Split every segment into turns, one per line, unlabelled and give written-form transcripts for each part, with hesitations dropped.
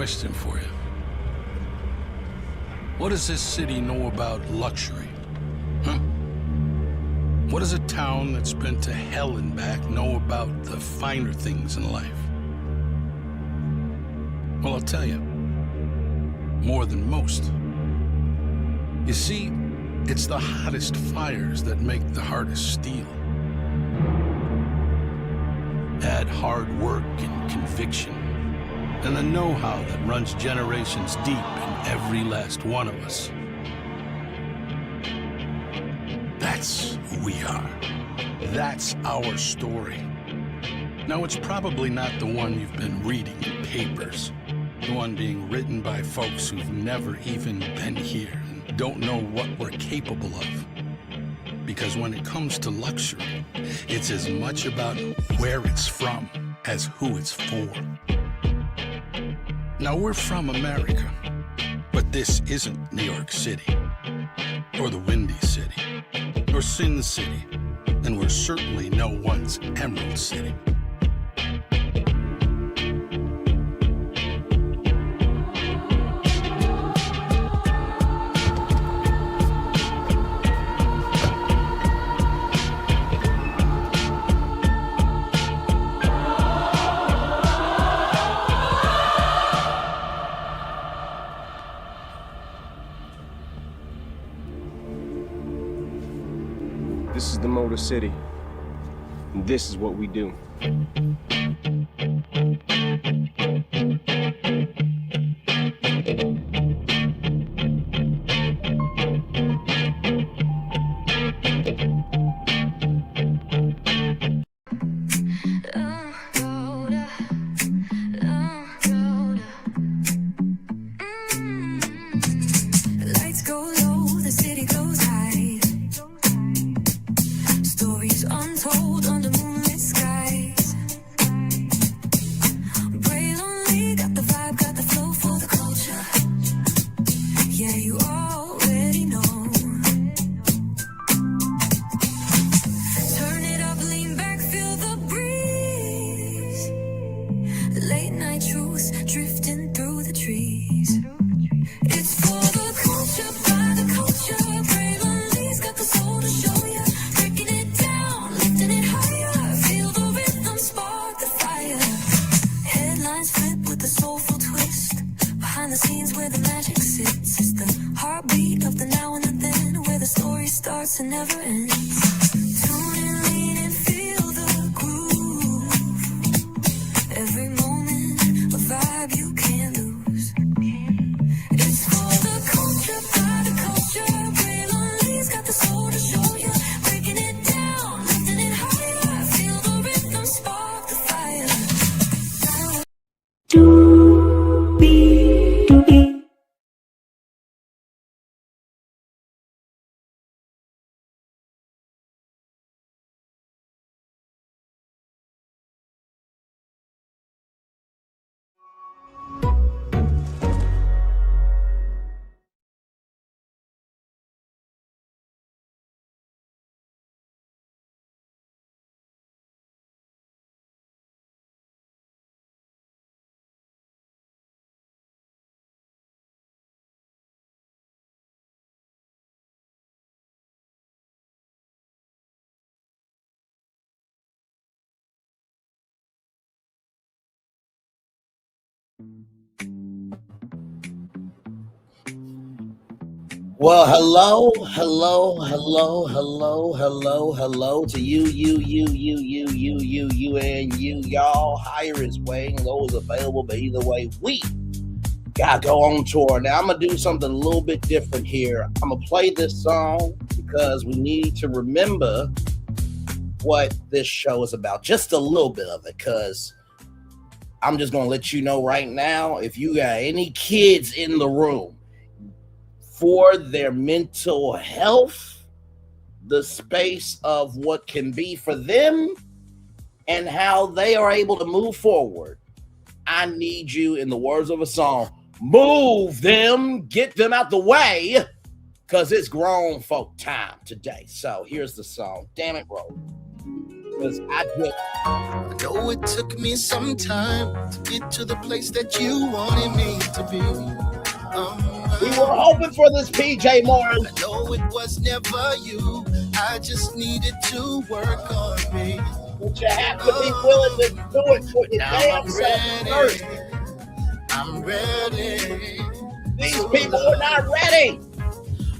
question for you. What does this city know about luxury? Huh? What does a town that's been to hell and back know about the finer things in life? Well, I'll tell you, more than most. You see, it's the hottest fires that make the hardest steel. Add hard work and conviction, and the know-how that runs generations deep in every last one of us. That's who we are. That's our story. Now, it's probably not the one you've been reading in papers, the one being written by folks who've never even been here and don't know what we're capable of. Because when it comes to luxury, it's as much about where it's from as who it's for. Now, we're from America, but this isn't New York City, or the Windy City, or Sin City, and we're certainly no one's Emerald City.
This is the Motor City, and this is what we do.
Lights go low, the city goes high. Stories untold under moonlit skies. Braylon got the vibe, got the flow for the culture. Yeah, you already know. Turn it up, lean back, feel the breeze. Late night truths drifting through the trees. It's for the culture, by the culture. Braylon got the soul to show ya. Breaking it down, lifting it higher. Feel the rhythm, spark the fire. Headlines flip with a soulful twist. Behind the scenes where the magic sits. It's the heartbeat of the now and the then, where the story starts and never ends. Tune in, lean and feel the groove. Every moment, a vibe you can't lose. It's for the culture, by the culture. Braylon got the soul to show you. Breaking it down, lifting it higher. Feel the rhythm, spark the fire.
Well, hello to you, and you, y'all. Higher is waiting, low is available, but either way, we gotta go on tour. Now, I'm gonna do something a little bit different here. I'm gonna play this song because we need to remember what this show is about, just a little bit of it, because I'm just gonna let you know right now, if you got any kids in the room, for their mental health, the space of what can be for them and how they are able to move forward, I need you, in the words of a song, move them, get them out the way, because it's grown folk time today. So here's the song. Damn it, roll. Because I
know it took me some time to get to the place that you wanted me.
to be.
We were hoping for this PJ Morris.
I know it was never you. I just needed to work on me.
But you have to be willing to do it for your damn self first.
I'm ready.
These people are not ready.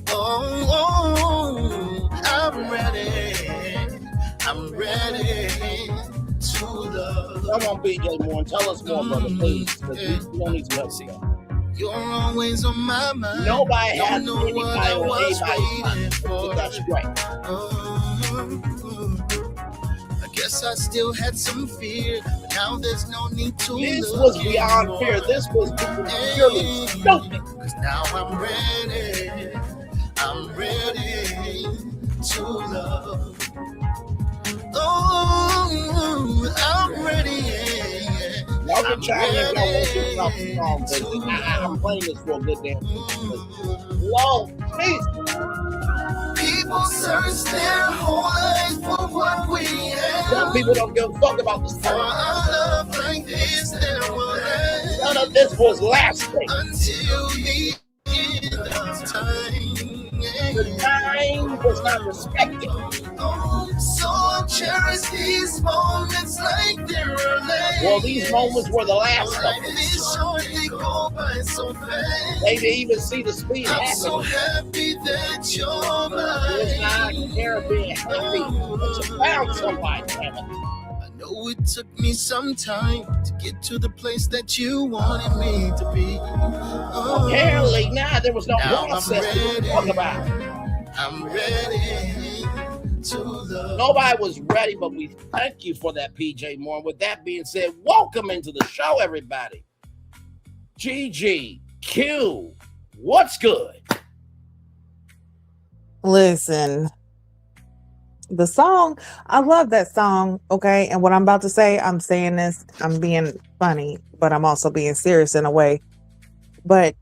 Oh, I'm ready. I'm ready to love.
Come on, PJ Morris, tell us more, brother, please. Because we don't need to help.
You're always on my mind.
Nobody has
Don't know what I was waiting for.
That's great.
I guess I still had some fear, but now there's no need to.
This was beyond fear. This was purely stupid.
Cause now I'm ready. I'm ready to love. Oh, I'm ready.
Y'all can chime in if y'all want to do something wrong, but I'm playing this for a good damn time. Whoa, please.
People search their whole life for what we have.
Some people don't give a fuck about this
For a love like this, there will end.
None of this was lasting.
Until the end of time.
The time was not respected.
So I cherish these moments like they're late.
Well, these moments were the last of them.
They go by so fast.
They didn't even see the speed
I'm
happen.
so happy that you're
It's not
mine.
care being happy that you found somebody, damn it.
I know it took me some time to get to the place that you wanted me to be.
Apparently, there was no
Now
process
I'm
to talk about.
I'm ready to love.
Nobody was ready, but we thank you for that, PJ Moore. With that being said, welcome into the show, everybody. GGQ, what's good?
Listen, the song, I love that song, okay? And what I'm about to say, I'm saying this, I'm being funny, but I'm also being serious in a way. But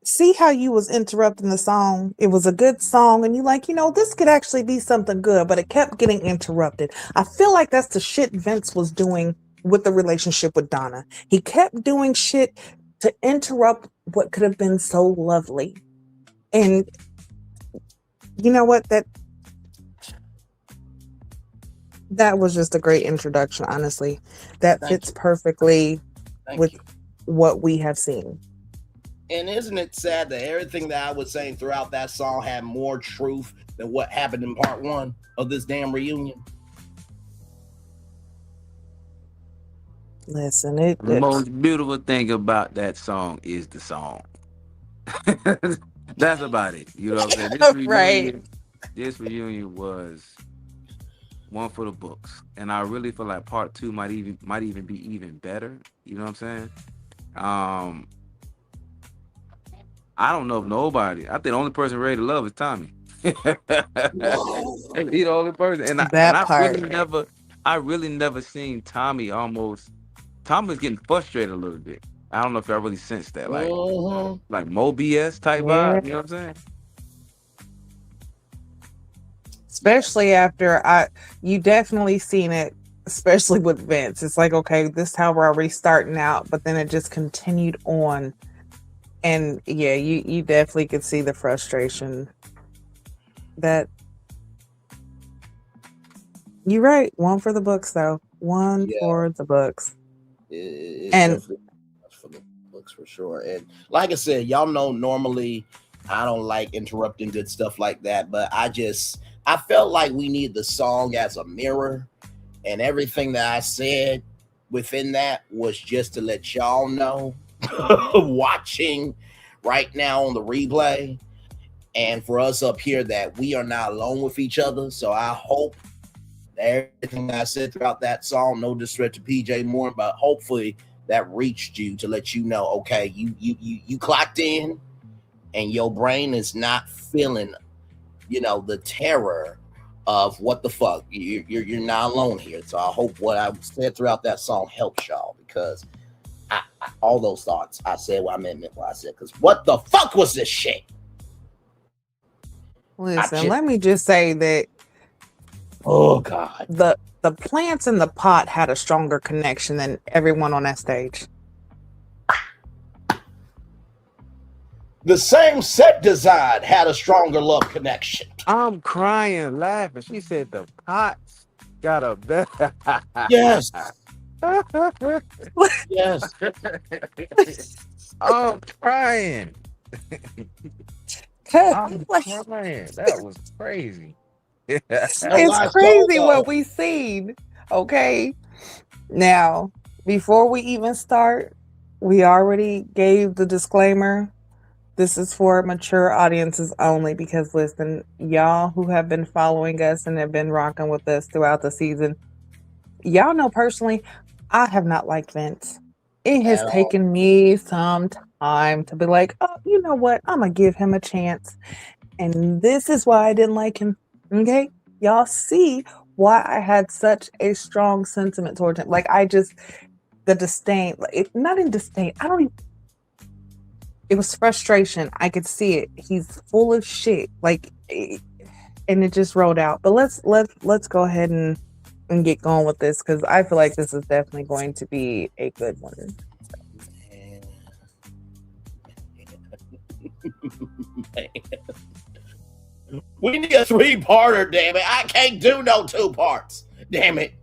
see how you was interrupting the song? It was a good song, and you like, this could actually be something good, but it kept getting interrupted. I feel like that's the shit Vince was doing with the relationship with Donnah. He kept doing shit to interrupt what could have been so lovely. And you know what? That was just a great introduction, honestly. That fits perfectly with what we have seen.
And isn't it sad that everything that I was saying throughout that song had more truth than what happened in part one of this damn reunion?
Listen,
the most beautiful thing about that song is the song. That's about it. You know what I'm saying? This reunion was one for the books, and I really feel like part two might even be even better. You know what I'm saying? I don't know if nobody. I think the only person ready to love is Tommy. He's the only person, and I really never seen Tommy almost. Tommy's getting frustrated a little bit. I don't know if y'all really sensed that, like Mo BS type vibe. You know what I'm saying?
Especially after you definitely seen it, especially with Vince. It's like, okay, this is how we're already starting out, but then it just continued on. And yeah, you definitely could see the frustration. That you're right. One for the books, though. One for the books.
And for the books for sure. And like I said, y'all know normally I don't like interrupting good stuff like that, but I felt like we need the song as a mirror, and everything that I said within that was just to let y'all know watching right now on the replay, and for us up here, that we are not alone with each other. So I hope that everything I said throughout that song, no disrespect to PJ Moore, but hopefully that reached you to let you know, okay, you clocked in, and your brain is not feeling, the terror of what the fuck. You're not alone here. So I hope what I said throughout that song helps y'all, because all those thoughts I said what I meant what I said. Because what the fuck was this shit?
Listen, let me just say that.
Oh God,
the plants in the pot had a stronger connection than everyone on that stage.
The same set design had a stronger love connection.
I'm crying, laughing. She said the pots got a better.
Yes, yes.
I'm crying. I'm
Like,
crying. That was crazy.
No
it's
lie told
crazy what
though.
we seen. Okay. Now, before we even start, we already gave the disclaimer. This is for mature audiences only because listen, y'all who have been following us and have been rocking with us throughout the season, y'all know personally, I have not liked Vince. It has
At all.
taken me some time to be like, oh, you know what? I'm going to give him a chance. And this is why I didn't like him. Okay. Y'all see why I had such a strong sentiment towards him. Like, the disdain, not in disdain. I don't even, it was frustration. I could see it. He's full of shit. And it just rolled out. But let's go ahead and get going with this because I feel like this is definitely going to be a good one.
We need a 3-parter, damn it. I can't do no 2 parts. Damn it.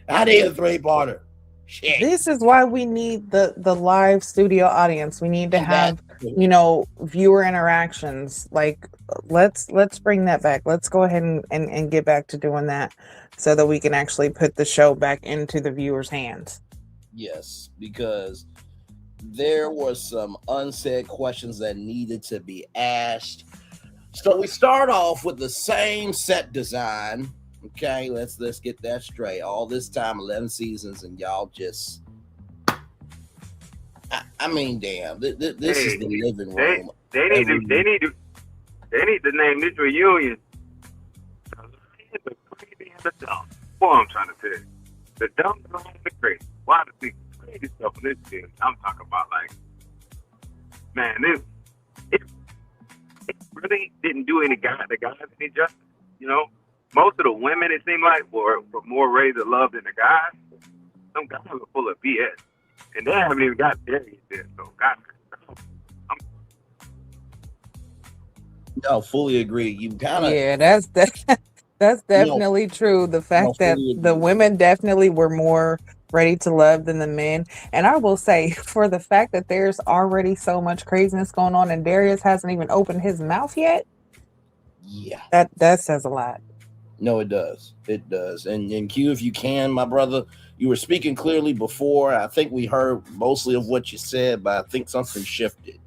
I need a 3-parter. Shit.
This is why we need the live studio audience. We need to have, viewer interactions. Like let's bring that back. Let's go ahead and get back to doing that so that we can actually put the show back into the viewers' hands.
Yes, because there were some unsaid questions that needed to be asked. So we start off with the same set design. Okay, let's get that straight. All this time, 11 seasons, and y'all just... I mean, damn, this is the living room.
They need to name this reunion. The crazy and the dumb. What I'm trying to tell you, the dumb and the crazy. Why the crazy stuff in this thing? I'm talking about like, man, it really didn't do the guys any justice. You know, most of the women, it seemed like, were more ready to love than the guys. Some guys are full of BS, and they haven't even got there yet. So, God,
No, fully agree. You kind of...
Yeah, that's definitely true. The fact that the women definitely were more ready to love than the men. And I will say, for the fact that there's already so much craziness going on and Darius hasn't even opened his mouth yet.
Yeah.
That says a lot.
No, it does. It does. And Q, if you can, my brother, you were speaking clearly before. I think we heard mostly of what you said, but I think something shifted.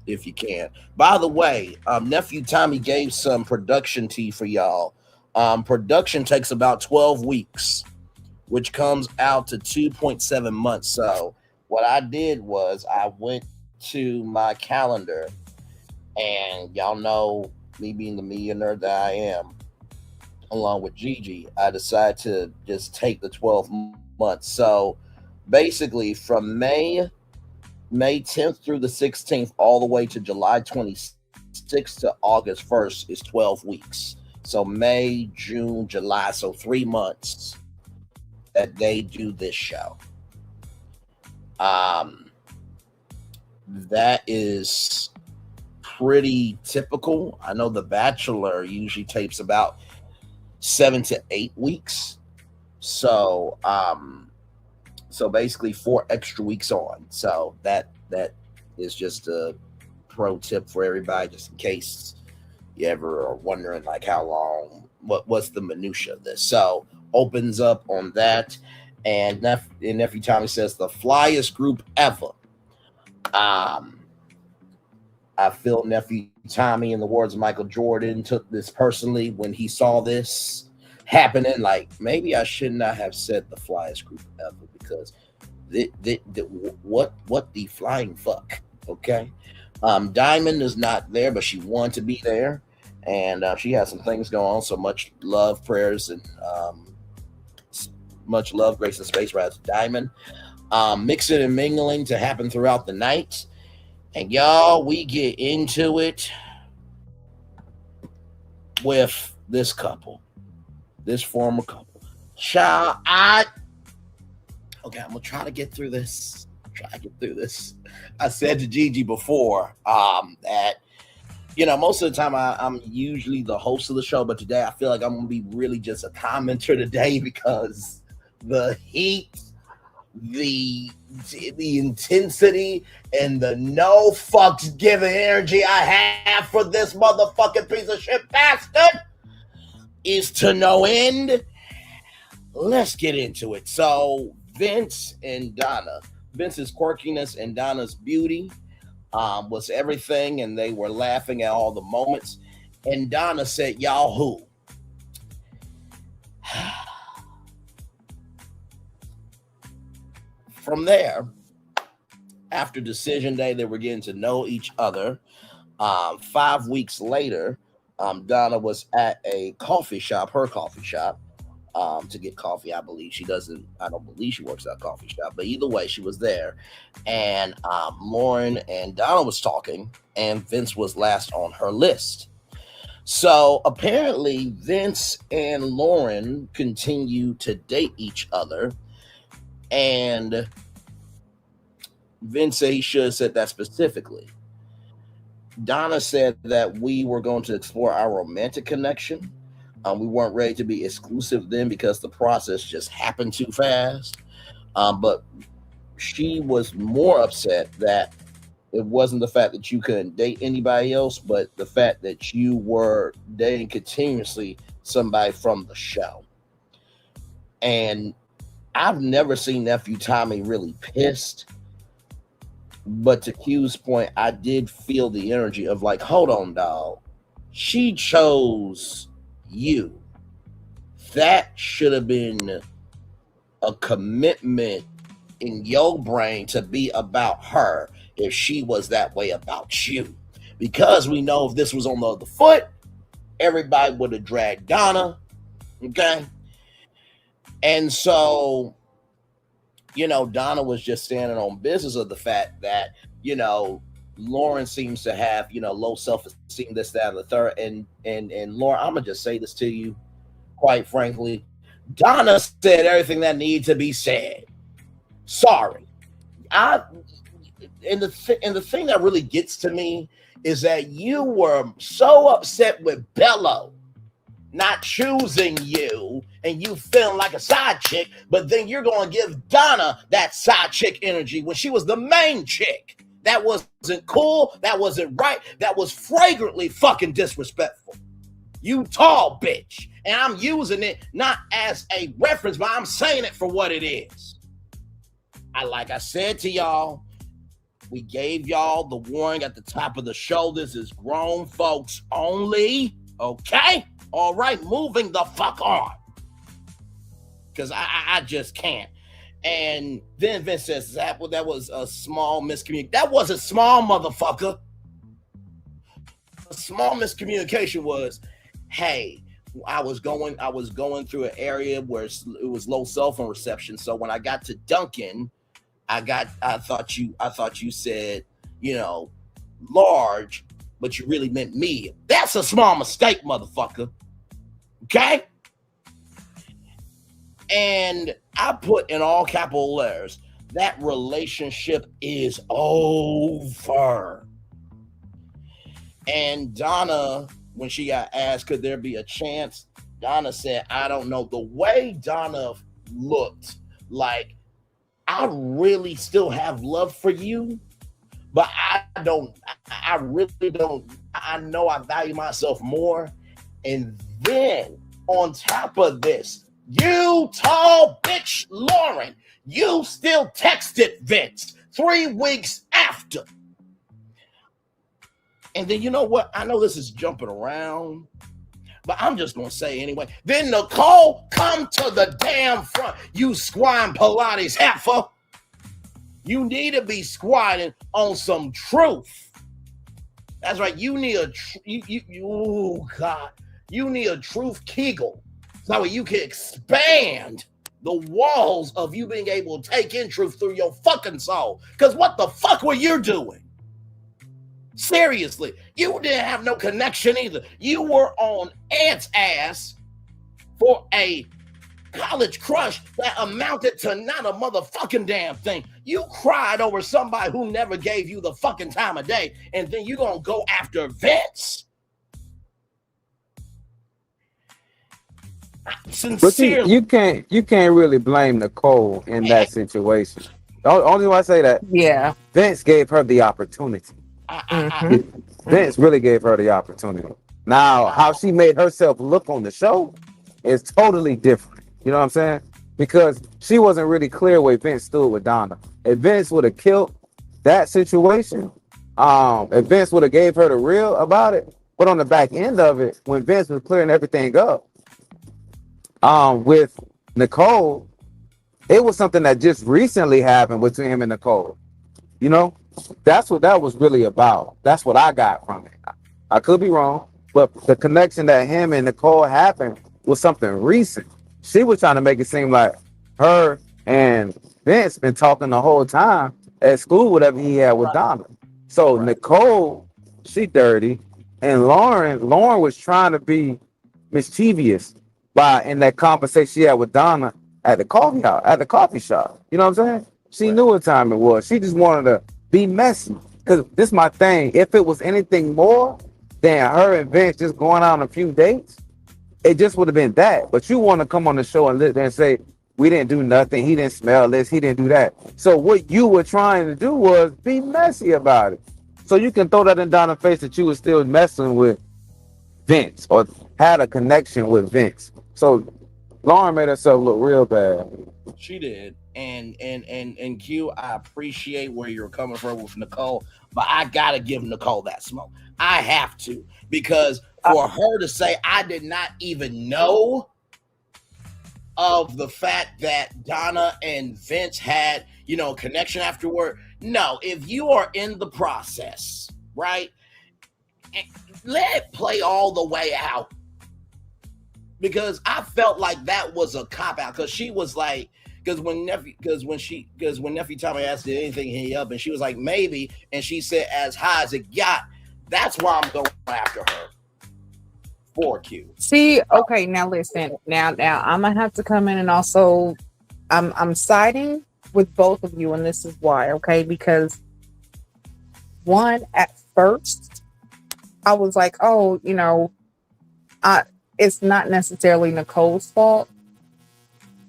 If you can. By the way, nephew Tommy gave some production tea for y'all. Production takes about 12 weeks, which comes out to 2.7 months. So what I did was I went to my calendar, and y'all know me being the media nerd that I am, along with Gigi, I decided to just take the 12 months. So basically from May 10th through the 16th, all the way to July 26th to August 1st is 12 weeks. So May, June, July, so 3 months that they do this show. That is pretty typical. I know The Bachelor usually tapes about 7 to 8 weeks. So basically 4 extra weeks on. So that is just a pro tip for everybody, just in case you ever are wondering like how long, what's the minutia of this. So opens up on that, and nephew Tommy says the flyest group ever. I feel nephew Tommy, in the words of Michael Jordan, took this personally when he saw this happening. Like, maybe I should not have said the flyest group ever, because what the flying fuck? Okay. Diamond is not there, but she wanted to be there, and she has some things going on. So much love, prayers, and much love, grace, and space, rather, Diamond. Mixing and mingling to happen throughout the night. And y'all, we get into it with this couple, this former couple. Child, okay, I'm gonna try to get through this. Try to get through this. I said to Gigi before that, most of the time I'm usually the host of the show, but today I feel like I'm going to be really just a commenter today because the heat, the intensity, and the no fucks given energy I have for this motherfucking piece of shit bastard is to no end. Let's get into it. So Vince's quirkiness and Donna's beauty was everything, and they were laughing at all the moments. And Donnah said, "Y'all who?" From there, after decision day, they were getting to know each other. 5 weeks later, Donnah was at her coffee shop, to get coffee. I don't believe she works at a coffee shop, but either way, she was there. And Lauren and Donnah was talking, and Vince was last on her list. So apparently Vince and Lauren continue to date each other. And Vince said he should have said that specifically. Donnah said that we were going to explore our romantic connection. We weren't ready to be exclusive then because the process just happened too fast. But she was more upset that it wasn't the fact that you couldn't date anybody else, but the fact that you were dating continuously somebody from the show. And I've never seen Nephew Tommy really pissed. But to Q's point, I did feel the energy of like, hold on, dog. She chose you. That should have been a commitment in your brain to be about her if she was that way about you. Because we know if this was on the other foot, everybody would have dragged Donnah. Okay? And so, Donnah was just standing on business of the fact that, Lauren seems to have, low self-esteem, this, that, and the third. And Lauren, I'm going to just say this to you, quite frankly. Donnah said everything that needed to be said. Sorry. And the thing that really gets to me is that you were so upset with Bello not choosing you and you feeling like a side chick, but then you're going to give Donnah that side chick energy when she was the main chick. That wasn't cool. That wasn't right. That was flagrantly fucking disrespectful. You tall bitch. And I'm using it not as a reference, but I'm saying it for what it is. Like I said to y'all, we gave y'all the warning at the top of the show. This is grown folks only. Okay? All right, moving the fuck on. Because I just can't. And then Vince says, that was a small miscommunication. That wasn't small, motherfucker. A small miscommunication was, hey, I was going through an area where it was low cell phone reception. So when I got to Duncan, I thought you said, large, but you really meant me. That's a small mistake, motherfucker. Okay? And I put in all capital letters, that relationship is over. And Donnah, when she got asked, could there be a chance? Donnah said, I don't know. The way Donnah looked, like, I really still have love for you, but I really don't. I know I value myself more. And then on top of this, you tall bitch, Lauren, you still texted Vince 3 weeks after. And then you know what? I know this is jumping around, but I'm just going to say anyway. Then Nicole, come to the damn front. You squine Pilates heifer. You need to be squatting on some truth. That's right. You need you need a truth Kegel. So that way you can expand the walls of you being able to take in truth through your fucking soul. Because what the fuck were you doing? Seriously, you didn't have no connection either. You were on Ant's ass for a college crush that amounted to not a motherfucking damn thing. You cried over somebody who never gave you the fucking time of day, and then you gonna go after Vince? Sincerely.
But you can't really blame Nicole in that situation. The only reason why I say that,
Yeah.
Vince gave her the opportunity. Vince really gave her the opportunity. Now, how she made herself look on the show is totally different. You know what I'm saying? Because she wasn't really clear where Vince stood with Donnah. If Vince would have killed that situation, if Vince would have gave her the real about it, but on the back end of it, when Vince was clearing everything up, with Nicole, it was something that just recently happened between him and Nicole. You know, that's what that was really about. That's what I got from it. I could be wrong, but the connection that him and Nicole happened was something recent. She was trying to make it seem like her and Vince been talking the whole time at school, whatever he had with Donnah. So Nicole, she dirty, and Lauren was trying to be mischievous by in that conversation she had with Donnah at the coffee shop. You know what I'm saying? She knew what time it was. She just wanted to be messy. Because this is my thing. If it was anything more than her and Vince just going out on a few dates, it just would have been that. But you want to come on the show and live there and say, we didn't do nothing. He didn't smell this. He didn't do that. So what you were trying to do was be messy about it. So you can throw that in Donna's face that you were still messing with Vince or had a connection with Vince. So Lauren made herself look real bad.
She did. And Q, I appreciate where you're coming from with Nicole, but I gotta give Nicole that smoke. I have to, because for her to say I did not even know of the fact that Donnah and Vince had, connection afterward. No, if you are in the process, right, let it play all the way out. Because I felt like that was a cop out, because she was like, because when Nephew Tommy asked did anything hit up, and she was like maybe, and she said as high as it got. That's why I'm going after her. For Q.
See, okay, now listen. Now I'm gonna have to come in and also, I'm siding with both of you, and this is why. Okay, because one, at first, I was like, oh, it's not necessarily Nicole's fault.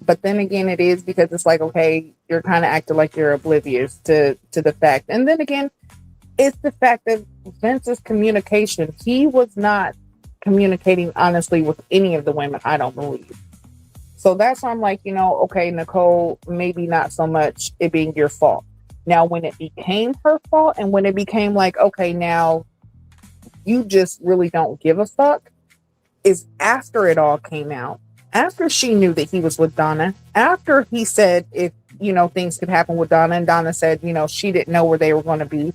But then again, it is, because it's like, okay, you're kind of acting like you're oblivious to the fact. And then again, it's the fact that Vince's communication, he was not communicating honestly with any of the women, I don't believe. So that's why I'm like, okay, Nicole, maybe not so much it being your fault. Now, when it became her fault, and when it became like, okay, now you just really don't give a fuck, is after it all came out. After she knew that he was with Donnah, after he said if, things could happen with Donnah, and Donnah said, she didn't know where they were going to be.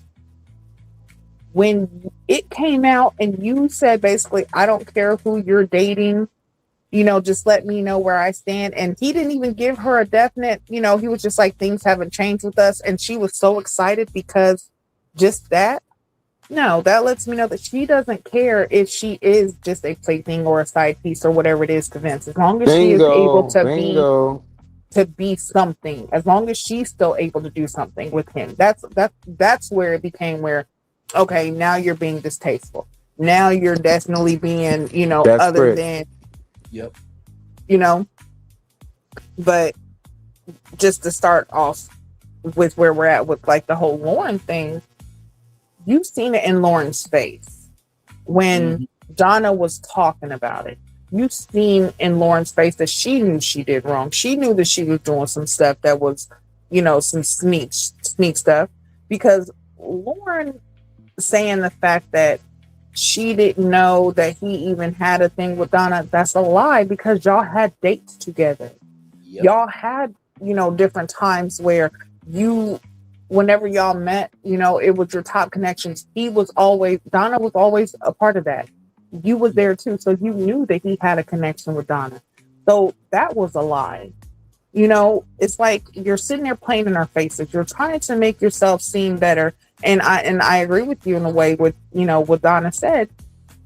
When it came out and you said basically, I don't care who you're dating, just let me know where I stand. And he didn't even give her a definite, he was just like, things haven't changed with us. And she was so excited because just that. No, that lets me know that she doesn't care if she is just a plaything or a side piece or whatever it is to Vince. As long as she is able to be something, as long as she's still able to do something with him, that's where it became where, okay, now you're being distasteful. Now you're definitely being, other than,
yep,
But just to start off with where we're at with like the whole Lauren thing. You've seen it in Lauren's face when Donnah was talking about it. You've seen in Lauren's face that she knew she did wrong. She knew that she was doing some stuff that was, some sneak stuff. Because Lauren saying the fact that she didn't know that he even had a thing with Donnah, that's a lie, because y'all had dates together. Yep. Y'all had, different times where whenever y'all met, it was your top connections. Donnah was always a part of that. You was there too. So you knew that he had a connection with Donnah. So that was a lie. It's like you're sitting there playing in our faces. You're trying to make yourself seem better. And I agree with you in a way with, what Donnah said.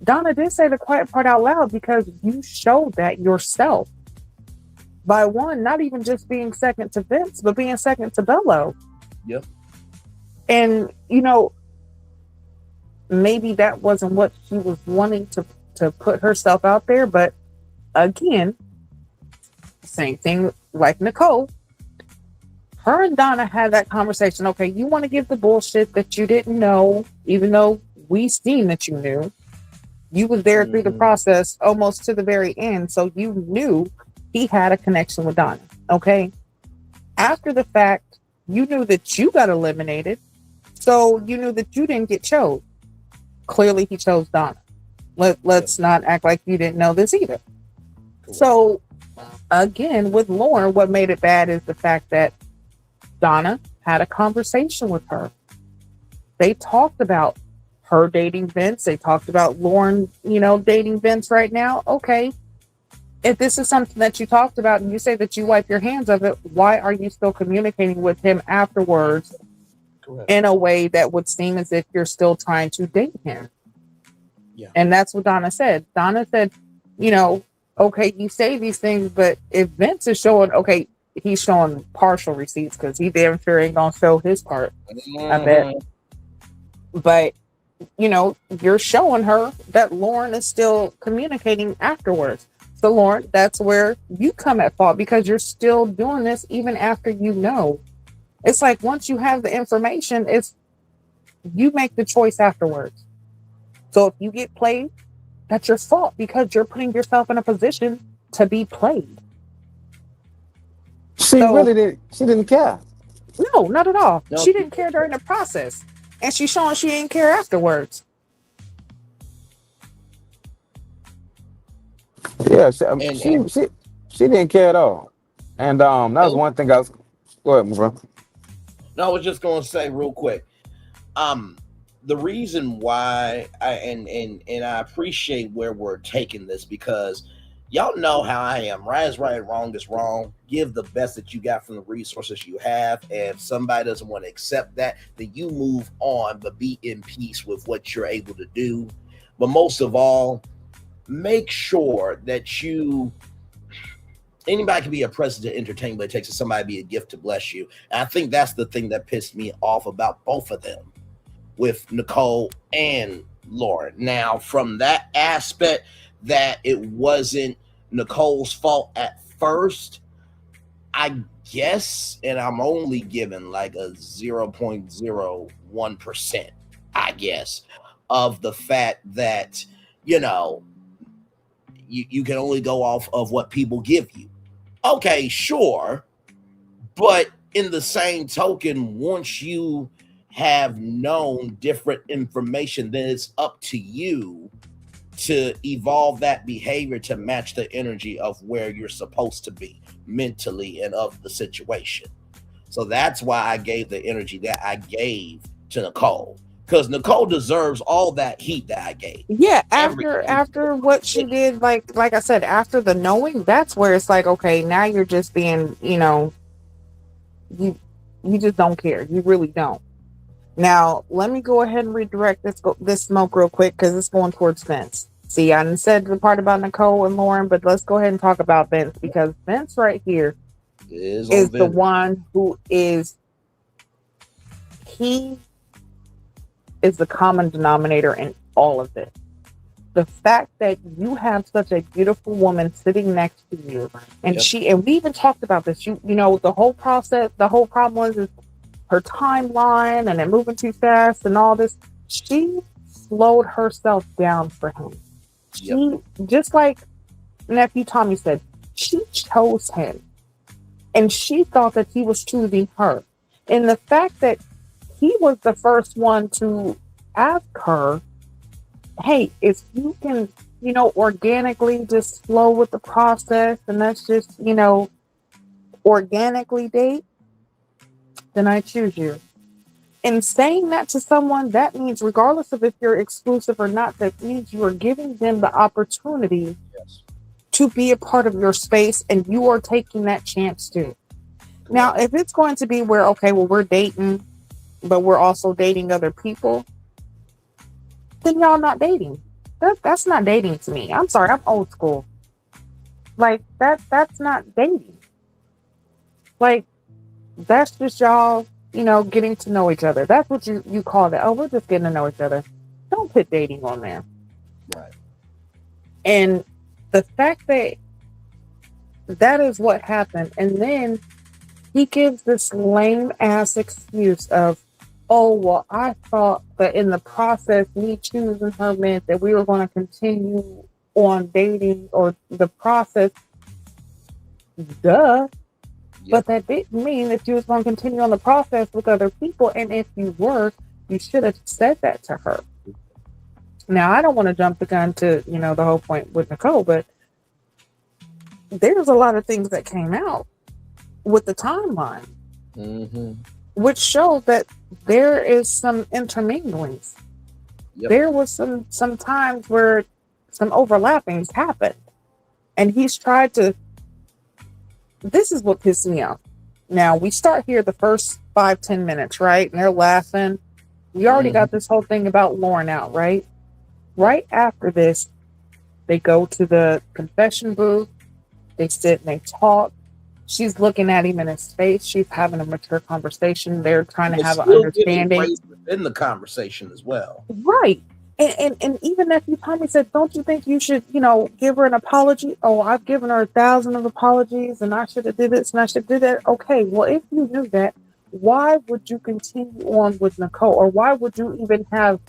Donnah did say the quiet part out loud because you showed that yourself. by one, not even just being second to Vince, but being second to Bello.
Yep.
And, maybe that wasn't what she was wanting to put herself out there. But again, same thing like Nicole. Her and Donnah had that conversation. Okay, you want to give the bullshit that you didn't know, even though we seen that you knew. You was there through the process almost to the very end. So you knew he had a connection with Donnah. Okay. After the fact, you knew that you got eliminated. So you knew that you didn't get chose. Clearly he chose Donnah. Let's not act like you didn't know this either. So again, with Lauren, what made it bad is the fact that Donnah had a conversation with her. They talked about her dating Vince. They talked about Lauren, dating Vince right now. Okay. If this is something that you talked about and you say that you wipe your hands of it, why are you still communicating with him afterwards? Correct. In a way that would seem as if you're still trying to date him? Yeah. And that's what Donnah said. Donnah said, okay, you say these things, but if Vince is showing, okay, he's showing partial receipts because he damn sure ain't gonna show his part. I bet. But you're showing her that Lauren is still communicating afterwards. So Lauren, that's where you come at fault, because you're still doing this even after you know. It's like once you have the information, you make the choice afterwards. So if you get played, that's your fault, because you're putting yourself in a position to be played.
She didn't care.
No, not at all. No. She didn't care during the process. And she's showing she didn't care afterwards.
Yeah, she didn't care at all. And that was one thing I was... Go ahead, bro.
No, I was just going to say real quick. The reason why I appreciate where we're taking this, because y'all know how I am. Right is right, wrong is wrong. Give the best that you got from the resources you have. And if somebody doesn't want to accept that, then you move on, but be in peace with what you're able to do. But most of all, make sure that anybody can be a present to entertain, but it takes somebody to be a gift to bless you. And I think that's the thing that pissed me off about both of them, with Nicole and Lauren. Now, from that aspect, that it wasn't Nicole's fault at first, I guess, and I'm only giving like a 0.01%, I guess, of the fact that, you can only go off of what people give you. Okay, sure. But in the same token, once you have known different information, then it's up to you to evolve that behavior to match the energy of where you're supposed to be mentally and of the situation. So that's why I gave the energy that I gave to Nicole, because Nicole deserves all that heat that I gave.
Yeah, after what she did, like I said, after the knowing, that's where it's like, okay, now you're just being, you just don't care. You really don't. Now, let me go ahead and redirect this smoke real quick, because it's going towards Vince. See, I didn't said the part about Nicole and Lauren, but let's go ahead and talk about Vince, because Vince right here is the one who he is the common denominator in all of this. The fact that you have such a beautiful woman sitting next to you, and and we even talked about this, the whole process, the whole problem was her timeline and it moving too fast and all this. She slowed herself down for him. She, just like nephew Tommy said, she chose him, and she thought that he was choosing her. And the fact that he was the first one to ask her, hey, if you can, organically just flow with the process, and that's just, organically date, then I choose you. And saying that to someone, that means regardless of if you're exclusive or not, that means you are giving them the opportunity to be a part of your space, and you are taking that chance too. Now, if it's going to be where, okay, well, we're dating, but we're also dating other people, then y'all not dating. That's not dating to me. I'm sorry, I'm old school. Like that's not dating. Like, that's just y'all, getting to know each other. That's what you call it. Oh, we're just getting to know each other. Don't put dating on there.
Right.
And the fact that is what happened. And then he gives this lame ass excuse of, oh, well, I thought that in the process, me choosing her meant that we were going to continue on dating, or the process. Duh. But that didn't mean that you was going to continue on the process with other people. And if you were, you should have said that to her. Now, I don't want to jump the gun to, the whole point with Nicole, but there's a lot of things that came out with the timeline, which showed that there is some interminglings. Yep. There was some times where some overlappings happened, and he's tried to. This is what pissed me off. Now, we start here the first 5-10 minutes, right? And they're laughing. We already got this whole thing about Lauren out, right? Right after this, they go to the confession booth. They sit and they talk. She's looking at him in his face. She's having a mature conversation. They're trying to have an understanding.
In the conversation as well.
Right. And even nephew Tommy said, don't you think you should, give her an apology? Oh, I've given her 1,000 of apologies, and I should have did this and I should have did that. Okay, well, if you knew that, why would you continue on with Nicole? Or why would you even have,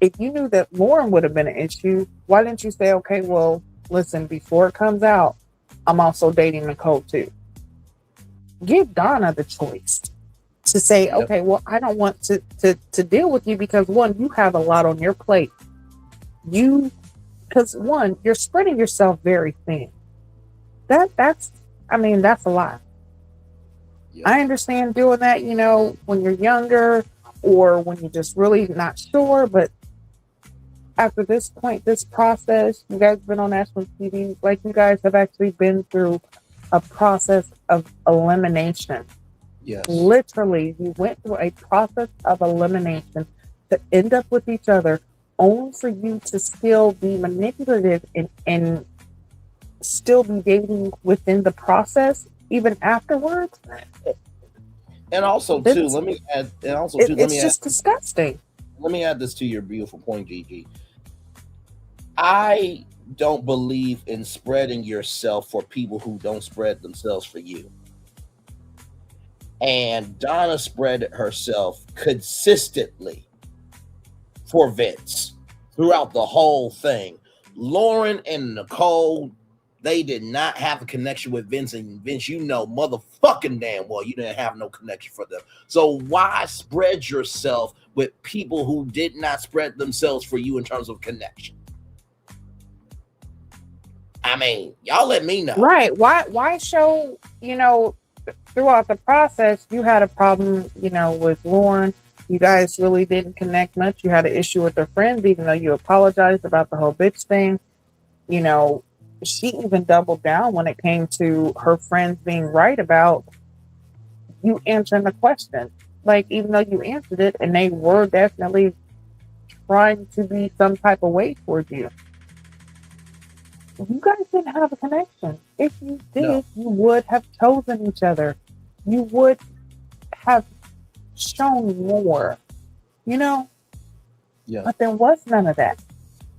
if you knew that Lauren would have been an issue, why didn't you say, okay, well, listen, before it comes out, I'm also dating Nicole too. Give Donnah the choice to say, okay, well, I don't want to deal with you because, one, you have a lot on your plate. Because one, you're spreading yourself very thin. That's a lot. Yep. I understand doing that, when you're younger or when you're just really not sure. But after this point, this process, you guys have been on national TV, like you guys have actually been through a process of elimination.
Yes.
Literally, you went through a process of elimination to end up with each other, only for you to still be manipulative and still be dating within the process, even afterwards.
And also, too, let me add. And also, too,
it's just disgusting.
Let me add this to your beautiful point, Gigi. I don't believe in spreading yourself for people who don't spread themselves for you. And Donnah spread herself consistently for Vince throughout the whole thing. Lauren and Nicole, they did not have a connection with Vince, and Vince, motherfucking damn well you didn't have no connection for them. So why spread yourself with people who did not spread themselves for you in terms of connection? I mean, y'all let me know.
Right. Why show, throughout the process, you had a problem, with Lauren. You guys really didn't connect much. You had an issue with her friends, even though you apologized about the whole bitch thing. She even doubled down when it came to her friends being right about you answering the question. Like, even though you answered it, and they were definitely trying to be some type of way towards you. You guys didn't have a connection. If you did, you would have chosen each other. You would have shown more, Yeah. But there was none of that.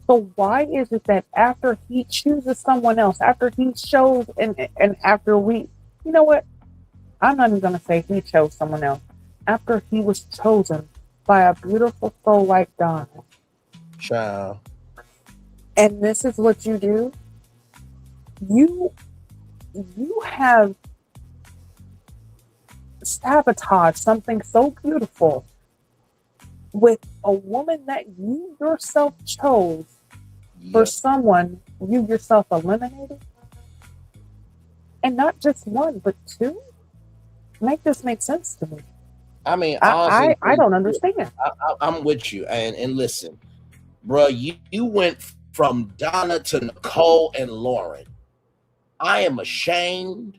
So why is it that after he chooses someone else, after he shows, and after we, you know what? I'm not even going to say he chose someone else. After he was chosen by a beautiful soul like Donnah.
Child.
And this is what you do. You have sabotaged something so beautiful with a woman that you yourself chose for someone you yourself eliminated. And not just one, but two? Make this make sense to me.
I mean, honestly,
I don't understand.
I'm with you. And listen, bro, you went from Donnah to Nicole and Lauren. I am ashamed.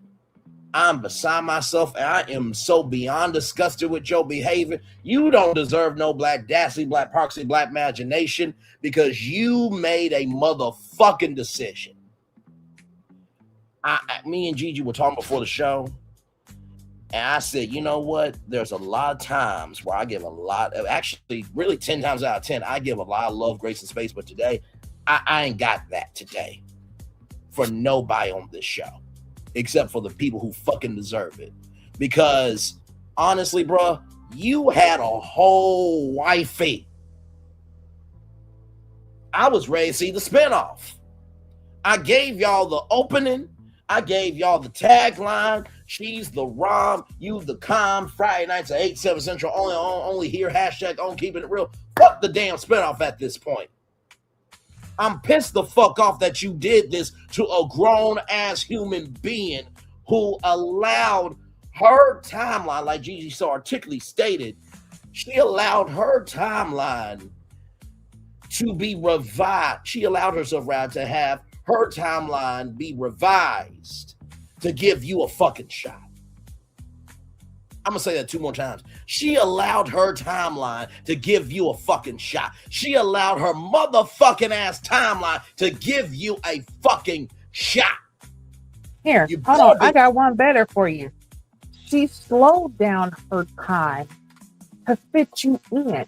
I'm beside myself, and I am so beyond disgusted with your behavior. You don't deserve no black Dassy, black Parksy, black imagination, because you made a motherfucking decision. Me and Gigi were talking before the show. And I said, you know what? There's a lot of times where I give a lot of, actually, really 10 times out of 10, I give a lot of love, grace, and space. But today, I ain't got that today for nobody on this show, except for the people who fucking deserve it. Because honestly, bro, you had a whole wifey. I was ready to see the spinoff. I gave y'all the opening. I gave y'all the tagline. She's the Rom, you the Calm. Friday nights at 8, 7 Central. Only here. Hashtag on keeping it real. Fuck the damn spinoff at this point. I'm pissed the fuck off that you did this to a grown-ass human being who allowed her timeline, like Gigi so articulately stated, she allowed her timeline to be revised. She allowed herself to have her timeline be revised to give you a fucking shot. I'm gonna say that 2 more times. She allowed her timeline to give you a fucking shot. She allowed her motherfucking ass timeline to give you a fucking shot.
Here, hold on. I got one better for you. She slowed down her time to fit you in.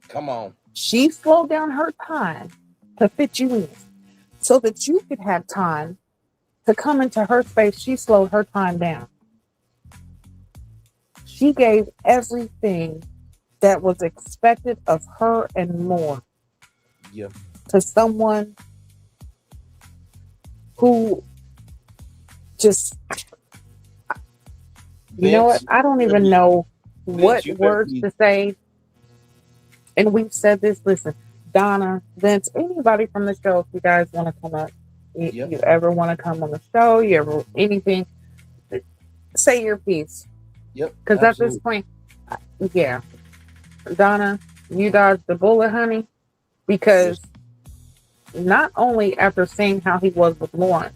Come on.
She slowed down her time to fit you in so that you could have time to come into her space. She slowed her time down. She gave everything that was expected of her and more to someone who just, you know what? I don't even know what words to say. And we've said this, listen, Donnah, Vince, anybody from the show, if you guys want to come up, you ever want to come on the show, you ever, anything, say your piece. Because at this point, Donnah, you dodged the bullet, honey, because not only after seeing how he was with Lauren,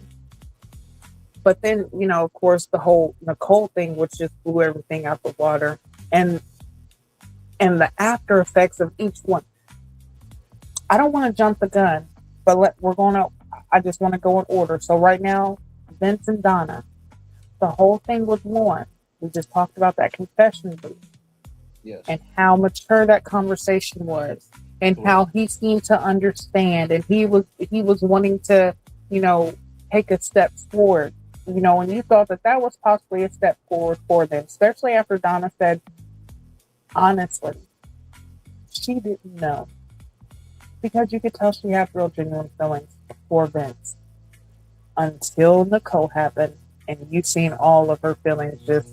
but then, you know, of course, the whole Nicole thing, which just blew everything out the water, and the after effects of each one. I don't want to jump the gun, but I just want to go in order. So right now, Vince and Donnah, the whole thing with Lauren, we just talked about that confession booth. And how mature that conversation was, and how he seemed to understand, and he was wanting to, you know, take a step forward, you know, and you thought that was possibly a step forward for them, especially after Donnah said, honestly, she didn't know, because you could tell she had real genuine feelings for Vince until Nicole happened, and you've seen all of her feelings just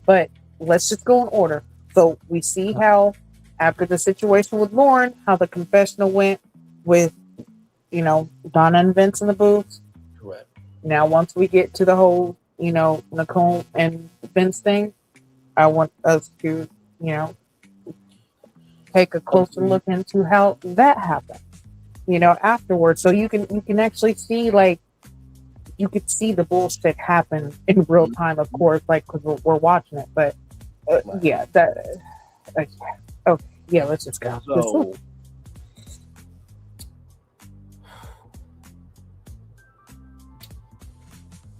but let's just go in order. So we see how after the situation with Lauren, how the confessional went with, you know, Donnah and Vince in the booth.
Correct.
Now once we get to the whole, you know, Nicole and Vince thing, I want us to, you know, take a closer look into how that happened, you know, afterwards. So you can actually see, like, you could see the bullshit happen in real time, of course, like, because we're watching it. But let's just go.
So,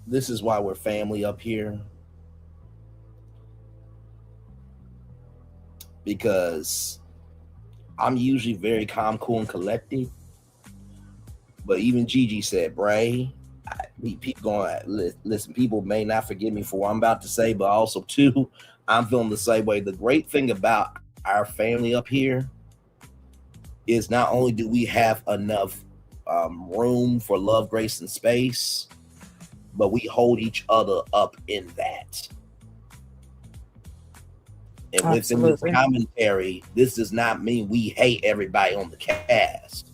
this is why we're family up here. Because I'm usually very calm, cool, and collected. But even Gigi said, Bray, listen, people may not forgive me for what I'm about to say, but also, too, I'm feeling the same way. The great thing about our family up here is not only do we have enough room for love, grace, and space, but we hold each other up in that. And within this commentary, this does not mean we hate everybody on the cast.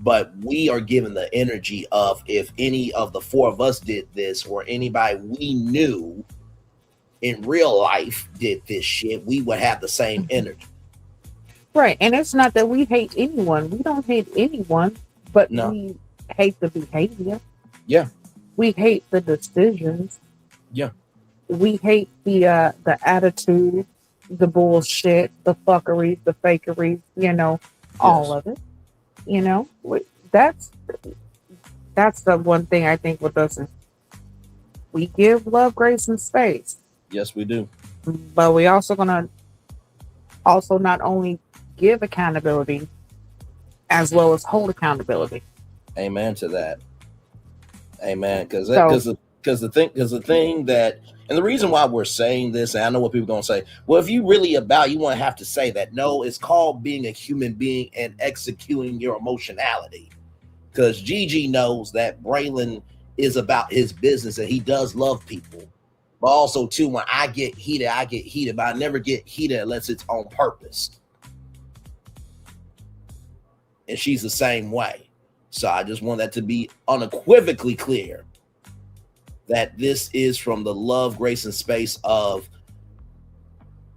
But we are given the energy of, if any of the four of us did this, or anybody we knew in real life did this shit, we would have the same energy.
Right. And it's not that we hate anyone. We don't hate anyone, but we hate the behavior.
Yeah.
We hate the decisions.
Yeah.
We hate the attitude, the bullshit, the fuckery, the fakery, you know, all of it. You know, that's the one thing I think with us is we give love, grace, and space.
Yes, we do.
But we also gonna also not only give accountability as well as hold accountability.
Amen to that. Amen. Because
So
the thing that, and the reason why we're saying this, and I know what people are gonna say, well, if you really about, you want to have to say that. No, it's called being a human being and executing your emotionality. Because Gigi knows that Braylon is about his business and he does love people. But also, too, when I get heated, but I never get heated unless it's on purpose. And she's the same way. So I just want that to be unequivocally clear that this is from the love, grace, and space of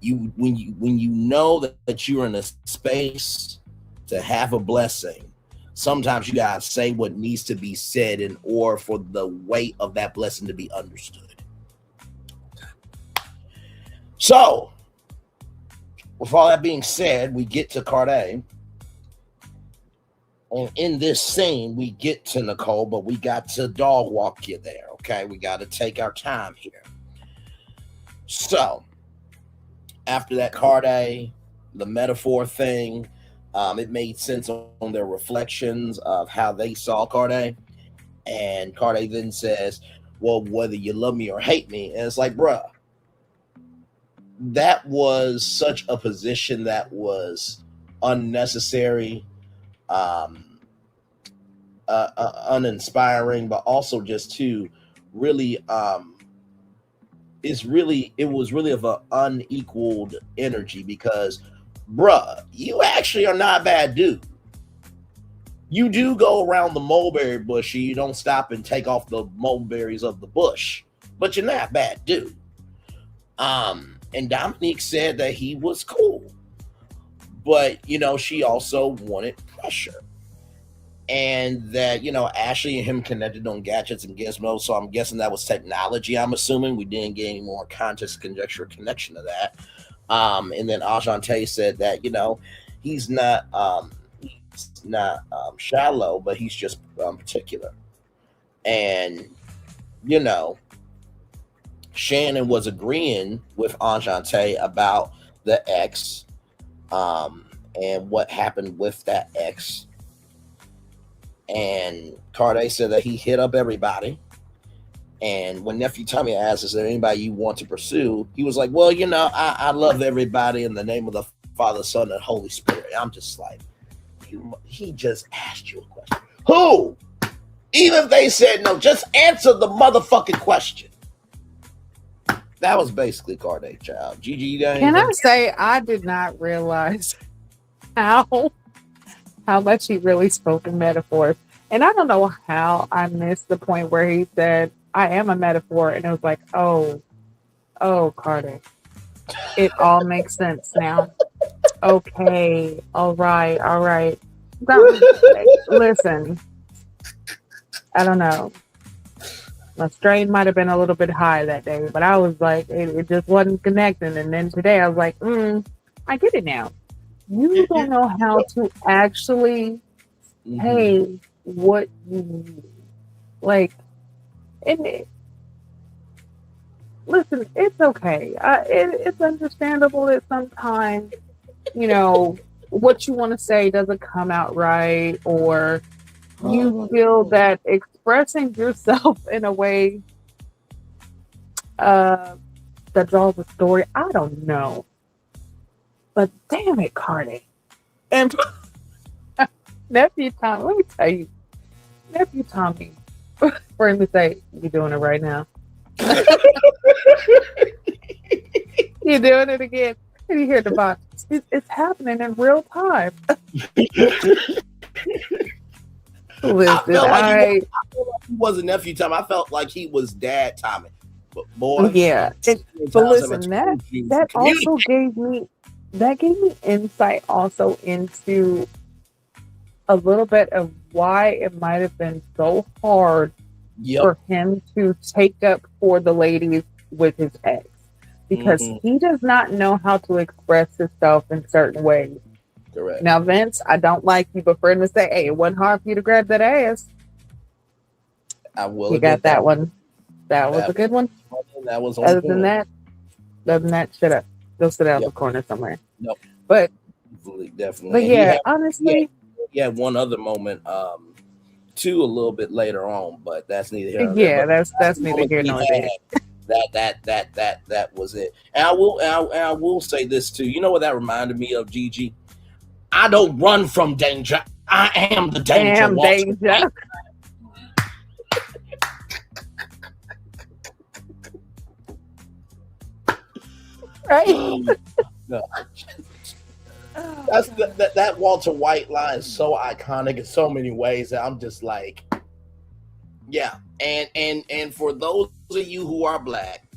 you when you know that you're in a space to have a blessing. Sometimes you gotta say what needs to be said in order for the weight of that blessing to be understood. So, with all that being said, we get to Carday. And in this scene, we get to Nicole, but we got to dog walk you there, okay? We got to take our time here. So, after that Carday, the metaphor thing, it made sense on their reflections of how they saw Carday. And Carday then says, well, whether you love me or hate me. And it's like, bruh, that was such a position that was unnecessary, uninspiring, but also just to really, it was really of an unequaled energy because, bruh, you actually are not a bad dude. You do go around the mulberry bush and you don't stop and take off the mulberries of the bush, but you're not a bad dude. And Dominique said that he was cool, but, you know, she also wanted pressure. And that, you know, Ashley and him connected on gadgets and gizmos, so I'm guessing that was technology, I'm assuming. We didn't get any more context, conjecture, connection to that. And then Ajante said that, you know, he's not shallow, but he's just particular. And, you know, Shannon was agreeing with Ajante about the ex and what happened with that ex. And Carday said that he hit up everybody. And when Nephew Tommy asked, is there anybody you want to pursue? He was like, well, you know, I love everybody in the name of the Father, Son, and Holy Spirit. I'm just like, he just asked you a question. Who? Even if they said no, just answer the motherfucking question. That was basically Carday, child. Gigi, you got anything?
Can I say I did not realize how much he really spoke in metaphors. And I don't know how I missed the point where he said, I am a metaphor. And it was like, oh, Carter. It all makes sense now. Okay. All right. Listen, I don't know. My strain might have been a little bit high that day, but I was like, it just wasn't connecting. And then today I was like, I get it now. You don't know how to actually say what you need. Like, listen, it's okay. It's understandable that sometimes, you know, what you want to say doesn't come out right, or you feel that expressing yourself in a way that draws a story. I don't know. But damn it, Cardi. And Nephew Tommy, let me tell you, Nephew Tommy, for him to say, you're doing it right now. You're doing it again. And you hear the box. It's happening in real time. Listen,
I felt like he wasn't Nephew Tommy. I felt like he was Dad Tommy. But boy,
yeah. But listen, that also gave me insight also into a little bit of why it might have been so hard for him to take up for the ladies with his ex, because he does not know how to express himself in certain ways.
Correct.
Now, Vince, I don't like you, but for him to say, hey, it wasn't hard for you to grab that ass.
I will.
You got that one. That was a good one.
That was on
Other
point.
than that, shut up. Go sit down in
Yep.
the corner somewhere.
Nope.
But
Definitely.
but
And
yeah, honestly,
he had one other moment, too, a little bit later on, but that's neither here nor there.
yeah,
But
that's
the
neither
moment
here
he
nor there.
had, that was it. And I will say this too. You know what that reminded me of, Gigi? I don't run from danger. I am the danger.
Damn danger. Right?
No. That Walter White line is so iconic in so many ways that I'm just like, yeah. And for those of you who are Black,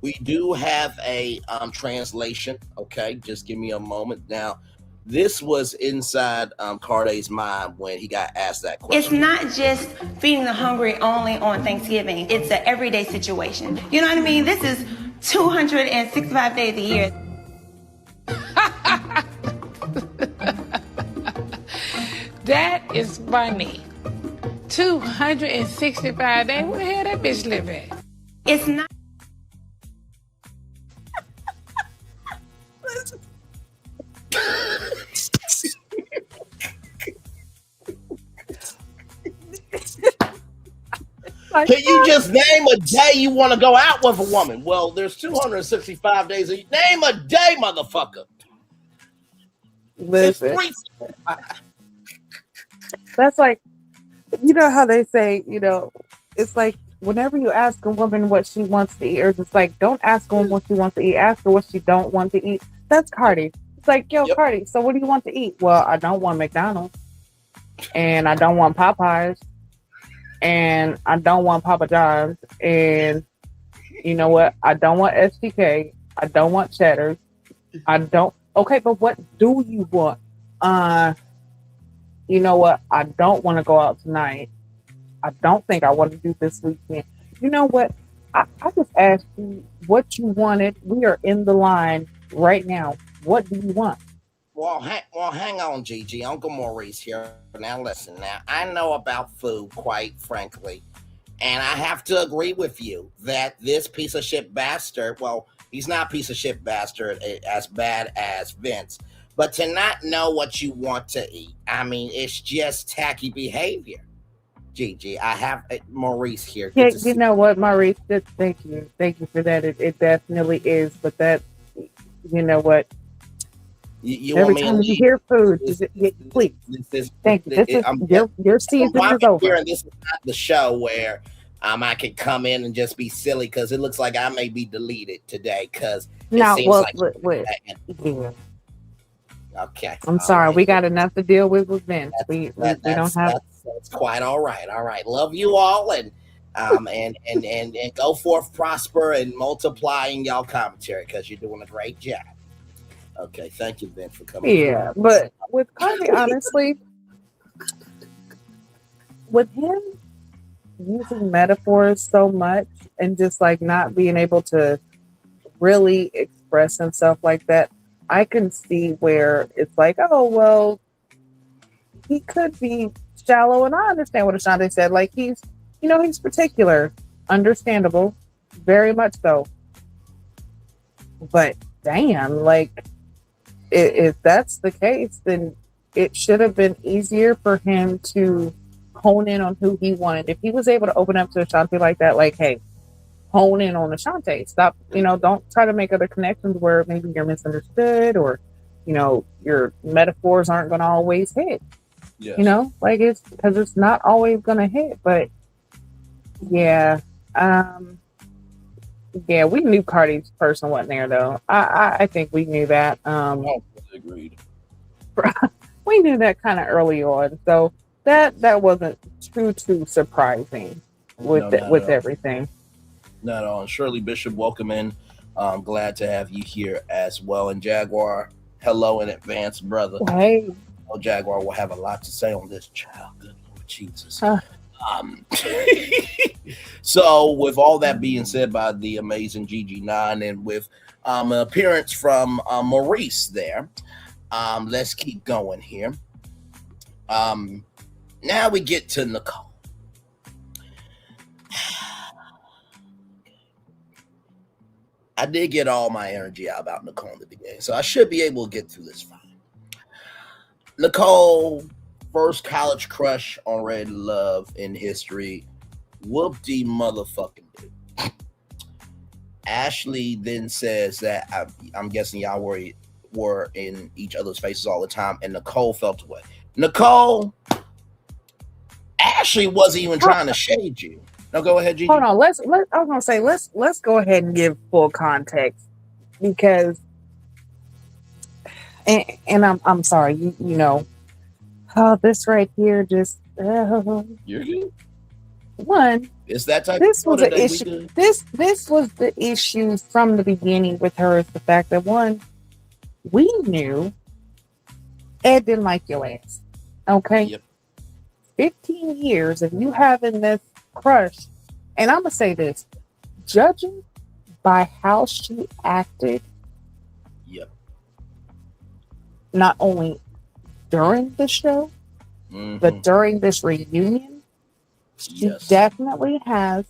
we do have a translation. Okay, just give me a moment. Now, this was inside Carday's mind when he got asked that question.
It's not just feeding the hungry only on Thanksgiving. It's an everyday situation. You know what I mean? This is 265 days a year.
That is funny. 265 days? Where the hell that bitch live at?
It's not.
Can you just name a day you want to go out with a woman? Well, there's 265 days. Name a day, motherfucker.
Listen, that's like, you know how they say, it's like whenever you ask a woman what she wants to eat, or it's like, don't ask a woman what she wants to eat, ask her what she don't want to eat. That's Cardi. It's like, yo, yep. Cardi, so what do you want to eat? Well, I don't want McDonald's, and I don't want Popeyes, and I don't want Papa John's, and you know what? I don't want STK. I don't want Cheddar's. I don't. Okay, but what do you want? You know what? I don't want to go out tonight. I don't think I want to do this weekend. You know what? I just asked you what you wanted. We are in the line right now. What do you want?
Well, hang on, Gigi. Uncle Maurice here. Now, listen. Now, I know about food, quite frankly, and I have to agree with you that this piece of shit bastard. Well, he's not a piece of shit bastard as bad as Vince, but to not know what you want to eat, I mean, it's just tacky behavior. Gigi, I have Maurice here.
Yeah, you know what, Maurice? Thank you for that. It definitely is, but that, you know what?
You
every
want me
time you hear food, please. Thank you. Your season is over.
Here, and this is not the show where I can come in and just be silly, because it looks like I may be deleted today because it seems like
yeah.
Okay.
I'm sorry. Right. We got enough to deal with Vince. We don't have.
That's quite all right. All right. Love you all, and go forth, prosper, and multiplying y'all commentary, because you're doing a great job. Okay. Thank you, Vince, for coming.
Yeah, but with Cardi, honestly, with him using metaphors so much and just like not being able to really express himself like that, I can see where it's like, oh, well, he could be shallow, and I understand what Ashante said. Like, he's particular, understandable, very much so. But damn, like, if that's the case, then it should have been easier for him to hone in on who he wanted. If he was able to open up to Ashante like that, like, hey, hone in on Ashante. Stop, don't try to make other connections where maybe you're misunderstood, or, your metaphors aren't going to always hit. Yes. It's because it's not always going to hit. But yeah, we knew Cardi's person wasn't there, though. I think we knew that.
Agreed.
We knew that kind of early on, so that wasn't too surprising with everything.
Not at all. And Shirley Bishop, welcome in. I'm glad to have you here as well. And Jaguar, hello in advance, brother.
Hey.
Jaguar will have a lot to say on this, child. Good Lord Jesus. So with all that being said by the amazing GG9, and with an appearance from Maurice there, let's keep going here. Now we get to Nicole. I did get all my energy out about Nicole in the beginning, so I should be able to get through this fine. Nicole, first college crush on Ready to Love in history. Whoop-de motherfucking do. Ashley then says that I'm guessing y'all were in each other's faces all the time, and Nicole felt away. Nicole, Ashley wasn't even trying to shade you. No, go ahead, Gigi.
Hold on. I was gonna say let's go ahead and give full context because, and I'm sorry, you know, this right here just
You're good.
One.
It's that type.
This was an issue. This was the issue from the beginning with her is the fact that one, we knew Ed didn't like your ass. Okay.
Yep.
15 years of you having this crush, and I'm gonna say this, judging by how she acted,
yep,
not only during the show, but during this reunion, she definitely has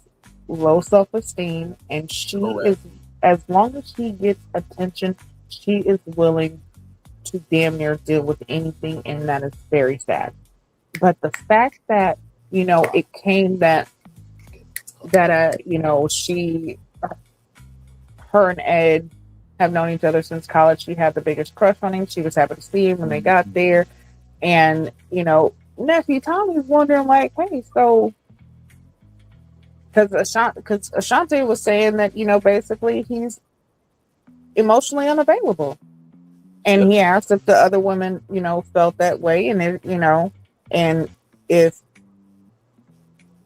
low self-esteem, and she is, as long as she gets attention, she is willing to damn near deal with anything, and that is very sad. But the fact that, you know, it came that you know, her and Ed have known each other since college. She had the biggest crush on him. She was happy to see him when they got there. And, you know, nephew Tommy's wondering, like, hey, so, because Ashanti was saying that, you know, basically he's emotionally unavailable. And he asked if the other women, you know, felt that way. And, if, you know, and if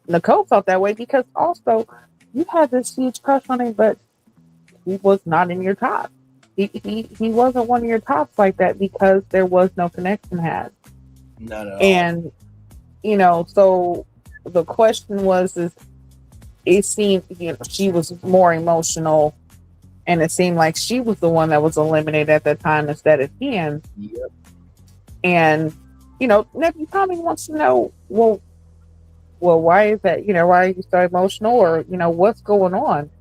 Nicole felt that way, because also you had this huge crush on him, but he was not in your top. He wasn't one of your tops like that because there was no connection had.
Not at all.
And, you know, so the question was, it seemed, you know, she was more emotional, and it seemed like she was the one that was eliminated at that time instead of him.
Yep.
And, you know, nephew Tommy wants to know, well, why is that? You know, why are you so emotional? Or, you know, what's going on?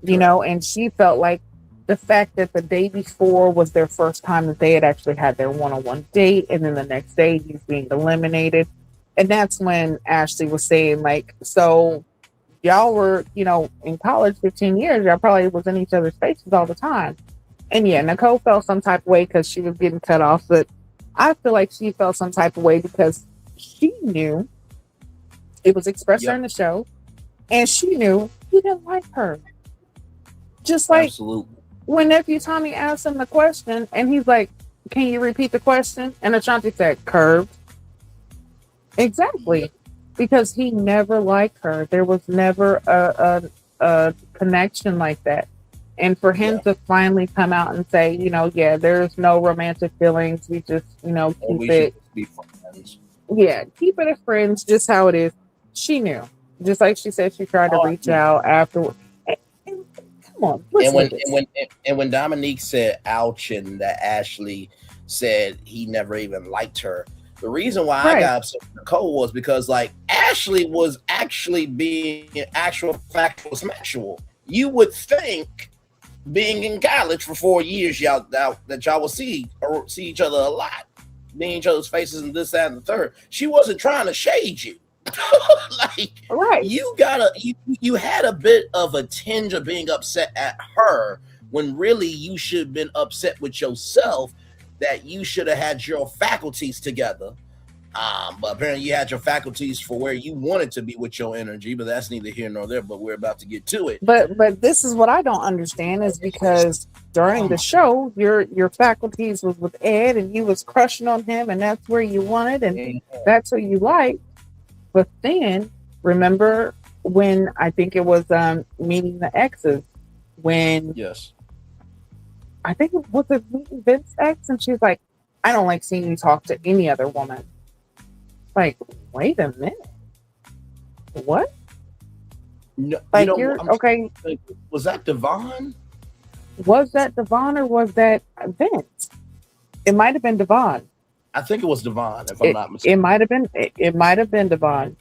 You know, and she felt like the fact that the day before was their first time that they had actually had their one-on-one date, and then the next day he's being eliminated. And that's when Ashley was saying, like, so y'all were, you know, in college 15 years, y'all probably was in each other's faces all the time. And yeah, Nicole felt some type of way because she was getting cut off, but I feel like she felt some type of way because she knew it was expressed during the show, and she knew he didn't like her. Just like when nephew Tommy asked him the question, and he's like, "Can you repeat the question?" And Ashanti said, "Curved." Exactly, because he never liked her. There was never a connection like that. And for him to finally come out and say, you know, yeah, there's no romantic feelings. We just, you know, keep it.
Be friends.
Yeah, keep it as friends, just how it is. She knew. Just like she said, she tried to reach out afterward. And come on.
And when Dominique said ouch, and that Ashley said he never even liked her, the reason why I got upset with Nicole was because, like, Ashley was actually being actual factual sexual. You would think, being in college for 4 years, y'all will see each other a lot, being each other's faces and this, that, and the third. She wasn't trying to shade you. Like, you had a bit of a tinge of being upset at her when really you should have been upset with yourself, that you should have had your faculties together. But apparently you had your faculties for where you wanted to be with your energy, but that's neither here nor there, but we're about to get to it.
But this is what I don't understand, is because during the show, your faculties was with Ed, and you was crushing on him, and that's where you wanted, and that's who you liked. But then, remember when, I think it was meeting the exes, when I think it was meeting Vince's ex, and she's like, I don't like seeing you talk to any other woman. Like, wait a minute. What?
No,
like, okay.
Was that Devon?
Was that Devon or was that Vince? It might have been Devon.
I think it was Devon, if I'm not mistaken.
It might have been Devon.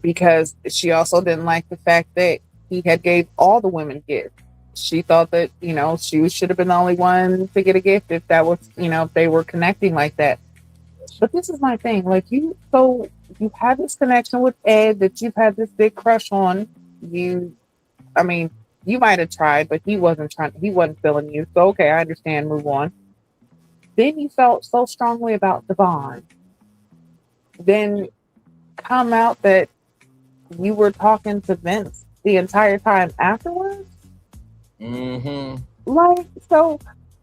Because she also didn't like the fact that he had gave all the women gifts. She thought that, she should have been the only one to get a gift if that was, if they were connecting like that. But this is my thing. Like, you had this connection with Ed that you've had this big crush on. You might have tried, but he wasn't feeling you. So, okay, I understand, move on. Then you felt so strongly about Devon. Then come out that you were talking to Vince the entire time afterwards.
Mm-hmm.
Like, so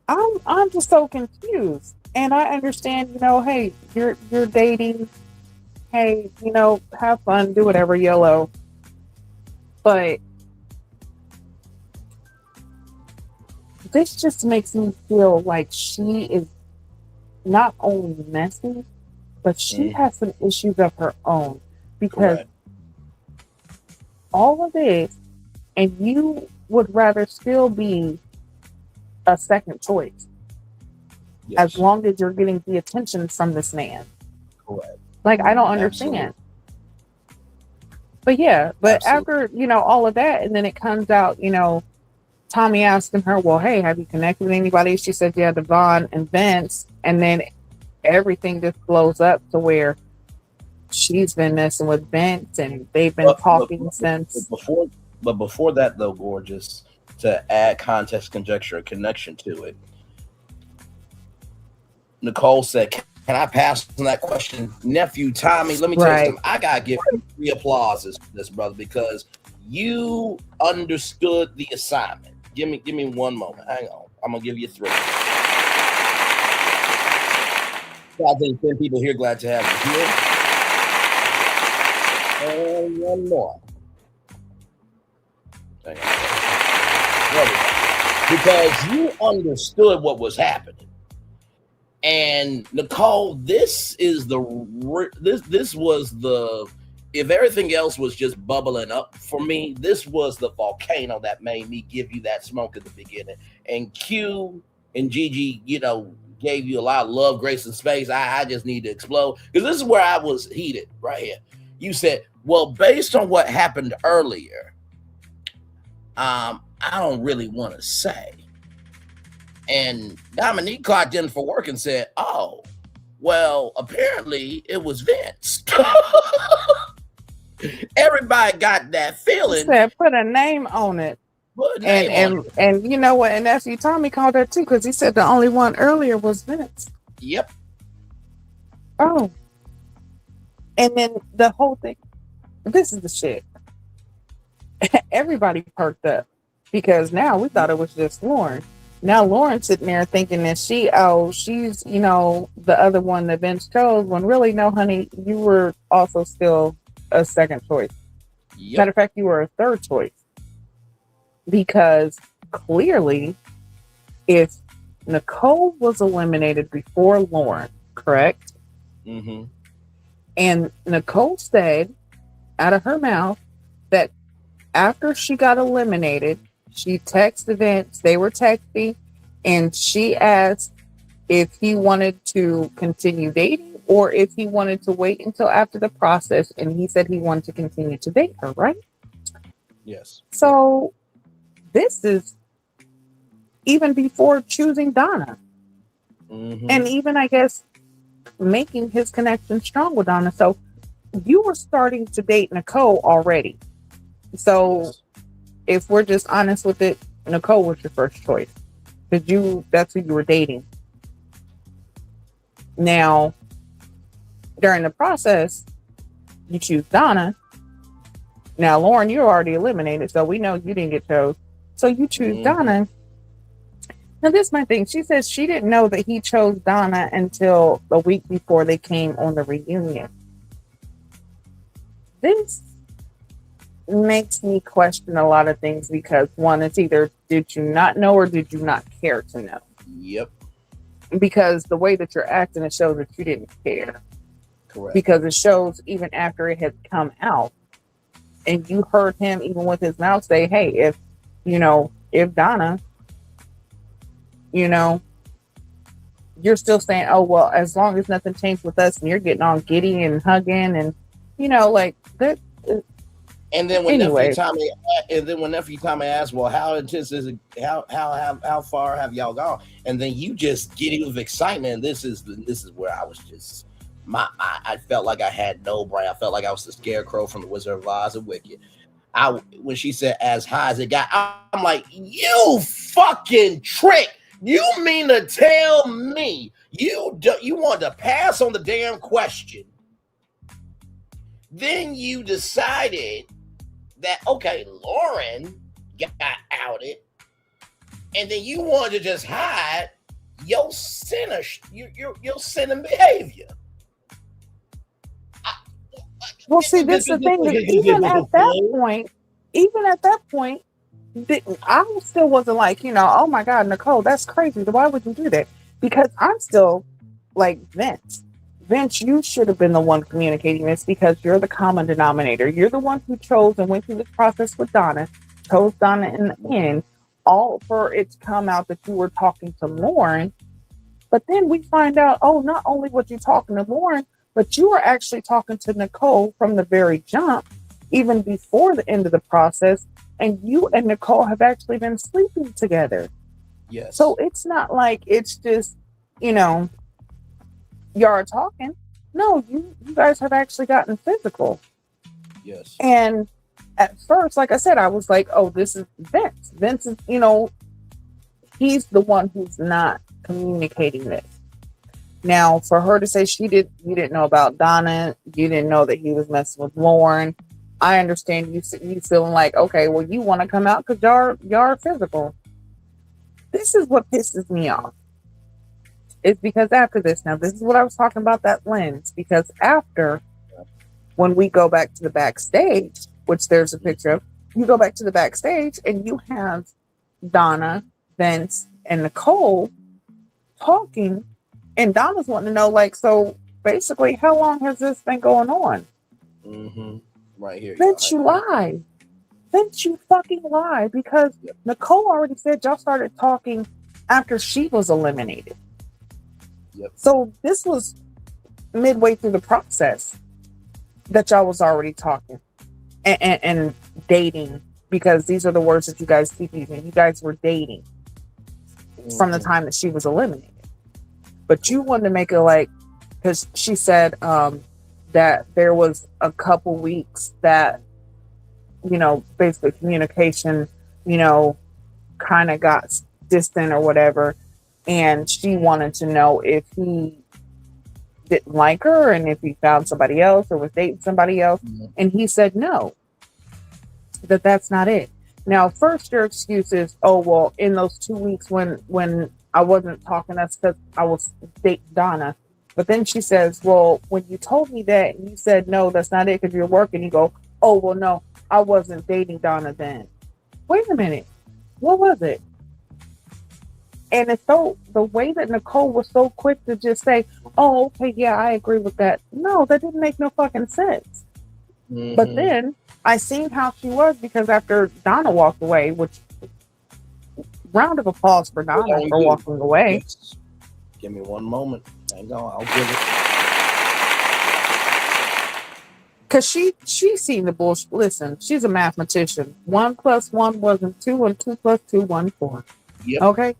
I'm just so confused. And I understand, hey, you're dating. Hey, have fun, do whatever, YOLO. But this just makes me feel like she is not only messy, but she has some issues of her own. Because all of this, and you would rather still be a second choice. Yes. As long as you're getting the attention from this man.
Correct.
Like, I don't understand. But yeah, after, all of that, and then it comes out, Tommy asking her, well, hey, have you connected with anybody? She said, yeah, Devon and Vince. And then everything just blows up to where she's been messing with Vince and they've been talking since.
Before that, though, gorgeous, to add context, conjecture, and connection to it, Nicole said, can I pass on that question? Nephew Tommy, let me tell you something. I got to give you 3 applauses for this, brother, because you understood the assignment. Give me one moment. Hang on. I'm going to give you 3. I think 10 people here, glad to have you here. And one more. Because you understood what was happening. And Nicole, this was the, if everything else was just bubbling up for me, this was the volcano that made me give you that smoke at the beginning. And Q and Gigi, gave you a lot of love, grace, and space. I just need to explode, because this is where I was heated right here. You said, well, based on what happened earlier, I don't really want to say. And Dominique clocked in for work and said, oh, well, apparently it was Vince. Everybody got that feeling.
He said, put a name on it. And you know what? And nephew Tommy called that too, because he said the only one earlier was Vince.
Yep.
Oh. And then the whole thing. This is the shit. Everybody perked up, because now we thought it was just Lauren. Now Lauren's sitting there thinking that she's, the other one that Vince chose, when really, no, honey, you were also still a second choice. Yep. Matter of fact, you were a third choice. Because clearly, if Nicole was eliminated before Lauren, correct?
Mm-hmm.
And Nicole said out of her mouth that after she got eliminated, she texted Vince, they were texting, and she asked if he wanted to continue dating or if he wanted to wait until after the process, and he said he wanted to continue to date her, right?
Yes.
So this is even before choosing Donnah.
Mm-hmm.
And even, I guess, making his connection strong with Donnah. So you were starting to date Nicole already. So if we're just honest with it, Nicole was your first choice, because that's who you were dating. Now, during the process, you choose Donnah. Now, Lauren, you're already eliminated, so we know you didn't get chose. So you choose Donnah. Now, this is my thing. She says she didn't know that he chose Donnah until the week before they came on the reunion. This makes me question a lot of things, because one, it's either did you not know or did you not care to know?
Yep.
Because the way that you're acting, it shows that you didn't care.
Correct.
Because it shows even after it had come out, and you heard him even with his mouth say, hey, if Donnah, you're still saying, oh, well, as long as nothing changed with us, and you're getting on giddy and hugging and, like that.
And then when
Anyway,
nephew Tommy asked, "Well, how intense is it? How far have y'all gone?" And then you just giddy with excitement. And this is where I was just I felt like I had no brain. I felt like I was the scarecrow from the Wizard of Oz and Wicked. When she said as high as it got, I'm like, you fucking trick. You mean to tell me you want to pass on the damn question? Then you decided that, okay, Lauren got outed, and then you wanted to just hide your sinner behavior.
well, see, this is the thing. Even at that point, I still wasn't like, oh my God, Nicole, that's crazy. Why would you do that? Because I'm still like Vince. Vince, you should have been the one communicating this because you're the common denominator. You're the one who chose and went through this process with Donnah, chose Donnah in the end, all for it to come out that you were talking to Lauren. But then we find out, oh, not only was you talking to Lauren, but you were actually talking to Nicole from the very jump, even before the end of the process. And you and Nicole have actually been sleeping together.
Yes.
So it's not like it's just, y'all are talking. No, you guys have actually gotten physical.
Yes.
And at first, like I said, I was like, oh, this is Vince. Vince is, he's the one who's not communicating this. Now, for her to say you didn't know about Donnah, you didn't know that he was messing with Lauren. I understand you feeling like, okay, well, you want to come out because y'all are physical. This is what pisses me off. It's because after this, now this is what I was talking about, that lens, because after, when we go back to the backstage, which there's a picture of, you go back to the backstage and you have Donnah, Vince, and Nicole talking, and Donna's wanting to know, like, so basically, how long has this been going on?
Mm-hmm. Right here.
Vince, you lie. Vince, you fucking lie, because Nicole already said y'all started talking after she was eliminated.
Yep.
So this was midway through the process that y'all was already talking and dating, because these are the words that you guys keep using. You guys were dating from the time that she was eliminated. But you wanted to make it like, because she said that there was a couple weeks that, basically communication, kind of got distant or whatever. And she wanted to know if he didn't like her and if he found somebody else or was dating somebody else. Mm-hmm. And he said no, that's not it. Now, first your excuse is, oh, well, in those 2 weeks when I wasn't talking, that's because I was dating Donnah. But then she says, well, when you told me that, you said, no, that's not it because you're working. You go, oh, well, no, I wasn't dating Donnah then. Wait a minute. What was it? And it's so, the way that Nicole was so quick to just say, oh, okay, yeah, I agree with that. No, that didn't make no fucking sense. Mm-hmm. But then I seen how she was, because after Donnah walked away, which, round of applause for Donnah for walking away.
Yes. Give me one moment. Hang on, I'll give it.
Because she seen the bullshit. Listen, she's a mathematician. 1 + 1 wasn't 2, and 2 + 2 wasn't 4.
Yep.
Okay?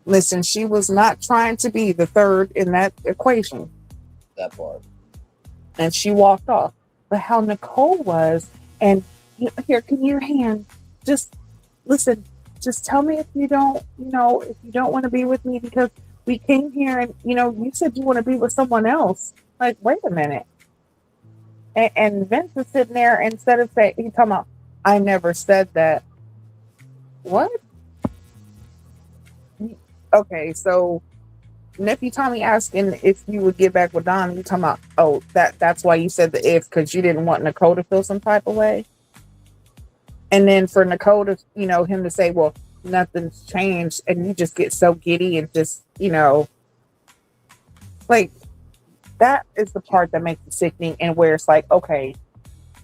Listen, she was not trying to be the third in that equation.
That part.
And she walked off. But how Nicole was, and here, give me your hand. Just listen. Just tell me if you don't, if you don't want to be with me, because we came here and, you said you want to be with someone else. Like, wait a minute. And Vince is sitting there, and instead of saying, he's talking about, I never said that. What? Okay, so nephew Tommy asking if you would get back with Donnah, you talking about, oh, that's why you said the if, because you didn't want Nicole to feel some type of way. And then for Nicole to, him to say, well, nothing's changed, and you just get so giddy and just, like, that is the part that makes it sickening, and where it's like, okay,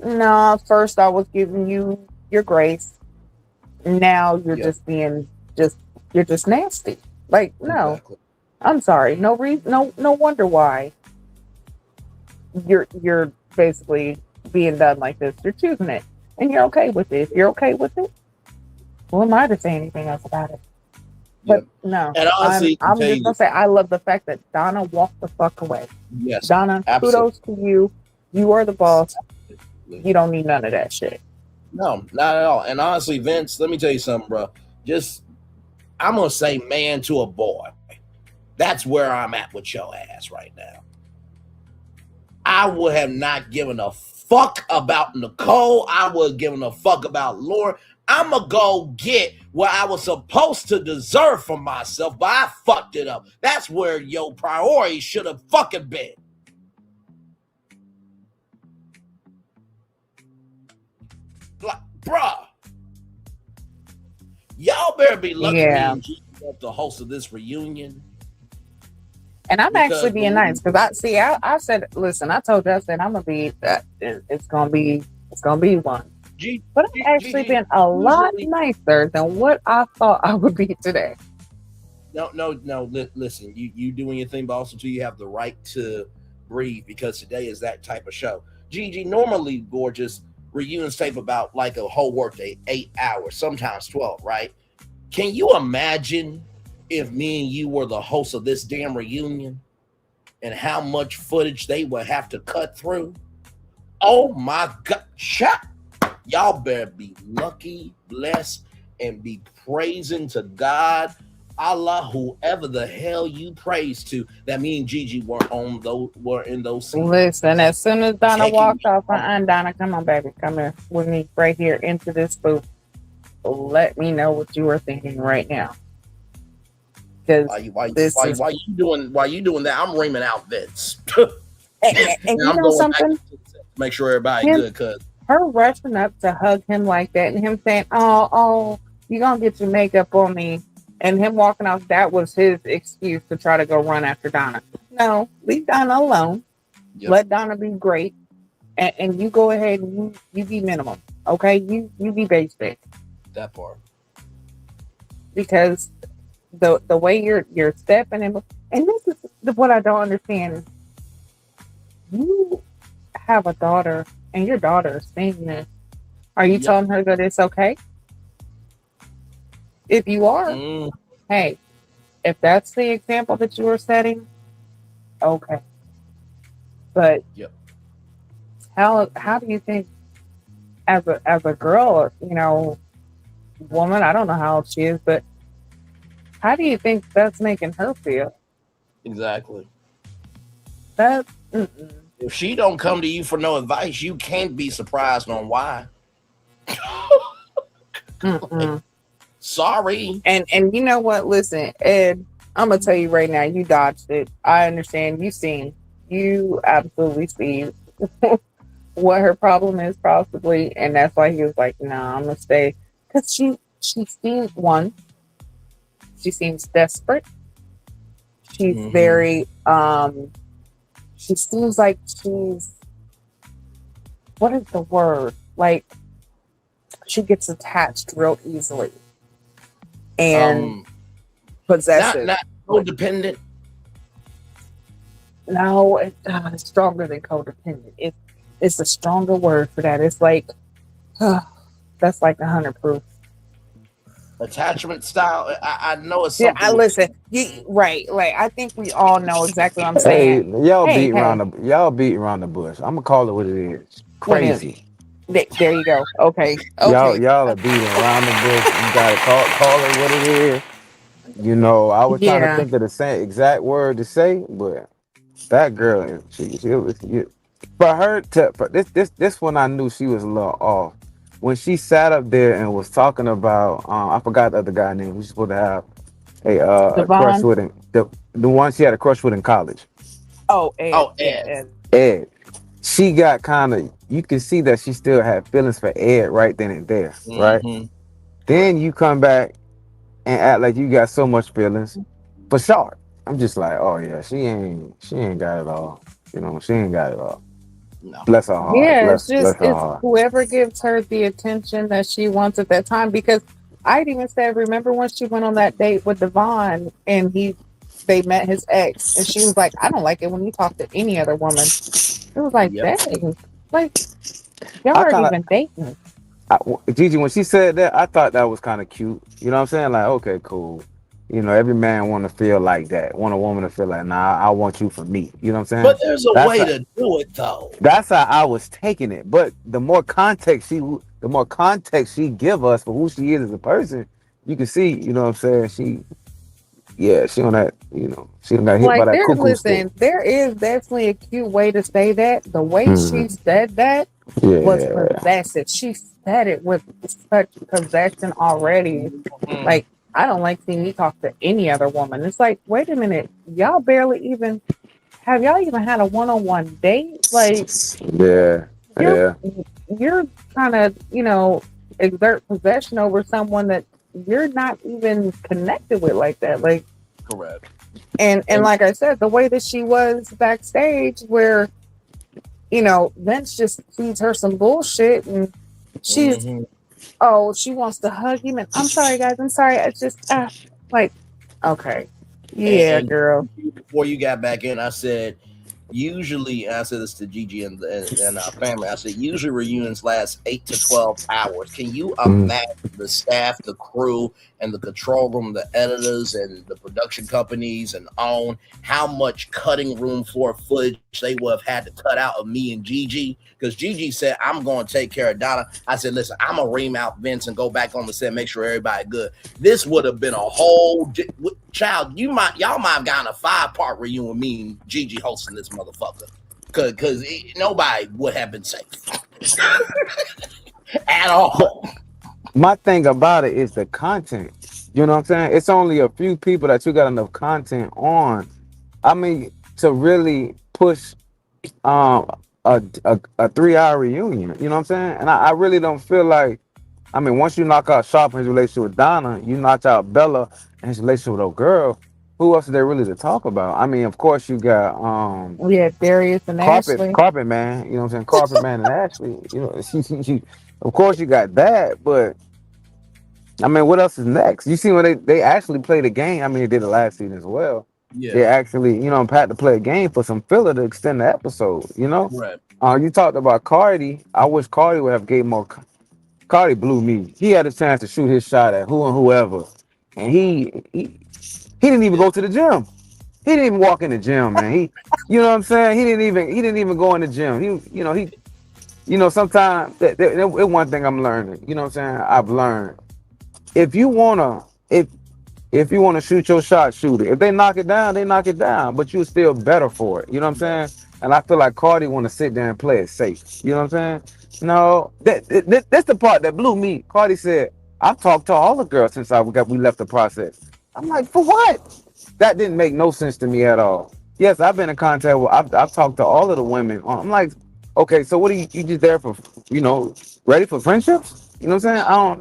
no, first I was giving you your grace. Now you're just being you're just nasty. Like, no, exactly. I'm sorry. No reason, no wonder why you're basically being done like this. You're choosing it, and you're okay with it. If you're okay with it, who am I to say anything else about it? But no,
And honestly,
I'm just gonna say I love the fact that Donnah walked the fuck away.
Yes,
Donnah,
absolutely.
kudos to you. You are the boss. You don't need none of that shit.
No, not at all. And honestly, Vince, let me tell you something, bro. I'm gonna say man to a boy. That's where I'm at with your ass right now. I would have not given a fuck about Nicole. I would have given a fuck about Lauren. I'm gonna go get what I was supposed to deserve for myself, but I fucked it up. That's where your priority should have fucking been. Like, bruh, y'all better be lucky me and G got the host of this reunion.
And I'm actually being nice because I said, listen, I told you, I said I'm gonna be it's gonna be one. But I've actually been a lot nicer than what I thought I would be today.
No. Listen, you doing your thing, but also too, you have the right to breathe because today is that type of show. Gigi, normally gorgeous reunions take about like a whole workday, 8 hours, sometimes 12, right? Can you imagine if me and you were the host of this damn reunion and how much footage they would have to cut through? Oh my God. Y'all better be lucky, blessed, and be praising to God, Allah, whoever the hell you praise to, that me and Gigi were in those scenes.
Listen, as soon as Donnah walked off, Donnah, come on, baby, come here with me right here into this booth. Let me know what you are thinking right now.
Why you doing that? I'm reaming out Vince.
and you know something?
Make sure everybody good, cause
her rushing up to hug him like that and him saying, oh, you gonna get your makeup on me, and him walking off, that was his excuse to try to go run after Donnah. No, leave Donnah alone. Yep. Let Donnah be great, and you go ahead and you be minimum, okay? You be basic.
That part.
Because the way you're stepping in, and this is what I don't understand. You have a daughter, and your daughter is seeing this. Are you telling her that it's okay? If you are, hey, if that's the example that you are setting, okay. But how do you think, as a girl, woman, I don't know how old she is, but how do you think that's making her feel?
Exactly.
If
she don't come to you for no advice, you can't be surprised on why. Sorry.
And you know what? Listen, Ed, I'm gonna tell you right now, you dodged it. I understand. You absolutely see what her problem is, possibly, and that's why he was like, "Nah, I'm gonna stay," because she seems she seems desperate. She's very she seems like she's, what is the word? Like, she gets attached real easily and possessive.
Not codependent.
No, it's stronger than codependent. It's a stronger word for that. It's like, that's like 100 proof.
Attachment style. I know it's
something. Yeah, listen. Right. Like, I think we all know exactly what I'm saying.
Hey, y'all beat around the bush. I'm gonna call it what it is. Crazy.
There you go. Okay.
Y'all are beating around the bush. You gotta call it what it is. I was trying to think of the same exact word to say, but that girl, for her this one, I knew she was a little off. When she sat up there and was talking about, I forgot the other guy's name. Who's supposed to have a crush with him. The one she had a crush with in college.
Ed.
Ed. She got kind of, you can see that she still had feelings for Ed right then and there, right? Then you come back and act like you got so much feelings for Short. I'm just like, oh yeah, she ain't got it all. She ain't got it all. No. Bless her heart.
Yeah, it's whoever gives her the attention that she wants at that time. Because I'd even said, remember when she went on that date with Devon and they met his ex, and she was like, I don't like it when you talk to any other woman. It was like, dang, like, Y'all
I
aren't
kind of,
even dating.
Gigi, when she said that, I thought that was kind of cute. You know what I'm saying? Like, okay, cool. You know, every man want to feel like that. Want a woman to feel like, nah, I want you for me. You know what I'm saying?
But there's a
That's
way
how,
to do it though.
that's how I was taking it. But the more context she give us for who she is as a person, you can see. You know what I'm saying? She on that. You know, she done got hit by
Like
that cuckoo stick.
there is definitely a cute way to say that. The way she
Mhm.
said that was
Yeah.
possessive. She said it with such possession already.
Mm.
Like, I don't like seeing you talk to any other woman. It's like, wait a minute, y'all barely even y'all even had a one-on-one date? Like,
Yeah.
you're
Yeah.
you're trying to, exert possession over someone that you're not even connected with like that. Like,
Correct.
and
And
like I said, the way that she was backstage, where Vince just feeds her some bullshit, and she's
mhm.
she wants to hug him, and I'm sorry, guys, I'm sorry, I just like, okay, yeah,
and
girl,
before you got back in, I said, usually, and I said this to Gigi and our family, I said, usually reunions last 8 to 12 hours. Can you
Mhm.
imagine the staff, the crew, and the control room, the editors, and the production companies, and how much cutting room floor footage they would have had to cut out of me and Gigi? Because Gigi said, I'm going to take care of Donnah. I said, listen, I'm going to ream out Vince and go back on the set, make sure everybody good. This would have been a whole child. Y'all might have gotten a 5-part reunion with me and Gigi hosting this motherfucker, because nobody would have been safe at all.
My thing about it is the content. You know what I'm saying? It's only a few people that you got enough content on. I mean, to really push um a 3 hour reunion. You know what I'm saying? And I really don't feel like, I mean, once you knock out Sharp and his relationship with Donnah, you knocked out Bella and his relationship with old girl. Who else is there really to talk about? I mean, of course you got
we had Darius and Ashley.
Carpet Man, you know what I'm saying? Carpet Man and Ashley, you know, of course you got that, but I mean, what else is next? You see when they actually played a game. I mean, they did it last season as well. They
Yeah,
actually, had to play a game for some filler to extend the episode.
right.
You talked about Cardi. I wish Cardi would have gave more. Cardi blew me. He had a chance to shoot his shot at who and whoever, and he didn't even
Yeah,
go to the gym. He didn't even walk in the gym, man. You know what I'm saying? He didn't even go in the gym. Sometimes that one thing I'm learning. You know what I'm saying? I've learned, if you wanna if you want to shoot your shot, shoot it. If they knock it down, they knock it down. But you're still better for it. You know what I'm saying? And I feel like Cardi want to sit there and play it safe. You know what I'm saying? No, that's the part that blew me. Cardi said, "I've talked to all the girls since we left the process." I'm like, for what? That didn't make no sense to me at all. Yes, I've been in contact with. I've talked to all of the women. I'm like, okay, so what are you just there for? Ready for friendships? You know what I'm saying? I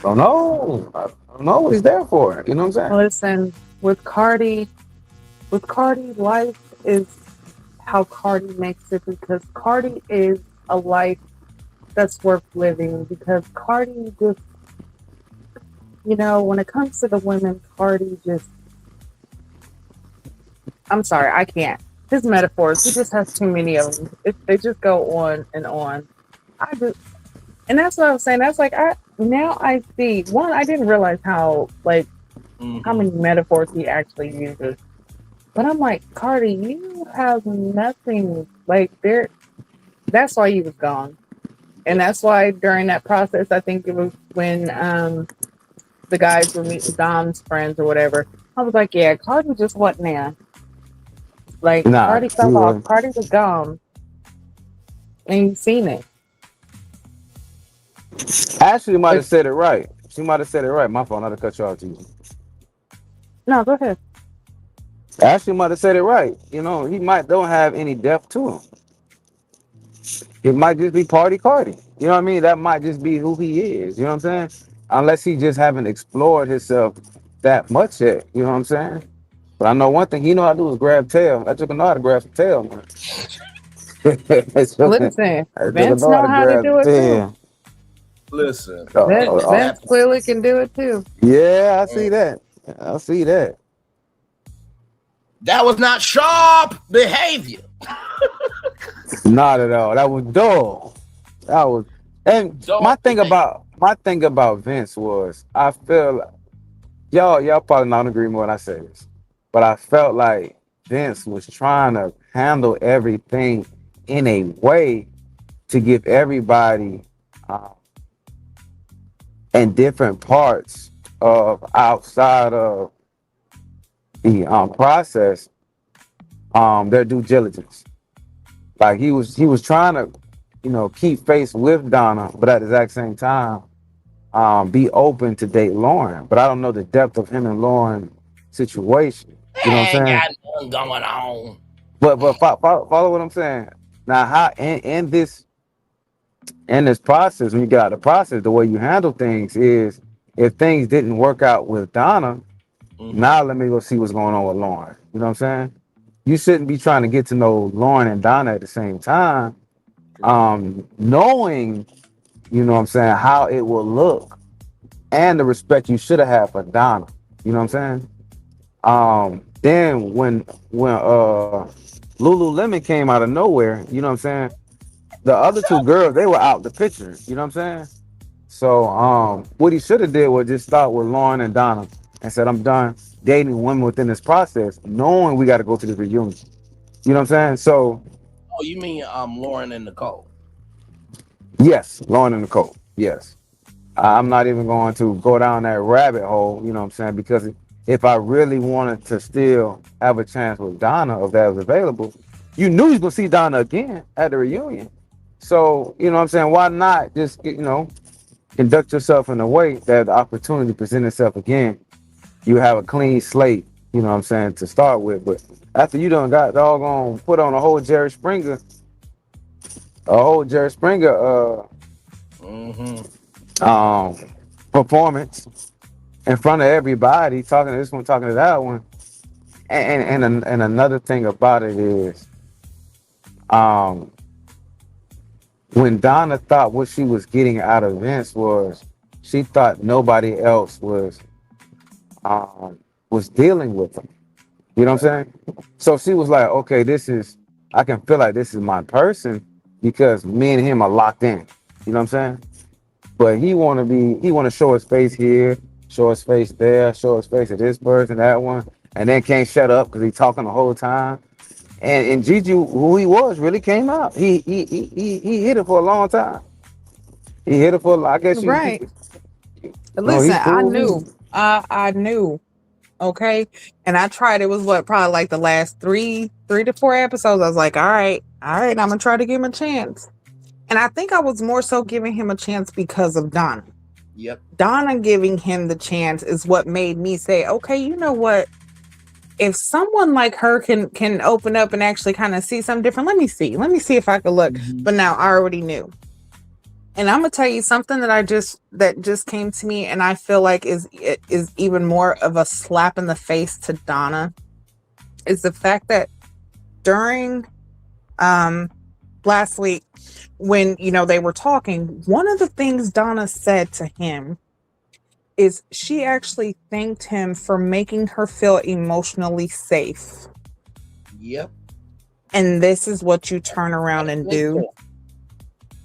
don't know. I don't know what he's there for. You know what I'm saying?
Listen, with Cardi, life is how Cardi makes it, because Cardi is a life that's worth living, because Cardi just, when it comes to the women, Cardi just, I'm sorry, I can't. His metaphors, he just has too many of them. They just go on and on. I just, and that's what I was saying. That's like, I see. One, I didn't realize how many metaphors he actually uses. But I'm like, Cardi, you have nothing like there. That's why he was gone, and that's why during that process, I think it was when the guys were meeting Dom's friends or whatever. I was like, yeah, Cardi just wasn't there. Like,
Nah,
Cardi
he
fell off.
was.
Cardi was gone, and you've seen it.
Ashley might
Like,
have said it right. She might have said it right. My fault. Not to cut you off, too.
no, go ahead.
Ashley might have said it right. He might don't have any depth to him. It might just be party Cardi. You know what I mean? That might just be who he is. You know what I'm saying? Unless he just haven't explored himself that much yet. You know what I'm saying? But I know one thing he know how to do is grab tail. That took a know how to grab some tail, man. That took
Listen,
a
Vince
know how
know
to
how to
grab
do
the
it too.
tail.
Listen,
Vince,
Oh, oh.
Vince clearly can do it too.
Yeah, I see that. I see that.
that was not sharp behavior.
Not at all. That was dull. And
So
my thing about Vince was I feel y'all probably not agree more when I say this, but I felt like Vince was trying to handle everything in a way to give everybody uh, in different parts of outside of the process their due diligence. Like he was trying to, keep faith with Donna, but at the exact same time, be open to date Lauren. But I don't know the depth of him and Lauren situation. You know what
ain't
I'm saying?
got nothing going on.
But follow what I'm saying. Now, how in this process, when you get out of the process, the way you handle things is if things didn't work out with Donna, now let me go see what's going on with Lauren. You know what I'm saying? You shouldn't be trying to get to know Lauren and Donna at the same time, knowing, you know what I'm saying, how it will look and the respect you should have had for Donna. You know what I'm saying? Then when Lululemon came out of nowhere, you know what I'm saying? The other two girls, they were out the picture. You know what I'm saying? So what he should have did was just start with Lauren and Donna and said, I'm done dating women within this process, knowing we got to go to the reunion. You know what I'm saying? So
Oh, you mean Lauren and Nicole?
yes, Lauren and Nicole. Yes. I'm not even going to go down that rabbit hole, you know what I'm saying? Because if I really wanted to still have a chance with Donna, if that was available, you knew you was gonna see Donna again at the reunion. So, you know what I'm saying? Why not just, conduct yourself in a way that the opportunity presents itself again? You have a clean slate, you know what I'm saying, to start with. But after you done got doggone put on a whole Jerry Springer um performance in front of everybody, talking to this one, talking to that one. And another thing about it is um when Donna thought what she was getting out of Vince was she thought nobody else was dealing with him. You know what I'm saying? So she was like, okay, I can feel like this is my person because me and him are locked in. You know what I'm saying? But he want to show his face here, show his face there, show his face at this person, that one, and then can't shut up because he's talking the whole time. And Gigi, who he was, really came out. He hit it for a long time. He hit it for, I guess
Right.
he
Listen, I
fooled me.
knew. I knew. Okay. And I tried, it was probably like the last three to four episodes. I was like, all right, I'm gonna try to give him a chance. And I think I was more so giving him a chance because of Donna.
Yep.
Donna giving him the chance is what made me say, okay, you know what? If someone like her can open up and actually kind of see something different, let me see if I could look. But now I already knew. And I'm gonna tell you something that just came to me, and I feel like is even more of a slap in the face to Donna, is the fact that during last week when they were talking, one of the things Donna said to him is she actually thanked him for making her feel emotionally safe.
Yep.
And this is what you turn around and do.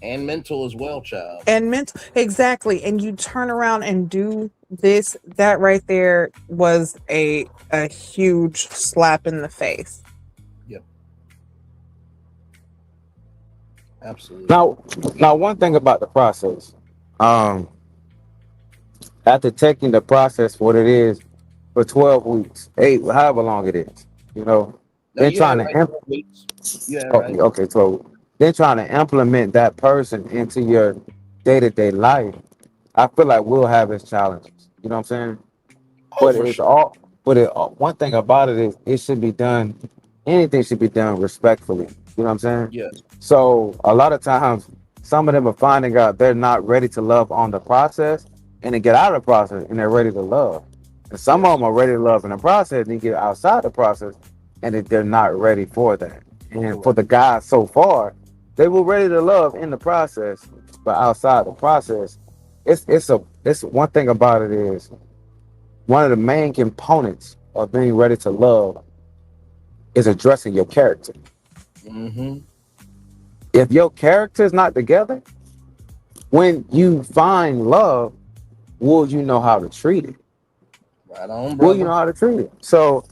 And mental as well, child.
And mental, exactly. And you turn around and do this. That right there was a huge slap in the face.
Yep. Absolutely.
Now, one thing about the process, after taking the process for what it is for 12 weeks, 8, however long it is,
No,
then trying to okay, 12. Then trying to implement that person into your day-to-day life, I feel like we'll have its challenges. You know what I'm saying? But
for
it's
sure.
all. But one thing about it is it should be done. Anything should be done respectfully. You know what I'm saying?
Yes.
So a lot of times, some of them are finding out they're not ready to love on the process, and they get out of the process and they're ready to love. And some of them are ready to love in the process, and they get outside the process, and they're not ready for that. And for the guys so far, they were ready to love in the process, but outside the process, it's one thing about it is one of the main components of being ready to love is addressing your character. If your character is not together, when you find love, will you know how to treat it?
Right on,
Will you
brother.
know how to treat it? So,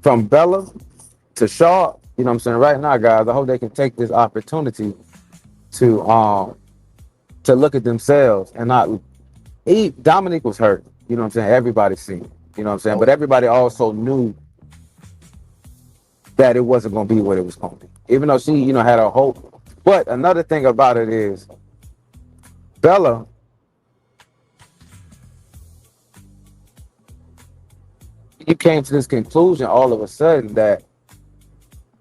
from Bella to Shaw, you know what I'm saying? Right now, guys, I hope they can take this opportunity to look at themselves and not. Dominique was hurt. You know what I'm saying? Everybody seen it. You know what I'm saying? But everybody also knew that it wasn't going to be what it was going to be. Even though she, had a hope. But another thing about it is, Bella, you came to this conclusion all of a sudden that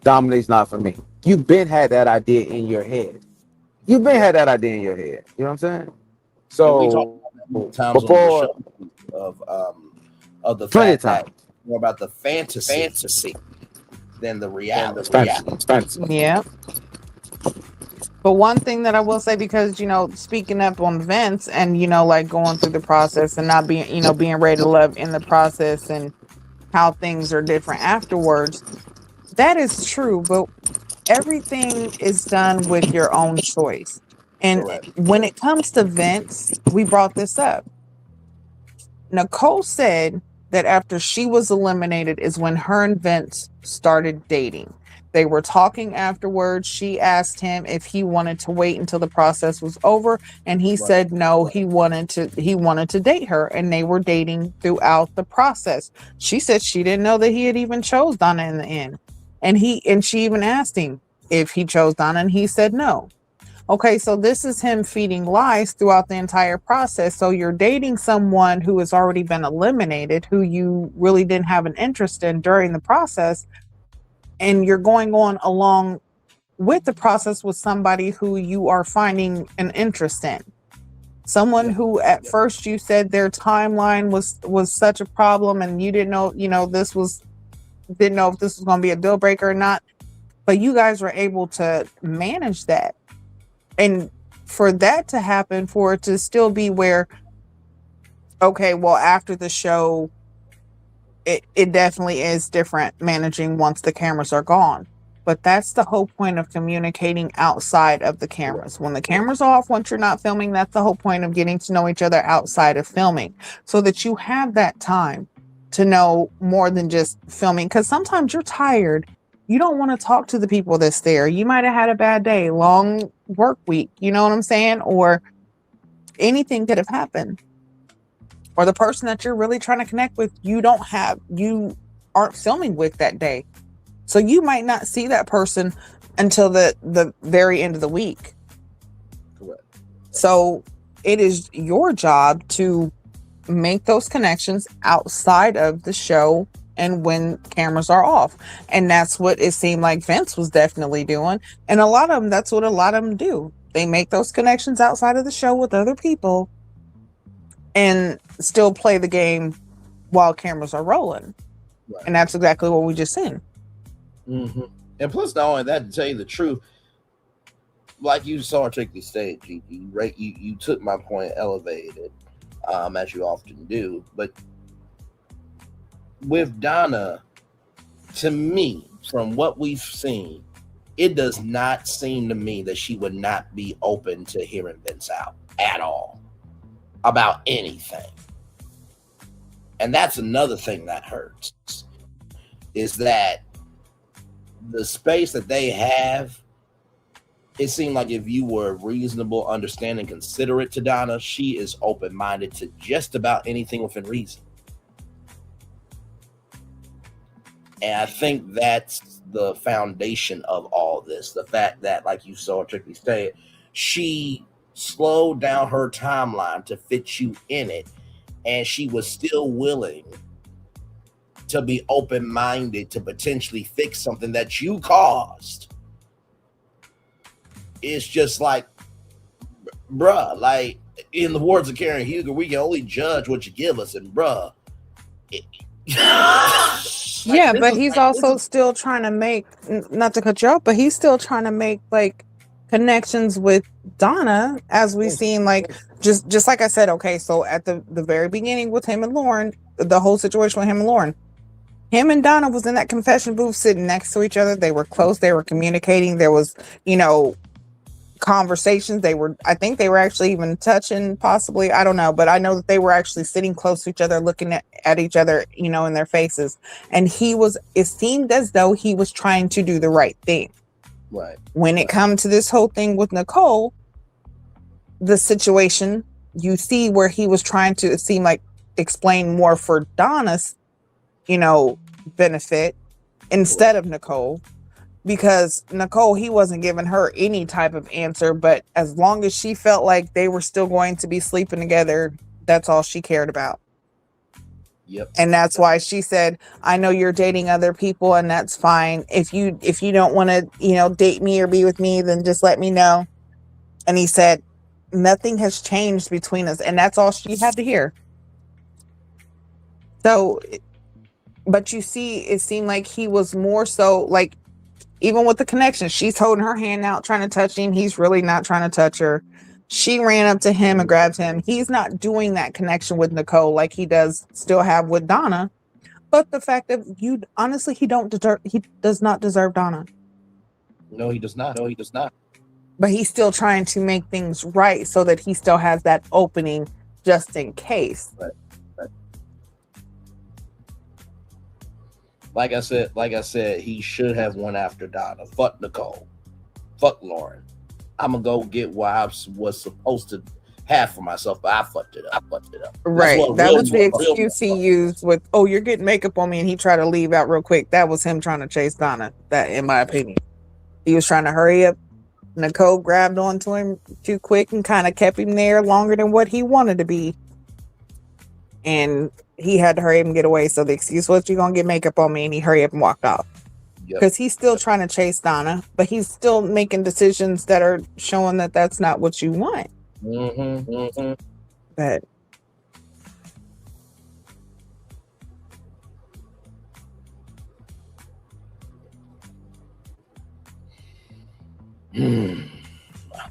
Dominique's not for me. You've been had that idea in your head. You've been had that idea in your head. You know what I'm saying?
And we talked
So
about that many times on the
before,
show of the
plenty of
fact that
time.
more about the fantasy than the reality.
It's fantasy.
Yeah. But one thing that I will say, because, speaking up on Vince and, like going through the process and not being, being ready to love in the process and how things are different afterwards, that is true. But everything is done with your own choice. And
Correct.
when it comes to Vince, we brought this up. Nicole said that after she was eliminated is when her and Vince started dating. They were talking afterwards. She asked him if he wanted to wait until the process was over, and he said no, he wanted to date her, and they were dating throughout the process. She said she didn't know that he had even chose Donnah in the end. And she even asked him if he chose Donnah, and he said no. Okay, so this is him feeding lies throughout the entire process. So you're dating someone who has already been eliminated, who you really didn't have an interest in during the process, and you're going on along with the process with somebody who you are finding an interest in. Someone who at first you said their timeline was such a problem and you didn't know, didn't know if this was going to be a deal breaker or not, but you guys were able to manage that. And for that to happen, for it to still be where, okay, well, after the show, it definitely is different managing once the cameras are gone. But that's the whole point of communicating outside of the cameras. When the camera's off, once you're not filming, that's the whole point of getting to know each other outside of filming, so that you have that time to know more than just filming. Because sometimes you're tired. You don't want to talk to the people that's there. You might have had a bad day, long work week, you know what I'm saying? Or anything could have happened. Or the person that you're really trying to connect with, you aren't filming with that day. So you might not see that person until the very end of the week.
Correct.
So it is your job to make those connections outside of the show and when cameras are off. And that's what it seemed like Vince was definitely doing. And that's what a lot of them do. They make those connections outside of the show with other people and still play the game while cameras are rolling. Right. And that's exactly what we just seen.
Mm-hmm. And plus, not only that, to tell you the truth, like you saw articulately stated, you took my point, elevated, as you often do. But with Donnah, to me, from what we've seen, it does not seem to me that she would not be open to hearing Vince out at all about anything. And that's another thing that hurts, is that the space that they have, it seemed like if you were reasonable, understanding, considerate to Donnah, she is open-minded to just about anything within reason. And I think that's the foundation of all this. The fact that, like you saw Tricky say, she slowed down her timeline to fit you in it, and she was still willing to be open-minded to potentially fix something that you caused. It's just like, bruh, like in the words of Karen Huger, we can only judge what you give us, and bruh.
Yeah, but he's also still trying to make, not to cut you off, but he's still trying to make like connections with Donnah, as we've seen, like just like I said, okay, so at the very beginning with him and Lauren, the whole situation with him and Lauren, him and Donnah was in that confession booth sitting next to each other. They were close, they were communicating, there was, conversations. I think they were actually even touching, possibly. I don't know, but I know that they were actually sitting close to each other, looking at each other, in their faces. And it seemed as though he was trying to do the right thing.
Right.
When it comes to this whole thing with Nicole, the situation, you see where he was trying to, it seemed like, explain more for Donna's, benefit instead of Nicole. Because Nicole, he wasn't giving her any type of answer, but as long as she felt like they were still going to be sleeping together, that's all she cared about.
Yep.
And that's why she said, I know you're dating other people, and that's fine. If you don't want to, date me or be with me, then just let me know. And he said, nothing has changed between us. And that's all she had to hear. So, but you see, it seemed like he was more so like, even with the connection, she's holding her hand out, trying to touch him. He's really not trying to touch her. She ran up to him and grabbed him. He's not doing that connection with Nicole like he does still have with Donnah. But the fact that he does not deserve Donnah.
No, he does not. No, he does not.
But he's still trying to make things right so that he still has that opening just in case.
Right. Like I said, he should have went after Donnah. Fuck Nicole. Fuck Lauren. I'm gonna go get what I was supposed to have for myself, but I fucked it up.
Right. That was the excuse he used with, oh, you're getting makeup on me, and he tried to leave out real quick. That was him trying to chase Donnah. That, in my opinion. He was trying to hurry up. Nicole grabbed onto him too quick and kind of kept him there longer than what he wanted to be. And he had to hurry up and get away. So the excuse was, you're going to get makeup on me. And he hurried up and walked off. Because he's still trying to chase Donnah, but he's still making decisions that are showing that that's not what you want. But
my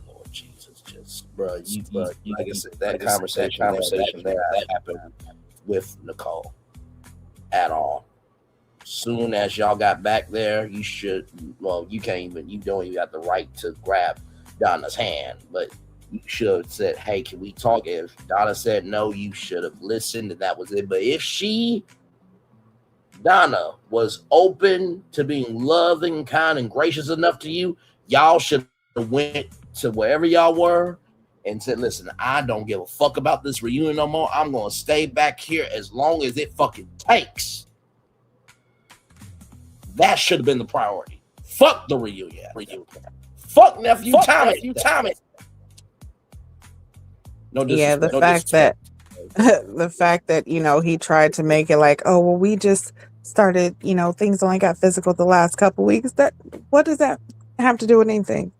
Lord Jesus, just bro, like I said, that conversation that happened with Nicole at all. Soon as y'all got back there, you don't even have the right to grab Donna's hand, but you should have said, hey, can we talk? If Donnah said no, you should have listened, and that was it. But if Donnah was open to being loving, kind, and gracious enough to you, y'all should have went to wherever y'all were and said, listen, I don't give a fuck about this reunion no more. I'm going to stay back here as long as it fucking takes. That should have been the priority. Fuck the reunion. Fuck nephew Tommy. No disrespect.
Yeah, the fact that he tried to make it like, oh well, we just started, things only got physical the last couple weeks. What does that have to do with anything?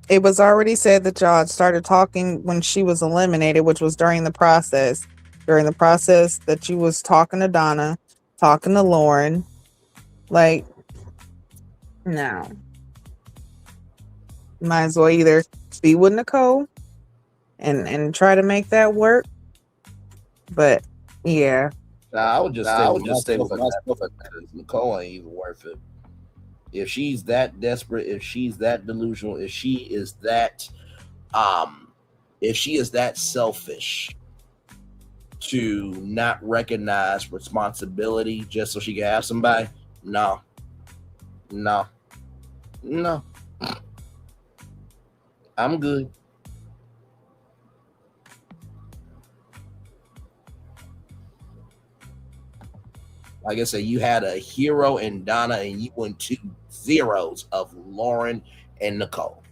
It was already said that y'all started talking when she was eliminated, which was during the process. During the process that you was talking to Donnah, talking to Lauren. Like, no. Might as well either be with Nicole and try to make that work. But yeah.
I would just stay with myself because Nicole ain't even worth it. If she's that desperate, if she's that delusional, if she is that selfish to not recognize responsibility just so she can have somebody, no. I'm good. Like I said, you had a hero in Donnah, and you went 2 zeros of Lauren and Nicole.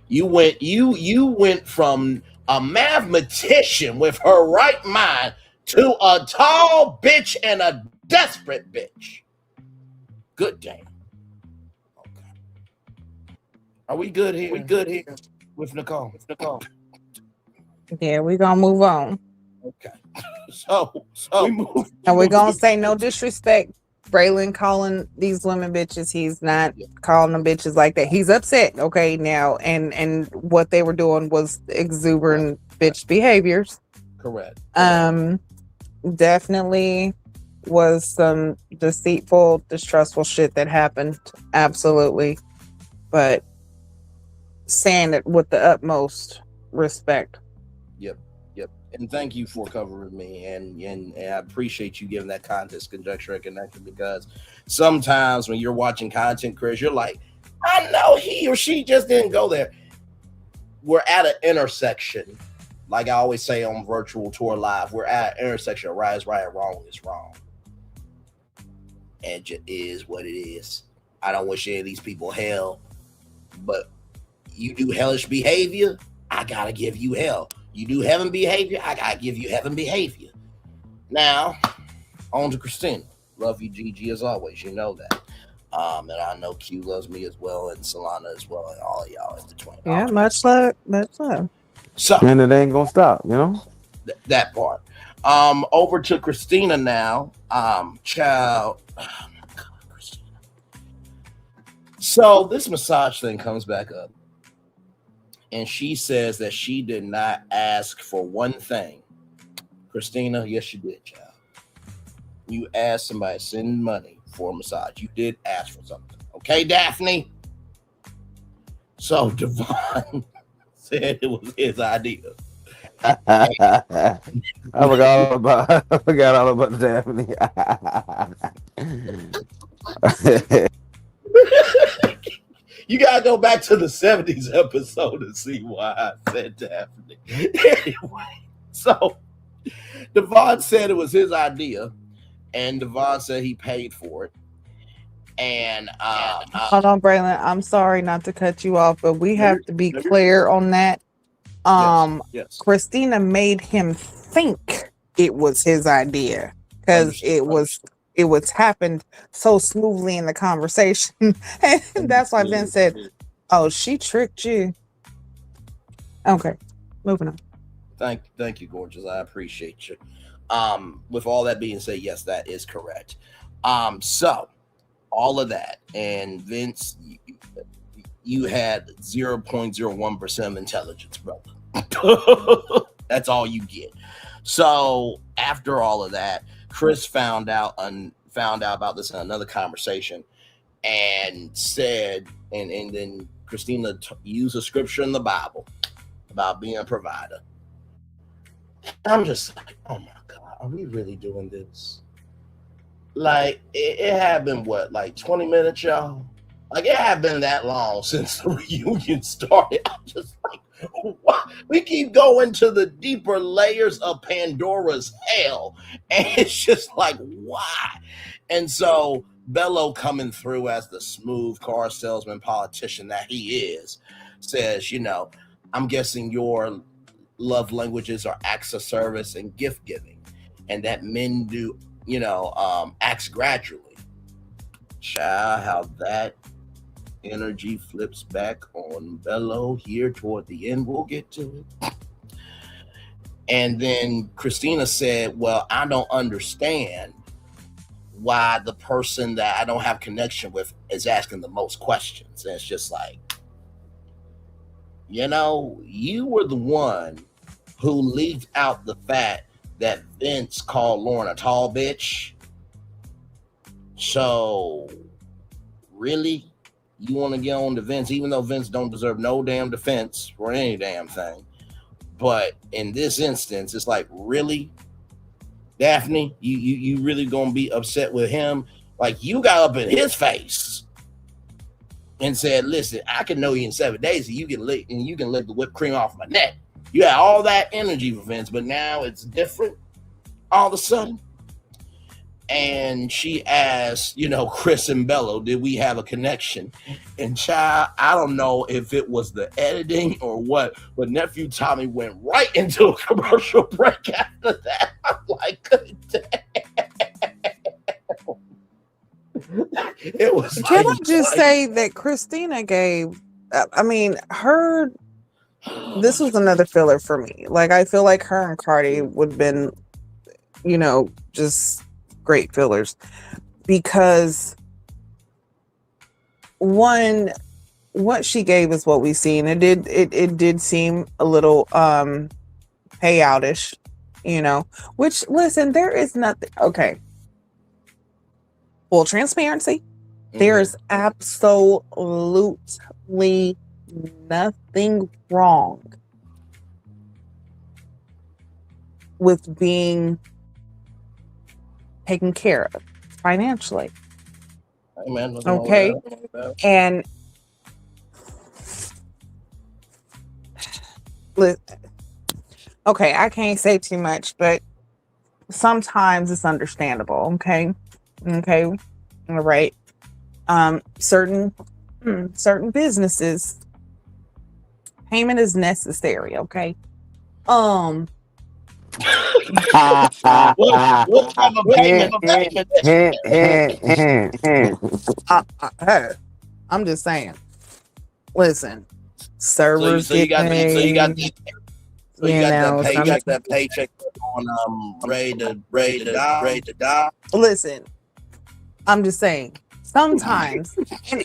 You went from a mathematician with her right mind to a tall bitch and a desperate bitch. Good damn. Okay. Are we good here? We good here with Nicole?
Yeah, we're gonna move on.
Okay. So we move.
And we're gonna say no disrespect. Braylon calling these women bitches. He's not calling them bitches like that. He's upset. Okay, now and what they were doing was exuberant bitch behaviors.
Correct.
Definitely was some deceitful, distrustful shit that happened. Absolutely. But saying it with the utmost respect.
Yep. And thank you for covering me, and I appreciate you giving that context, conjecture, and connection, because sometimes when you're watching content, Chris, you're like, I know he or she just didn't go there. We're at an intersection. Like I always say on Virtual Tour Live, we're at an intersection. Right is right, wrong is wrong. And it is what it is. I don't wish any of these people hell, but you do hellish behavior, I gotta give you hell. You do heaven behavior, I gotta give you heaven behavior. Now, on to Christina. Love you, Gigi, as always. You know that. And I know Q loves me as well, and Solana as well, and all of y'all at the twin.
Yeah, much love.
So,
and it ain't gonna stop, you know?
That part. Over to Christina now. Child. Oh my God, Christina. So this massage thing comes back up. And she says that she did not ask for one thing. Christina, yes, you did, child. You asked somebody to send money for a massage. You did ask for something. Okay, Daphne? So Devon said it was his idea.
I forgot all about Daphne.
You gotta go back to the 70s episode and see why I said Daphne. Anyway, so Devon said it was his idea, and Devon said he paid for it. And
hold on, Braylon. I'm sorry not to cut you off, but we have to be clear on that.
Yes.
Christina made him think it was his idea because it was happened so smoothly in the conversation. And that's why Vince said, oh, she tricked you. Okay, moving on.
Thank you, gorgeous. I appreciate you. With all that being said, yes, that is correct. So all of that, and Vince, you had 0.01% of intelligence, brother. That's all you get. So after all of that, Chris found out about this in another conversation, and said, and then Christina used a scripture in the Bible about being a provider. I'm just like, oh my God, are we really doing this? Like, it had been what, like 20 minutes, y'all? Like, it had been that long since the reunion started. I'm just like, what? We keep going to the deeper layers of Pandora's hell, and it's just like, why? And so Bello, coming through as the smooth car salesman politician that he is, says, I'm guessing your love languages are acts of service and gift giving, and that men do, acts gradually. Child, how that energy flips back on Bello here toward the end. We'll get to it. And then Christina said, well, I don't understand why the person that I don't have connection with is asking the most questions. And it's just like, you were the one who leaked out the fact that Vince called Lauren a tall bitch. So really, you want to get on to Vince, even though Vince don't deserve no damn defense for any damn thing. But in this instance, it's like, really, Daphne, you really gonna be upset with him? Like, you got up in his face and said, listen, I can know you in 7 days, and you can lick the whipped cream off my neck. You had all that energy for Vince, but now it's different all of a sudden. And she asked, Chris and Bello, did we have a connection? And child, I don't know if it was the editing or what, but nephew Tommy went right into a commercial break after that. I'm like, good damn. It was.
Can I just say that Christina gave? This was another filler for me. Like, I feel like her and Cardi would have been, just great fillers, because one, what she gave is what we've seen. It did seem a little payoutish, which, listen, there is nothing. Okay, full transparency,
Mhm.
there's absolutely nothing wrong with being taken care of financially.
Hey, man, nothing wrong with
Okay.
that, nothing wrong with that.
And okay, I can't say too much, but sometimes it's understandable. Okay. All right. Certain businesses, payment is necessary. Okay.
What type of payment?
I'm just saying. Listen, servers
So you
get
got
paid.
that paycheck on ready to die.
Listen, I'm just saying. Sometimes, and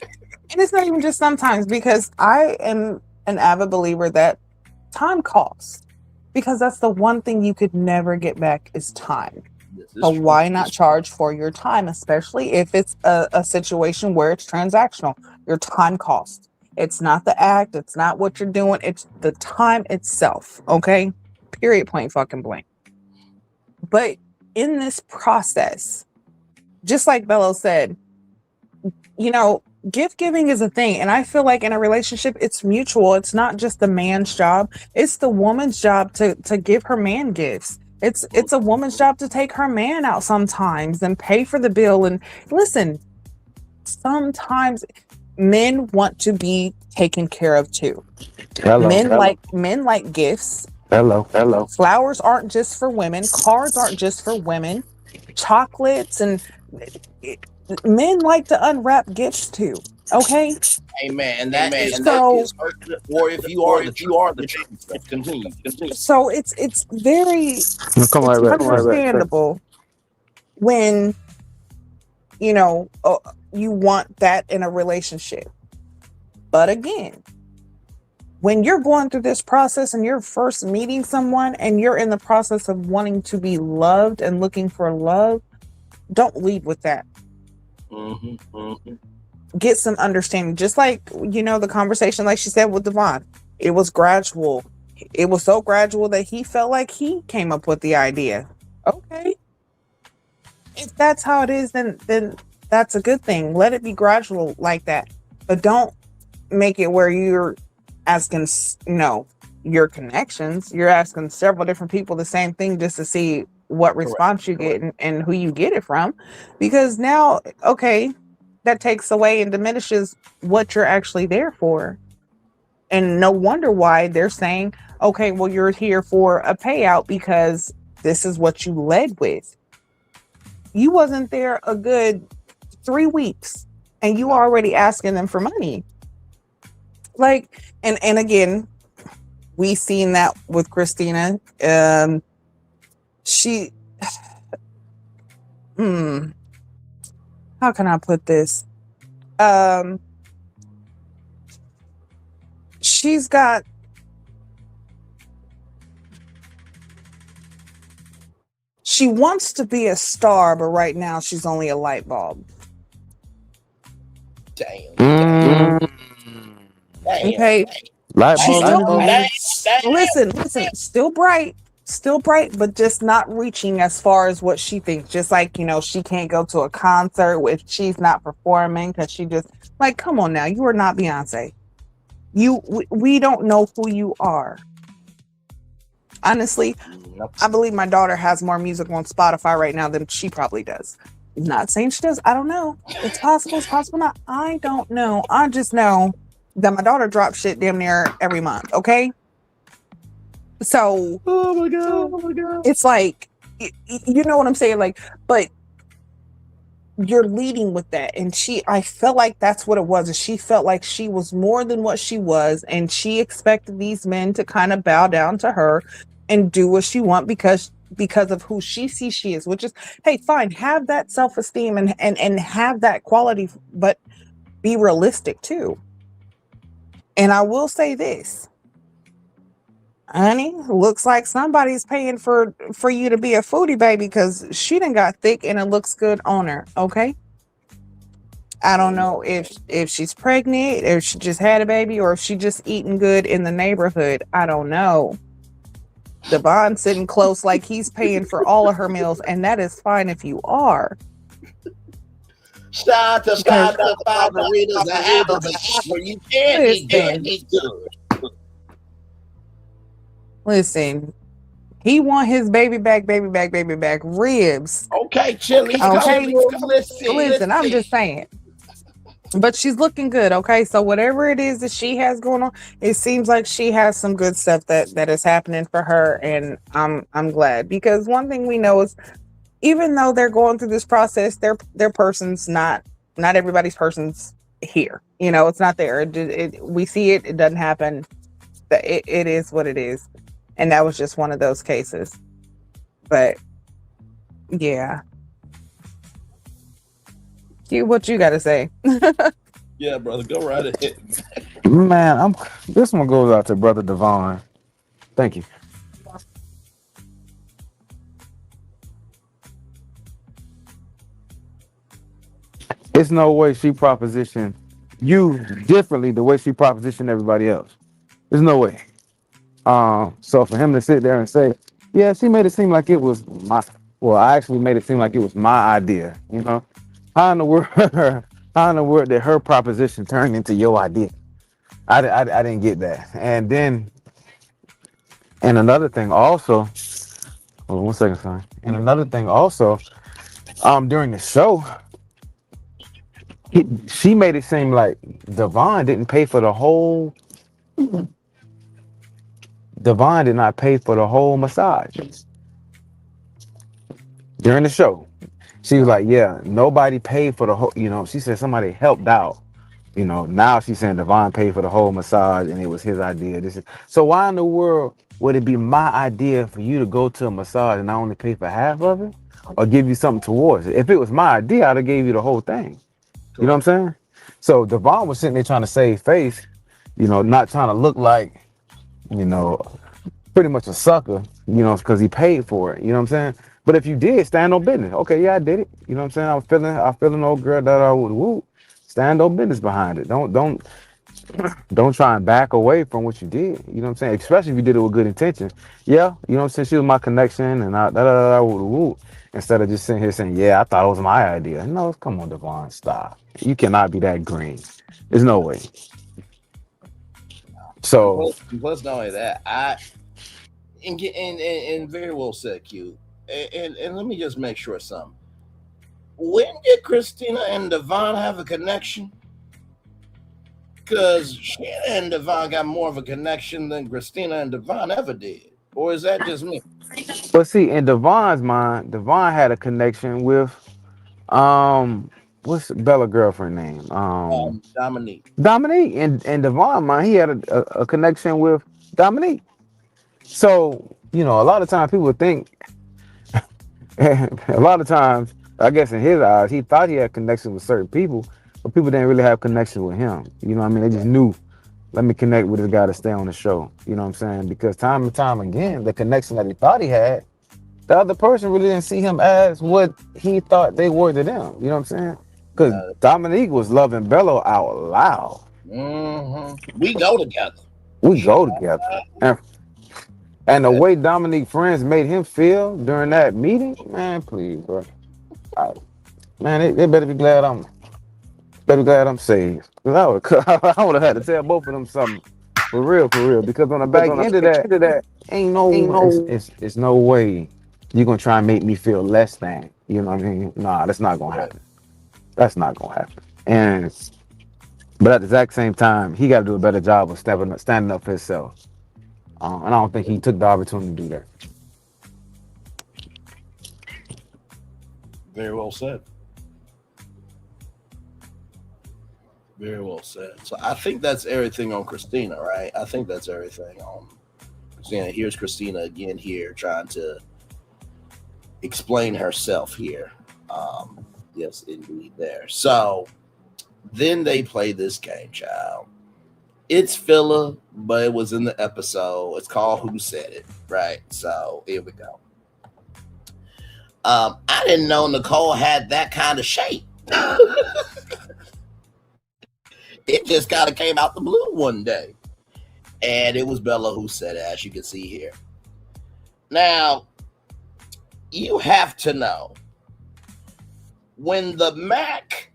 it's not even just sometimes, because I am an avid believer that time costs, because that's the one thing you could never get back is time. So why not charge for your time, especially if it's a situation where it's transactional? Your time cost. It's not the act. It's not what you're doing. It's the time itself. Okay. Period. Point fucking blank. But in this process, just like Bello said, gift giving is a thing. And I feel like in a relationship, it's mutual. It's not just the man's job. It's the woman's job to give her man gifts. It's a woman's job to take her man out sometimes and pay for the bill. And listen, sometimes men want to be taken care of too. Men like gifts.
Hello.
Flowers aren't just for women. Cards aren't just for women. Chocolates and men like to unwrap gifts too. Okay.
Amen. That is or if you are the truth. Continue.
So it's very
Come on, right.
understandable when you want that in a relationship. But again, when you're going through this process and you're first meeting someone and you're in the process of wanting to be loved and looking for love, don't lead with that. Get some understanding. Just like, the conversation, like she said with Devon, it was gradual. It was so gradual that he felt like he came up with the idea. Okay. If that's how it is, then that's a good thing. Let it be gradual like that. But don't make it where you're asking, your connections. You're asking several different people the same thing just to see what response you get and who you get it from. Because now, okay, that takes away and diminishes what you're actually there for. And no wonder why they're saying, okay, well, you're here for a payout because this is what you led with. You wasn't there a good 3 weeks and you already asking them for money. Like, and again, we seen that with Christina. She, how can I put this? She wants to be a star, but right now she's only a light bulb.
Damn.
Okay. Listen, still bright, but just not reaching as far as what she thinks. Just like, she can't go to a concert if she's not performing because she just, like, come on now, you are not Beyonce. We don't know who you are. Honestly, I believe my daughter has more music on Spotify right now than she probably does. Not saying she does. I don't know. It's possible not. I don't know. I just know that my daughter drops shit damn near every month. Okay. So, oh my god, it's like, you know what I'm saying? Like, but you're leading with that. And I felt like that's what it was. And she felt like she was more than what she was. And she expected these men to kind of bow down to her and do what she want because of who she sees she is, which is, hey, fine, have that self-esteem and have that quality, but be realistic too. And I will say this, honey, looks like somebody's paying for you to be a foodie baby because she done got thick and it looks good on her. Okay. I don't know if she's pregnant, or if she just had a baby, or if she just eating good in the neighborhood. I don't know. Devon sitting close like he's paying for all of her meals, and that is fine if you are.
Shout out to margaritas that have a where you can eat good, eat good.
Listen, he want his baby back ribs.
Okay, Chili.
Okay,
listen.
I'm just saying. But she's looking good, okay? So whatever it is that she has going on, it seems like she has some good stuff that is happening for her, and I'm glad, because one thing we know is, even though they're going through this process, their person's not everybody's person's here. You know, it's not there. We see it. It doesn't happen. It is what it is, and that was just one of those cases. But yeah. What you got to say?
Yeah, brother, go right ahead.
Man, this one goes out to Brother Devon. Thank you. It's no way she propositioned you differently the way she propositioned everybody else. There's no way. So for him to sit there and say, yeah, she made it seem like it was I actually made it seem like it was my idea, you know? How in the world did her proposition turn into your idea? I didn't get that. And then, and another thing also, hold on 1 second, son. And another thing also, during the show, she made it seem like Devon did not pay for the whole massage during the show. She was like, yeah, nobody paid for the whole, you know, she said somebody helped out. You know, now she's saying Devon paid for the whole massage and it was his idea. So why in the world would it be my idea for you to go to a massage and I only pay for half of it, or give you something towards it? If it was my idea, I'd have gave you the whole thing. You know what I'm saying? So Devon was sitting there trying to save face, you know, not trying to look like, you know, pretty much a sucker, you know, because he paid for it. You know what I'm saying? But if you did, stand on business. Okay, yeah, I did it. You know what I'm saying? I feeling old girl that I would whoop. Stand on business behind it. Don't try and back away from what you did. You know what I'm saying? Especially if you did it with good intention. Yeah, you know what I'm saying? She was my connection, and I would whoop. Instead of just sitting here saying, yeah, I thought it was my idea. No, come on, Devon, stop. You cannot be that green. There's no way. So
plus not only that, and very well said, Q. And let me just make sure something. When did Christina and Devon have a connection? Because Shanna and Devon got more of a connection than Christina and Devon ever did. Or is that just me?
But see, in Devon's mind, Devon had a connection with what's Bella girlfriend name?
Dominique.
Dominique. And Devon mind, he had a connection with Dominique. So, you know, a lot of times people think a lot of times, I guess in his eyes, he thought he had connection with certain people, but people didn't really have connection with him. You know what I mean? They just knew, let me connect with this guy to stay on the show. You know what I'm saying? Because time and time again, the connection that he thought he had, the other person really didn't see him as what he thought they were to them. You know what I'm saying? Because Dominique was loving Bello out loud.
Mm-hmm. We go together.
And the way Dominique friends made him feel during that meeting, man, please, bro. Man, they better be glad I'm saved. Because I would have had to tell both of them something for real. Because on the back end of that, ain't no it's no way you're gonna try and make me feel less than. You know what I mean? Nah, that's not gonna happen. That's not gonna happen. But at the exact same time, he got to do a better job of standing up for himself. And I don't think he took the opportunity to do that.
Very well said. Very well said. So I think that's everything on Christina, right? I think that's everything on Christina. Here's Christina again here trying to explain herself here. Yes, indeed there. So then they play this game, child. It's filler, but it was in the episode. It's called Who Said It, right? So here we go. I didn't know Nicole had that kind of shape. It just kind of came out the blue one day. And it was Bello who said it, as you can see here. Now, you have to know, when the Mac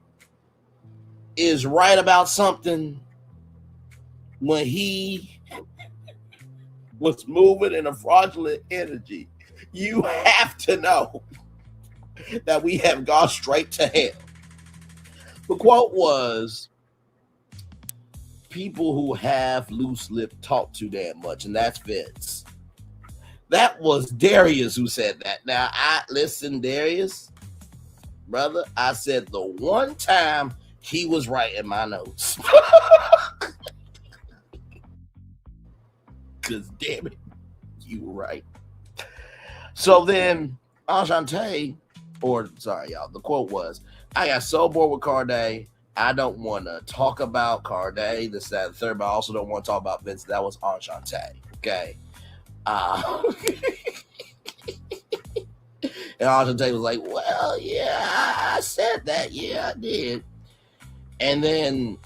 is right about something, when he was moving in a fraudulent energy, you have to know that we have gone straight to hell. The quote was, people who have loose lip talk too damn much, and that's Vince. That was Darius who said that. Now, listen, Darius, brother, I said the one time he was right in my notes. Because damn it, you were right. So then, Enchante, the quote was, I got so bored with Corday, I don't want to talk about Corday, this, that, and the third, but I also don't want to talk about Vince. That was Enchante, okay? And Enchante was like, well, yeah, I said that. Yeah, I did. And then,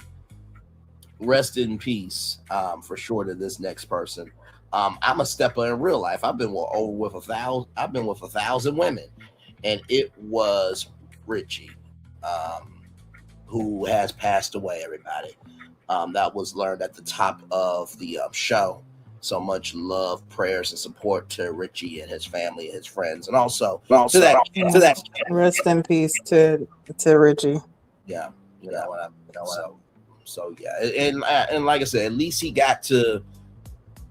rest in peace, for sure, to this next person. I'm a stepper in real life. I've been with 1,000 women, and it was Richie, who has passed away. Everybody, that was learned at the top of the show. So much love, prayers, and support to Richie and his family and his friends, and also to that.
Rest in peace to Richie.
Yeah, you know what I mean. So yeah, and like I said, at least he got to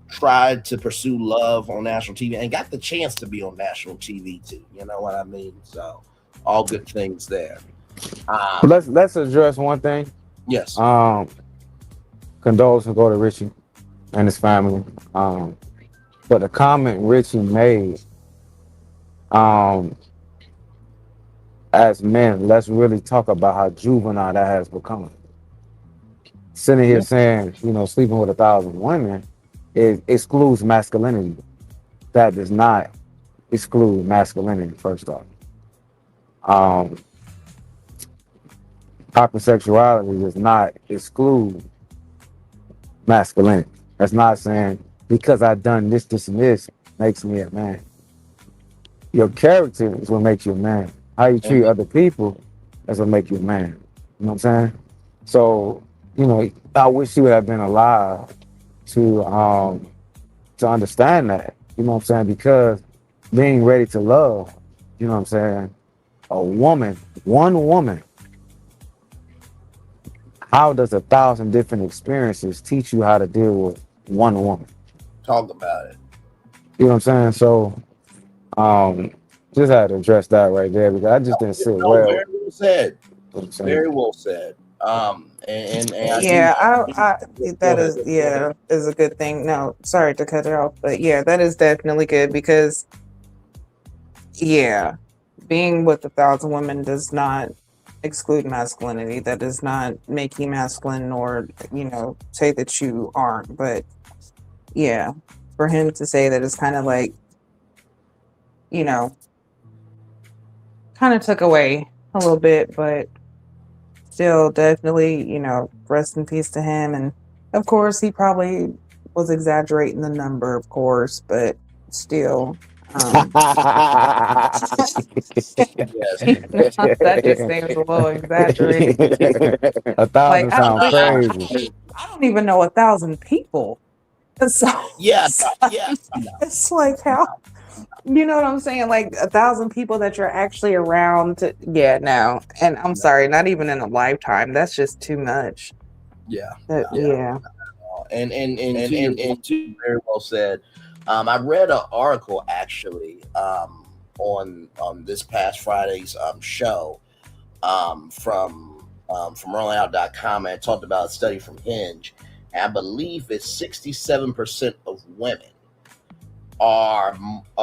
try to pursue love on national TV and got the chance to be on national TV too. You know what I mean? So all good things there.
Let's address one thing.
Yes.
Condolences go to Richie and his family. But the comment Richie made, as men, let's really talk about how juvenile that has become. Sitting here saying, sleeping with 1,000 women, it excludes masculinity. That does not exclude masculinity, first off. Hypersexuality does not exclude masculinity. That's not saying because I've done this, and this makes me a man. Your character is what makes you a man. How you treat other people is what makes you a man. You know what I'm saying? So, I wish you would have been alive to understand that. You know what I'm saying? Because being ready to love, you know what I'm saying, one woman, how does 1,000 different experiences teach you how to deal with one woman?
Talk about it.
You know what I'm saying? So, just had to address that right there because I just didn't sit well.
Very well said. Very well said. And
that is a good thing. No, sorry to cut it off, but yeah, that is definitely good because being with 1,000 women does not exclude masculinity. That does not make you masculine or, say that you aren't. But yeah, for him to say that it's kind of like, kind of took away a little bit, but still definitely, rest in peace to him. And of course, he probably was exaggerating the number, of course, but still. That just seems a little exaggerated.
1,000 sounds crazy.
I don't even know 1,000 people. So it's like how, you know what I'm saying? Like 1,000 people that you're actually around. No. And I'm sorry, not even in a lifetime. That's just too much.
Yeah.
Yeah.
And very well said. I read an article actually on this past Friday's show from rollingout.com, and it talked about a study from Hinge. And I believe it's 67% of women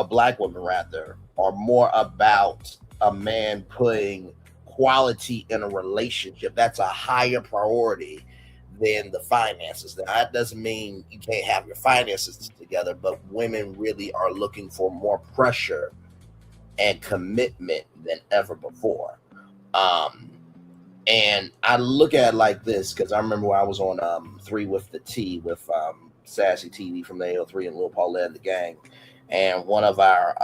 black women rather, are more about a man putting quality in a relationship. That's a higher priority than the finances. Now, that doesn't mean you can't have your finances together, but women really are looking for more pressure and commitment than ever before. And I look at it like this because I remember when I was on 3 with the T with Sassy TV from the AO3 and Lil Paulette and the gang, and one of our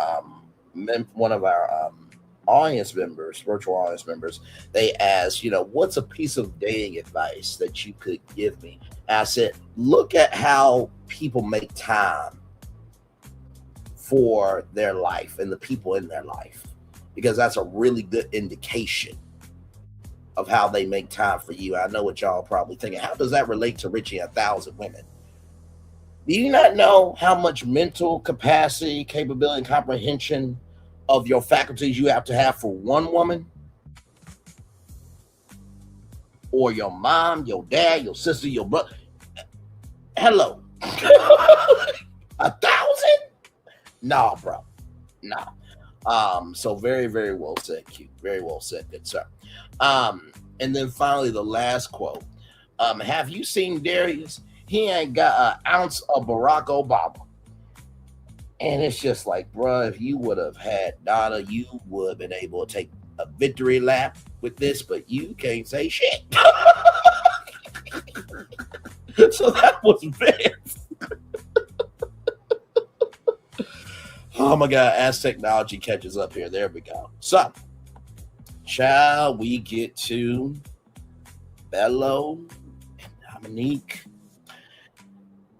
audience members, virtual audience members, they asked, what's a piece of dating advice that you could give me? And I said, look at how people make time for their life and the people in their life, because that's a really good indication of how they make time for you. I know what y'all are probably thinking. How does that relate to reaching 1,000 women? Do you not know how much mental capacity, capability, and comprehension of your faculties you have to have for one woman? Or your mom, your dad, your sister, your brother? Hello. 1,000? Nah, bro. Nah. So very, very well said, Q. Very well said, good sir. And then finally, the last quote. Have you seen Darius? He ain't got an ounce of Barack Obama. And it's just like, bro, if you would have had Donnah, you would have been able to take a victory lap with this, but you can't say shit. So that was Vince. Oh my God, as technology catches up here, there we go. So, shall we get to Bello and Dominique?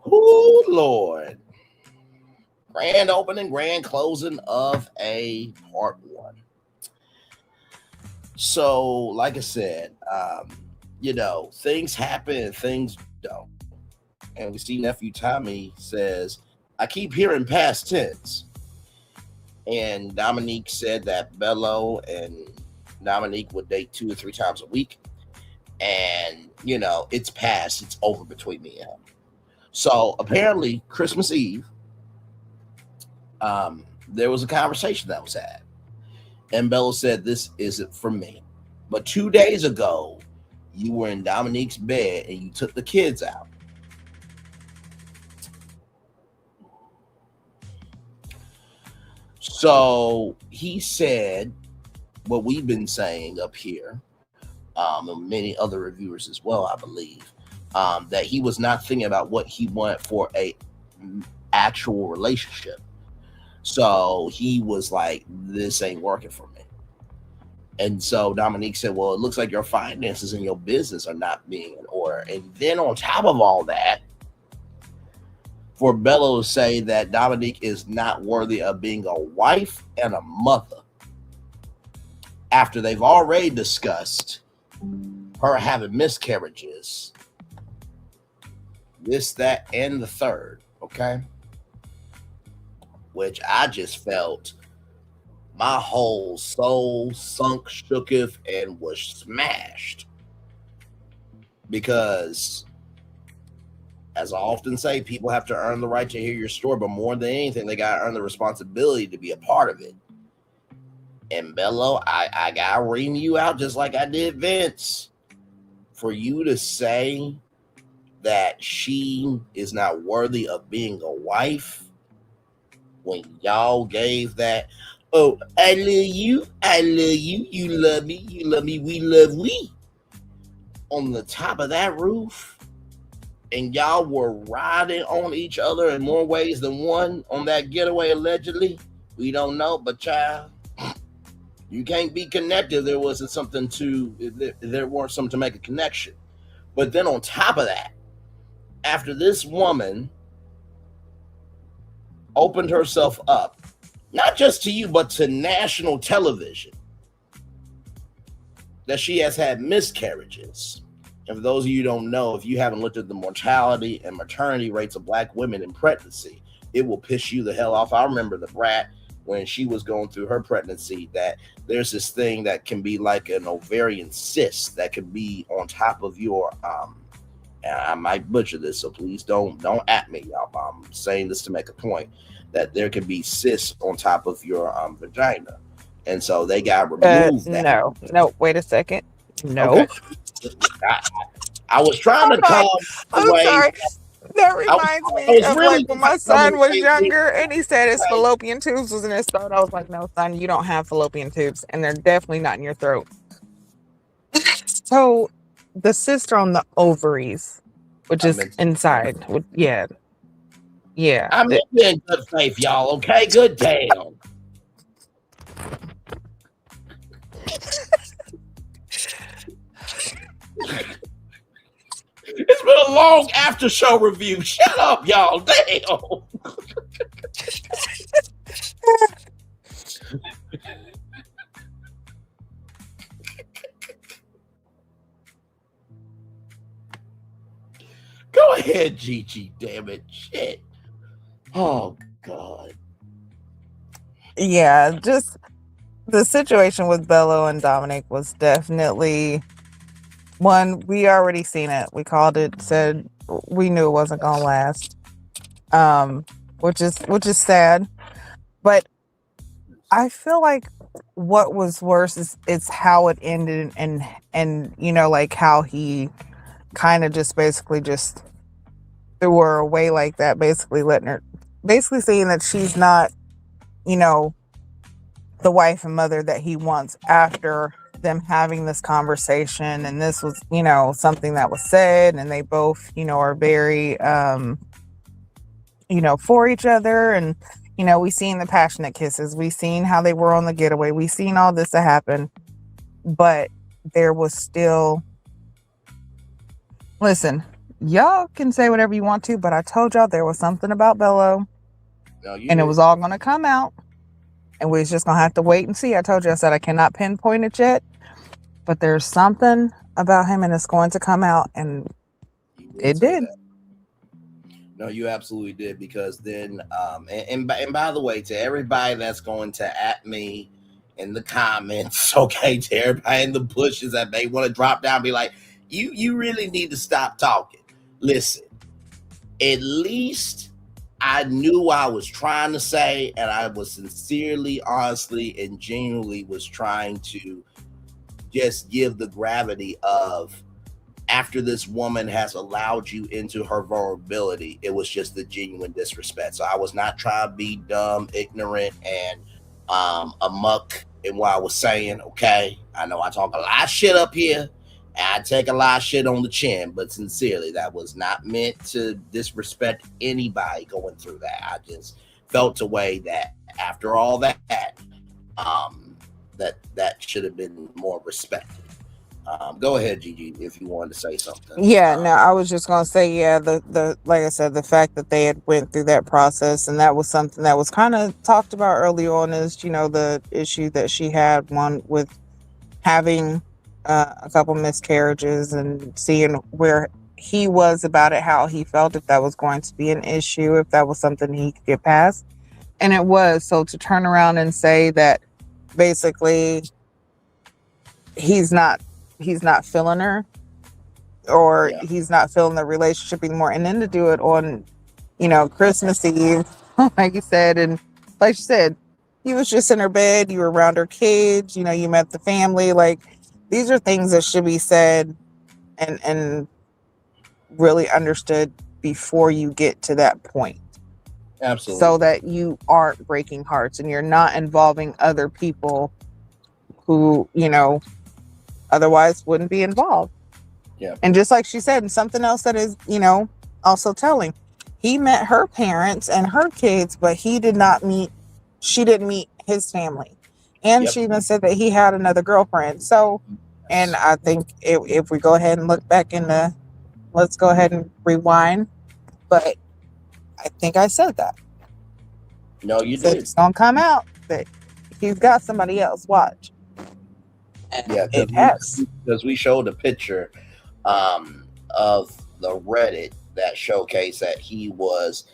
Oh, Lord. Grand opening, grand closing of a part 1. So, like I said, things happen and things don't. And we see Nephew Tommy says, I keep hearing past tense. And Dominique said that Bello and Dominique would date 2 or 3 times a week. And, it's past. It's over between me and him. So apparently Christmas Eve, there was a conversation that was had. And Bello said, this isn't for me. But 2 days ago, you were in Dominique's bed and you took the kids out. So he said what we've been saying up here, and many other reviewers as well, I believe, that he was not thinking about what he wanted for a actual relationship. So he was like, this ain't working for me. And so Dominique said, well, it looks like your finances and your business are not being in order. And then on top of all that, for Bello to say that Dominique is not worthy of being a wife and a mother after they've already discussed her having miscarriages, this, that, and the third, okay? Which I just felt my whole soul sunk, shooketh, and was smashed. Because, as I often say, people have to earn the right to hear your story, but more than anything, they got to earn the responsibility to be a part of it. And Bello, I got to ream you out just like I did Vince. For you to say that she is not worthy of being a wife when y'all gave that, oh, I love you, you love me, we love we, on the top of that roof, and y'all were riding on each other in more ways than one on that getaway, allegedly. We don't know, but child, you can't be connected. There wasn't something there weren't something to make a connection. But then on top of that, after this woman opened herself up, not just to you, but to national television, that she has had miscarriages. And for those of you who don't know, if you haven't looked at the mortality and maternity rates of Black women in pregnancy, it will piss you the hell off. I remember the brat when she was going through her pregnancy, that there's this thing that can be like an ovarian cyst that can be on top of your and I might butcher this, so please don't at me, y'all. I'm saying this to make a point, that there can be cysts on top of your vagina, and so they got removed.
No, wait a second. No,
okay. I was trying to come.
I'm sorry. That reminds me of really like when my son was younger and he said his fallopian tubes was in his throat. I was like, no, son, you don't have fallopian tubes, and they're definitely not in your throat. So the sister on the ovaries, which is inside. Yeah.
I'm in good faith, y'all. Okay, good damn. It's been a long after show review. Shut up, y'all. Damn. Go ahead, Gigi. Damn it. Shit. Oh, God.
Yeah, just the situation with Bello and Dominic was definitely one. We already seen it. We called it, said we knew it wasn't gonna last. Which is sad. But I feel like what was worse is how it ended, and like how he kind of just basically just threw her away like that, basically saying that she's not, the wife and mother that he wants after them having this conversation. And this was, something that was said, and they both, are very, for each other. And, we seen the passionate kisses. We seen how they were on the getaway. We seen all this that happened, but there was still, listen, y'all can say whatever you want to, but I told y'all there was something about Bello, and it was all going to come out. And we're just going to have to wait and see. I told you, I said I cannot pinpoint it yet, but there's something about him, and it's going to come out. And it did.
That. No, you absolutely did, because then, and by the way, to everybody that's going to at me in the comments, okay, to everybody in the bushes that may want to drop down and be like, you really need to stop talking. Listen, at least I knew what I was trying to say, and I was sincerely, honestly, and genuinely was trying to just give the gravity of, after this woman has allowed you into her vulnerability, it was just the genuine disrespect. So I was not trying to be dumb, ignorant, and amuck in what I was saying, okay? I know I talk a lot of shit up here, and I take a lot of shit on the chin, but sincerely, that was not meant to disrespect anybody going through that. I just felt a way that after all that, that should have been more respected. Go ahead, Gigi, if you wanted to say something.
Yeah, no, I was just gonna say, yeah, the like I said, the fact that they had went through that process, and that was something that was kind of talked about early on, is the issue that she had, one with having a couple miscarriages, and seeing where he was about it, how he felt, if that was going to be an issue, if that was something he could get past, and it was. So to turn around and say that basically he's not feeling her, or he's not feeling the relationship anymore, and then to do it on Christmas Eve, like you said, and like you said, you was just in her bed, you were around her kids, you met the family. Like, these are things that should be said and really understood before you get to that point.
Absolutely.
So that you aren't breaking hearts, and you're not involving other people who otherwise wouldn't be involved.
Yeah.
And just like she said, and something else that is, also telling, he met her parents and her kids, but she didn't meet his family. And she even said that he had another girlfriend. So, and I think if we go ahead and look back let's go ahead and rewind. But I think I said that.
No, you did.
It's going to come out that he's got somebody else. Watch.
Yeah,
it has.
Because we showed a picture of the Reddit that showcased that he was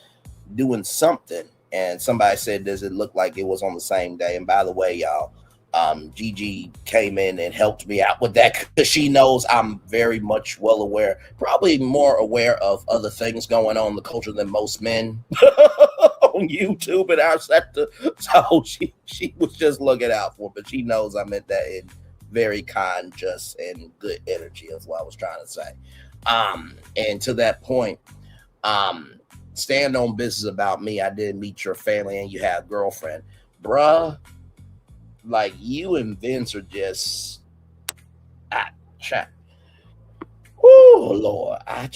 doing something, and somebody said, does it look like it was on the same day? And by the way, y'all, Gigi came in and helped me out with that, because she knows I'm very much well aware, probably more aware of other things going on in the culture than most men on YouTube in our sector. So she was just looking out for, but she knows I meant that in very kind, just, and good energy, is what I was trying to say. And to that point, stand on business about me. I didn't meet your family, and you have a girlfriend, bruh. Like, you and Vince are just Oh Lord, I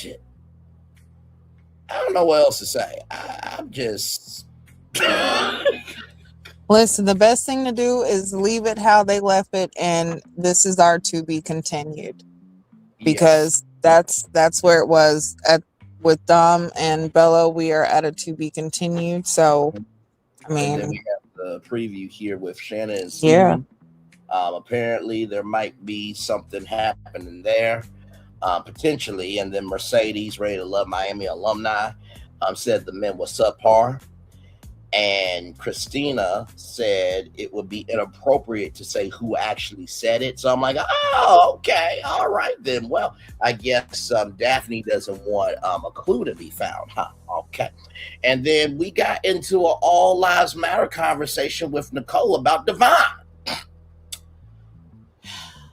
don't know what else to say. I'm just
Listen, the best thing to do is leave it how they left it, and this is our to be continued, because that's where it was at with Dom and Bello. We are at a to be continued. So, I
and then
mean,
we have the preview here with Shanna and
yeah.
Steven. Apparently, there might be something happening there, potentially. And then Mercedes, Ready to Love Miami alumni, said the men were subpar. And Christina said it would be inappropriate to say who actually said it. So I'm like, oh, okay, all right then. Well, I guess Daphne doesn't want a clue to be found, huh? Okay. And then we got into an All Lives Matter conversation with Nicole about Devon.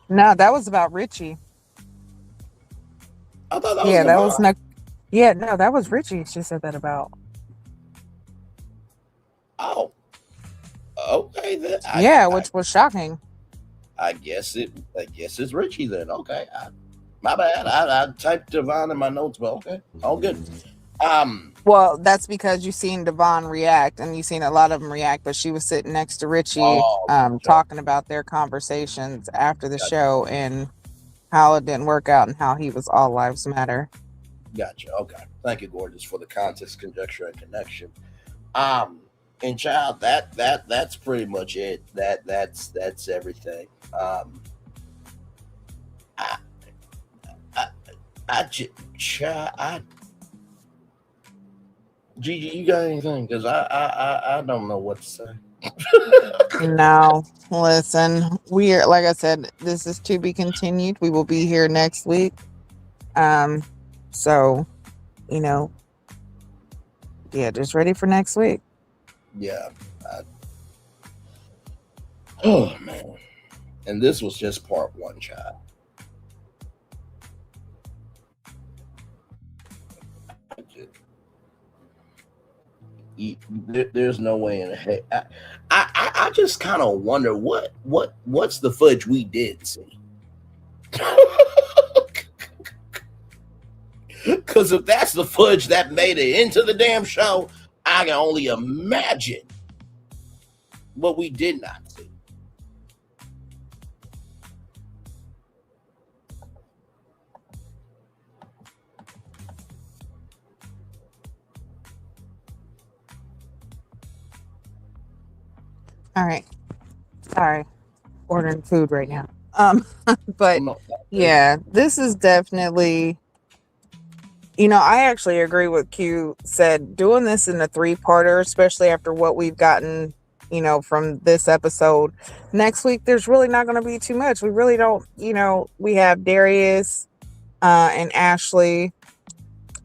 No, that was about Richie.
I thought that was Devon.
That was not. Yeah, no, that was Richie. She said that about.
Oh, okay then.
Which was shocking.
I guess it's Richie then. Okay, my bad. I typed Devon in my notes, but okay, all good.
Well, that's because you've seen Devon react, and you've seen a lot of them react. But she was sitting next to Richie, talking about their conversations after the show and how it didn't work out and how he was All Lives Matter.
Gotcha. Okay, thank you, gorgeous, for the context, conjecture, and connection. And child, that's pretty much it. That's everything. Gigi, you got anything? Because I don't know what to say.
No, listen, we are, like I said, this is to be continued. We will be here next week. So, just ready for next week.
Yeah. Oh man. And this was just part one, child. There's no way in heck. I just kind of wonder what's the fudge we did see. Because if that's the fudge that made it into the damn show, I can only imagine what we did not see.
All right. Sorry. Ordering food right now. But yeah, this is definitely, I actually agree with Q said. Doing this in a 3-parter, especially after what we've gotten, from this episode. Next week, there's really not going to be too much. We really don't, we have Darius and Ashley,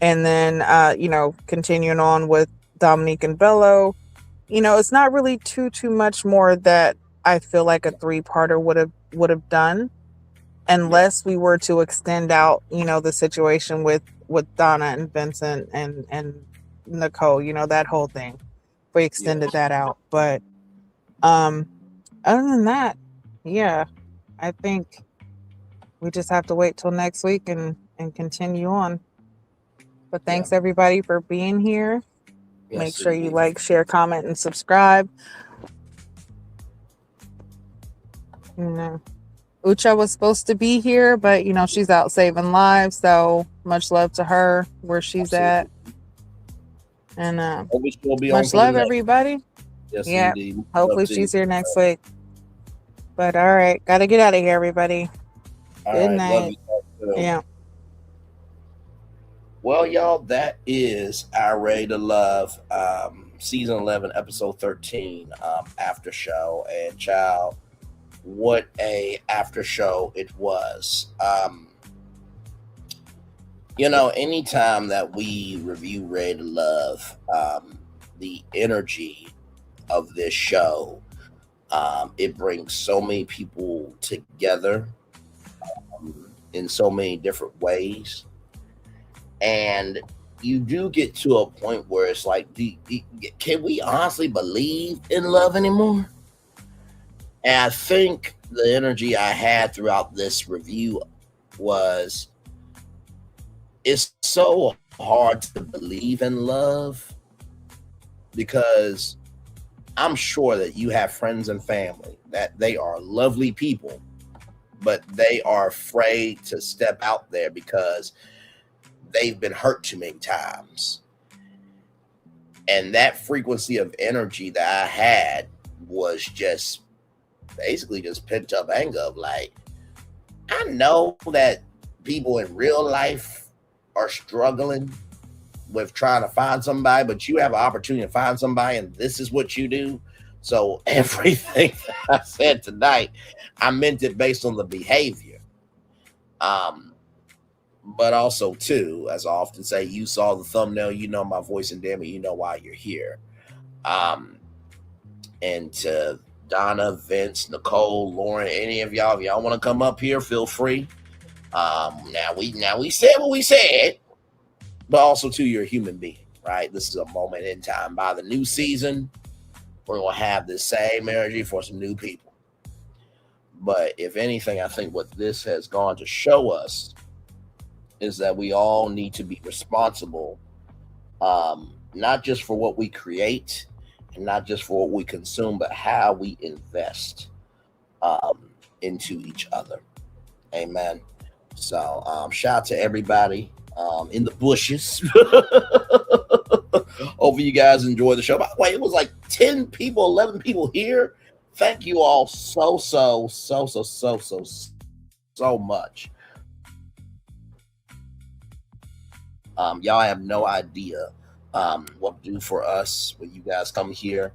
and then, continuing on with Dominique and Bello. It's not really too much more that I feel like a 3-parter would have done, unless we were to extend out, the situation with Donnah and Vincent and Nicole, that whole thing. We extended that out. But other than that, I think we just have to wait till next week and continue on. But thanks everybody for being here. Make sure you like, share, comment, and subscribe. Ucha was supposed to be here, but she's out saving lives, so much love to her where she's at. And much love, everybody.
Yes,
yeah,
indeed.
Hopefully she's here next week. But all right, gotta get out of here, everybody. Good night. Yeah.
Well, y'all, that is our Ready to Love season 11, episode 13 after show. And child, what a after show it was. Anytime that we review Ready to Love, the energy of this show, it brings so many people together in so many different ways. And you do get to a point where it's like, can we honestly believe in love anymore? And I think the energy I had throughout this review was, it's so hard to believe in love because I'm sure that you have friends and family that they are lovely people, but they are afraid to step out there because they've been hurt too many times. And that frequency of energy that I had was just basically just pent up anger of like, I know that people in real life are struggling with trying to find somebody, but you have an opportunity to find somebody and this is what you do. So everything that I said tonight, I meant it based on the behavior. But also too, as I often say, you saw the thumbnail, you know my voice, and damn it, you know why you're here. And to Donnah, Vince, Nicole, Lauren, any of y'all, if y'all want to come up here, feel free. Now we said what we said, but also too, you're a human being, right? This is a moment in time. By the new season, we're gonna have the same energy for some new people. But if anything, I think what this has gone to show us is that we all need to be responsible, not just for what we create and not just for what we consume, but how we invest into each other. Amen. So shout out to everybody in the bushes. Hopefully you guys enjoy the show. By the way, it was like 10 people, 11 people here. Thank you all so much. Y'all have no idea what to do for us when you guys come here.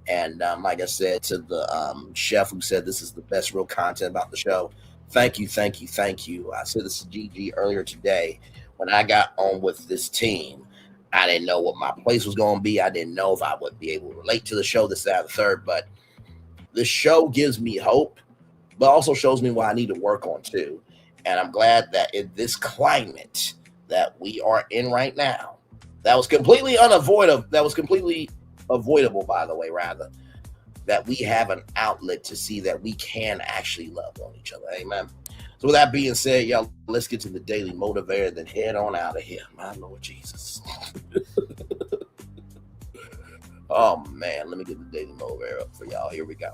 And like I said to the chef who said this is the best real content about the show, thank you. I said this to Gigi earlier today. When I got on with this team, I didn't know what my place was going to be. I didn't know if I would be able to relate to the show, this, that, and the third. But the show gives me hope, but also shows me what I need to work on too. And I'm glad that in this climate that we are in right now, that was completely unavoidable. That was completely avoidable, by the way, rather, that we have an outlet to see that we can actually love on each other. Amen. So with that being said, y'all, let's get to the daily motivator, then head on out of here. My Lord Jesus. Oh man, let me get the daily motivator up for y'all. Here we go.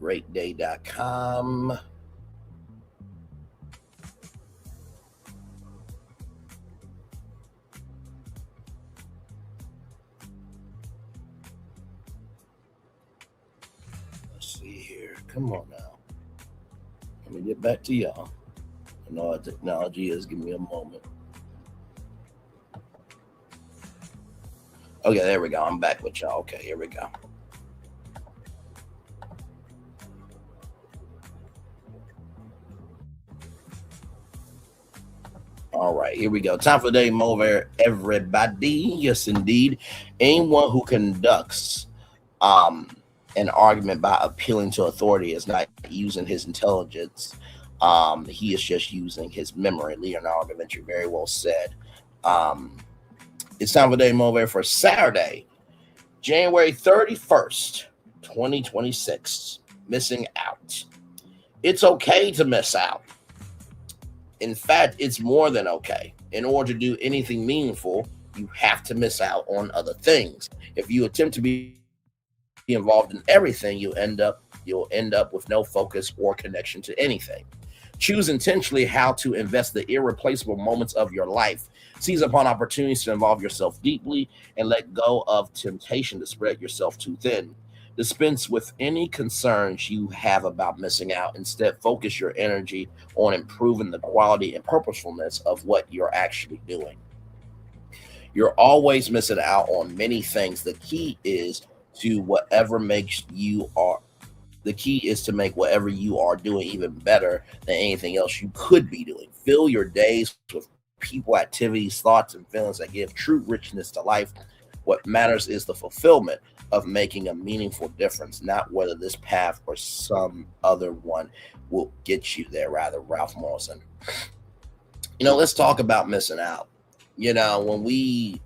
Greatday.com. Let's see here. Come on now. Let me get back to y'all. I know our technology is. Give me a moment. Okay, there we go. I'm back with y'all. Okay, here we go. All right, here we go. Time for the daily motivator, everybody. Yes, indeed. Anyone who conducts an argument by appealing to authority is not using his intelligence. He is just using his memory. Leonardo da Vinci very well said. It's time for the daily motivator for Saturday, January 31st, 2026. Missing out. It's okay to miss out. In fact, it's more than okay. In order to do anything meaningful, you have to miss out on other things. If you attempt to be involved in everything, you'll end up with no focus or connection to anything. Choose intentionally how to invest the irreplaceable moments of your life. Seize upon opportunities to involve yourself deeply and let go of temptation to spread yourself too thin. Dispense with any concerns you have about missing out. Instead, focus your energy on improving the quality and purposefulness of what you're actually doing. You're always missing out on many things. The key is to make whatever you are doing even better than anything else you could be doing. Fill your days with people, activities, thoughts, and feelings that give true richness to life. What matters is the fulfillment of making a meaningful difference, not whether this path or some other one will get you there. Rather, Ralph Morrison. Let's talk about missing out. When we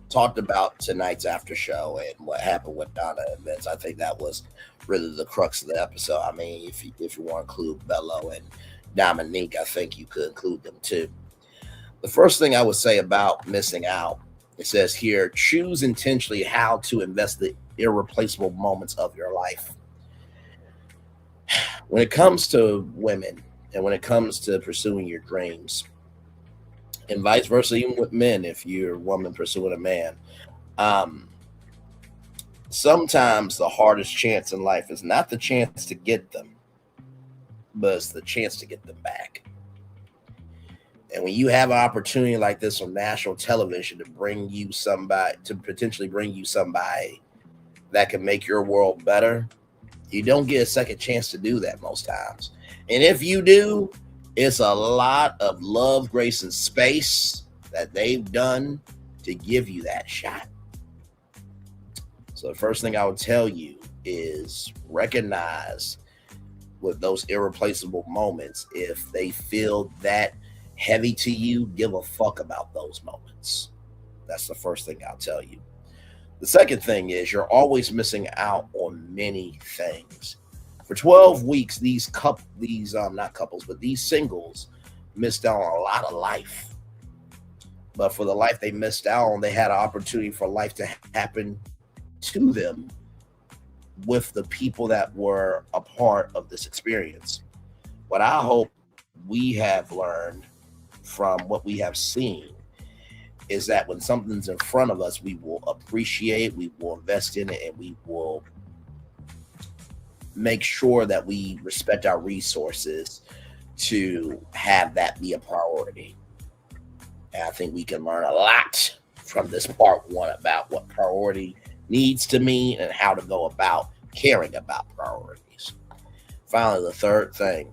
talked about tonight's after show and what happened with Donnah and Vince. I think that was really the crux of the episode. I mean, if you want to include Bello and Dominique, I think you could include them too. The first thing I would say about missing out, it says here, choose intentionally how to invest the irreplaceable moments of your life. When it comes to women and when it comes to pursuing your dreams, and vice versa, even with men, if you're a woman pursuing a man, sometimes the hardest chance in life is not the chance to get them, but it's the chance to get them back. And when you have an opportunity like this on national television to bring you somebody, to potentially bring you somebody that can make your world better, you don't get a second chance to do that most times. And if you do, it's a lot of love, grace, and space that they've done to give you that shot. So the first thing I would tell you is recognize with those irreplaceable moments, if they feel that heavy to you, give a fuck about those moments. That's the first thing I'll tell you. The second thing is you're always missing out on many things. For 12 weeks, these singles missed out on a lot of life. But for the life they missed out on, they had an opportunity for life to happen to them with the people that were a part of this experience. What I hope we have learned from what we have seen is that when something's in front of us, we will appreciate, we will invest in it, and we will make sure that we respect our resources to have that be a priority. And I think we can learn a lot from this part one about what priority needs to mean and how to go about caring about priorities. Finally, the third thing,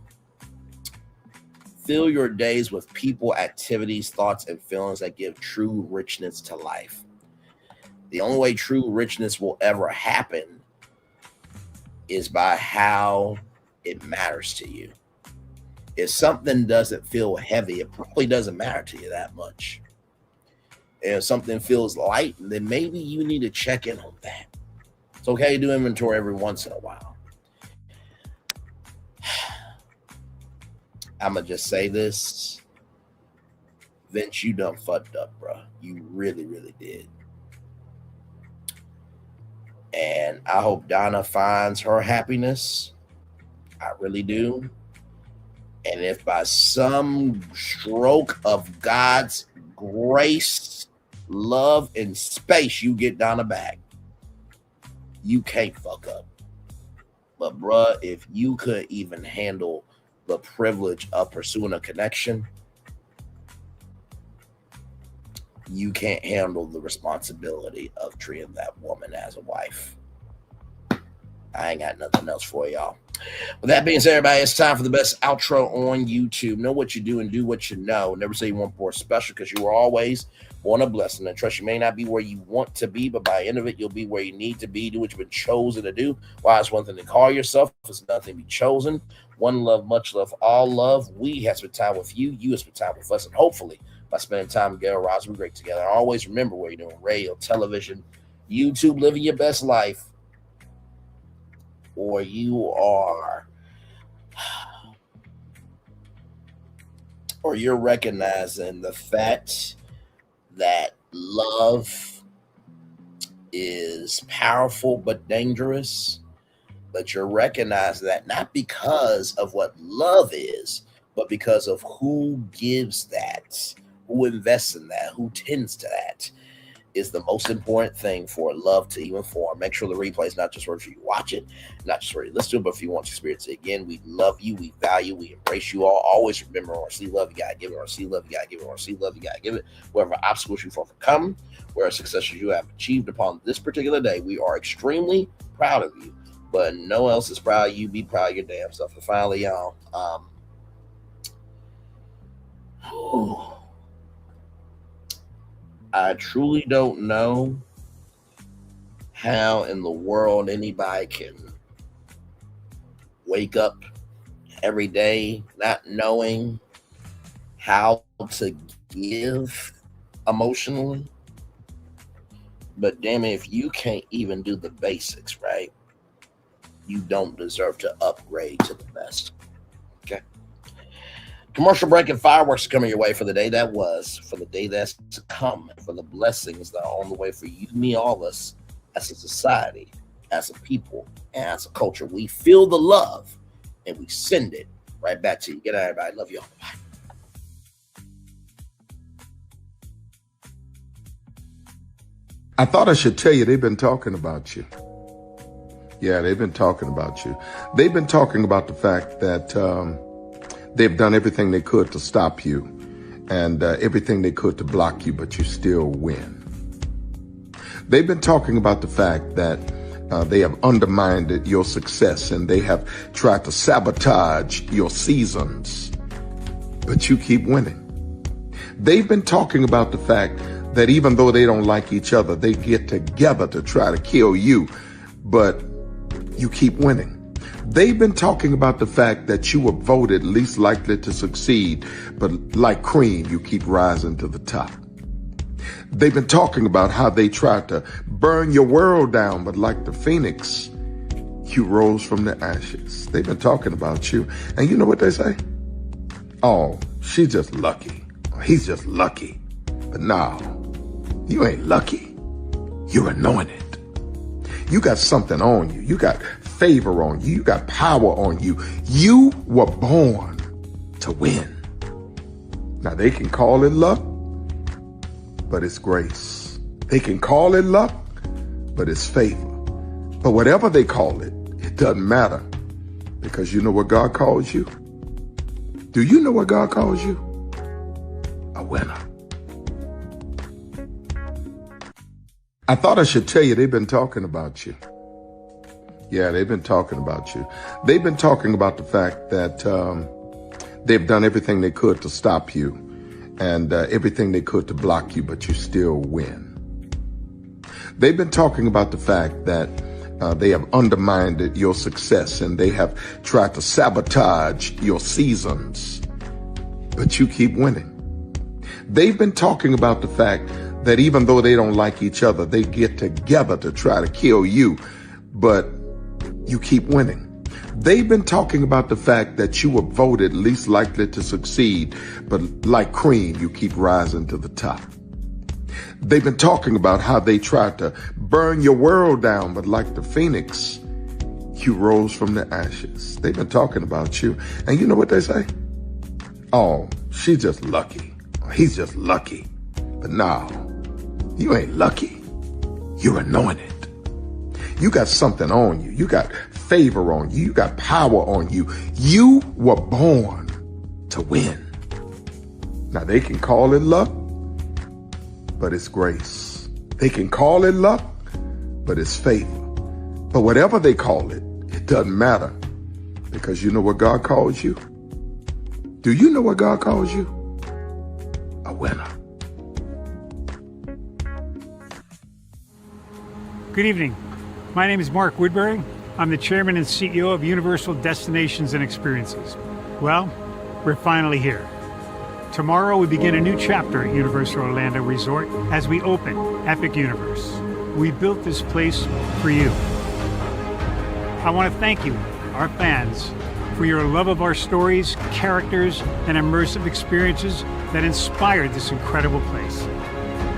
fill your days with people, activities, thoughts, and feelings that give true richness to life. The only way true richness will ever happen is by how it matters to you. If something doesn't feel heavy, it probably doesn't matter to you that much. And if something feels light, then maybe you need to check in on that. It's okay to do inventory every once in a while. I'm going to just say this. Vince, you done fucked up, bro. You really, really did. And I hope Donnah finds her happiness. I really do. And if by some stroke of God's grace, love, and space you get Donnah back, you can't fuck up. But bruh, if you could even handle the privilege of pursuing a connection, you can't handle the responsibility of treating that woman as a wife. I ain't got nothing else for y'all. With that being said, everybody, it's time for the best outro on YouTube. Know what you do and do what you know. Never say you want more special, because you are always born a blessing. And trust, you may not be where you want to be, but by the end of it, you'll be where you need to be. Do what you've been chosen to do. Why, it's one thing to call yourself, it's nothing to be chosen. One love, much love, all love. We have spent time with you. You have spent time with us. And hopefully, by spending time together, Roz, we're great together. And always remember where you're doing radio, television, YouTube, living your best life, or you are, or you're recognizing the fact that love is powerful but dangerous, but you're recognizing that not because of what love is, but because of who gives that, who invests in that, who tends to that, is the most important thing for love to even form. Make sure the replay is not just where you watch it, not just where you listen to it, but if you want to experience it again. We love you, we value, we embrace you all. Always remember, or see love, you gotta give it, or see love, you gotta give it, or see love, you gotta give it. Wherever obstacles you've overcome, where successes you have achieved upon this particular day, we are extremely proud of you. But no one else is proud of you. Be proud of your damn self. And finally, y'all, I truly don't know how in the world anybody can wake up every day not knowing how to give emotionally. But damn it, if you can't even do the basics right, you don't deserve to upgrade to the best. Okay. Commercial break and fireworks are coming your way for the day that was, for the day that's to come, for the blessings that are on the way for you, me, all of us, as a society, as a people, and as a culture. We feel the love and we send it right back to you. Good night, everybody. Love y'all. Bye.
I thought I should tell you they've been talking about you. Yeah, they've been talking about you. They've been talking about the fact that they've done everything they could to stop you and everything they could to block you, but you still win. They've been talking about the fact that they have undermined your success and they have tried to sabotage your seasons, but you keep winning. They've been talking about the fact that even though they don't like each other, they get together to try to kill you, but you keep winning. They've been talking about the fact that you were voted least likely to succeed, but like cream, you keep rising to the top. They've been talking about how they tried to burn your world down, but like the phoenix, you rose from the ashes. They've been talking about you, and you know what they say? Oh, she's just lucky. He's just lucky. But no, you ain't lucky. You're anointed. You got something on you. You got favor on you. You got power on you. You were born to win. Now they can call it luck, but it's grace. They can call it luck, but it's favor. But whatever they call it, it doesn't matter, because you know what God calls you? Do you know what God calls you? A winner. I thought I should tell you they've been talking about you. Yeah, they've been talking about you. They've been talking about the fact that they've done everything they could to stop you and everything they could to block you, but you still win. They've been talking about the fact that they have undermined your success and they have tried to sabotage your seasons, but you keep winning. They've been talking about the fact that even though they don't like each other, they get together to try to kill you, but you keep winning. They've been talking about the fact that you were voted least likely to succeed, but like cream, you keep rising to the top. They've been talking about how they tried to burn your world down, but like the phoenix, you rose from the ashes. They've been talking about you, and you know what they say? Oh, she's just lucky. He's just lucky. But no, you ain't lucky. You're anointed. You got something on you. You got favor on you. You got power on you. You were born to win. Now they can call it luck, but it's grace. They can call it luck, but it's favor. But whatever they call it, it doesn't matter, because you know what God calls you? Do you know what God calls you? A winner.
Good evening. My name is Mark Woodbury. I'm the chairman and CEO of Universal Destinations and Experiences. Well, we're finally here. Tomorrow we begin a new chapter at Universal Orlando Resort as we open Epic Universe. We built this place for you. I want to thank you, our fans, for your love of our stories, characters, and immersive experiences that inspired this incredible place.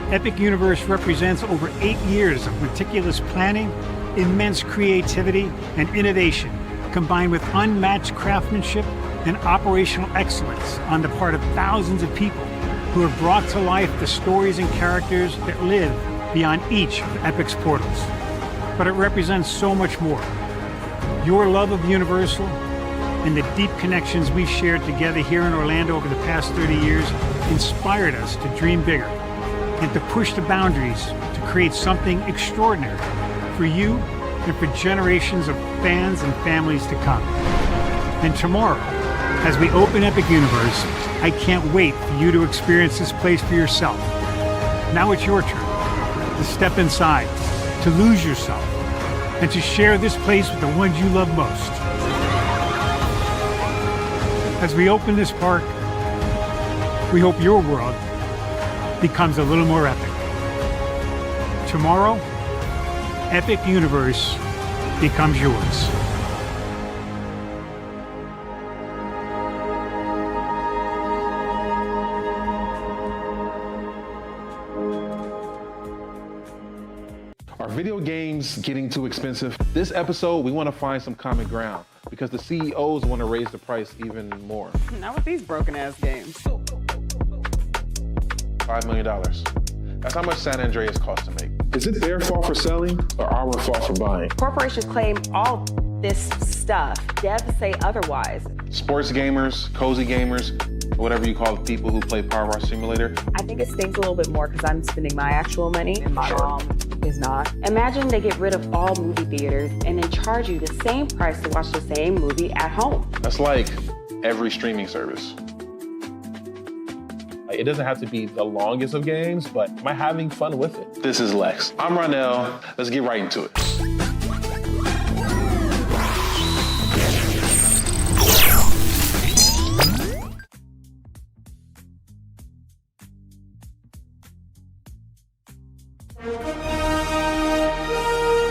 Epic Universe represents over 8 years of meticulous planning, immense creativity, and innovation, combined with unmatched craftsmanship and operational excellence on the part of thousands of people who have brought to life the stories and characters that live beyond each of Epic's portals. But it represents so much more. Your love of Universal and the deep connections we've shared together here in Orlando over the past 30 years inspired us to dream bigger and to push the boundaries to create something extraordinary for you and for generations of fans and families to come. And tomorrow, as we open Epic Universe, I can't wait for you to experience this place for yourself. Now it's your turn to step inside, to lose yourself, and to share this place with the ones you love most. As we open this park, we hope your world becomes a little more epic. Tomorrow, Epic Universe becomes yours.
Are video games getting too expensive? This episode, we want to find some common ground because the CEOs want to raise the price even more.
Not with these broken-ass games.
$5 million. That's how much San Andreas costs to make. Is it their fault for selling or our fault for buying?
Corporations claim all this stuff. Devs say otherwise.
Sports gamers, cozy gamers, whatever you call the people who play Power Wash Simulator.
I think it stings a little bit more because I'm spending my actual money and my mom is not. Imagine they get rid of all movie theaters and then charge you the same price to watch the same movie at home.
That's like every streaming service. It doesn't have to be the longest of games, but am I having fun with it? This is Lex. I'm Ronell. Let's get right into it.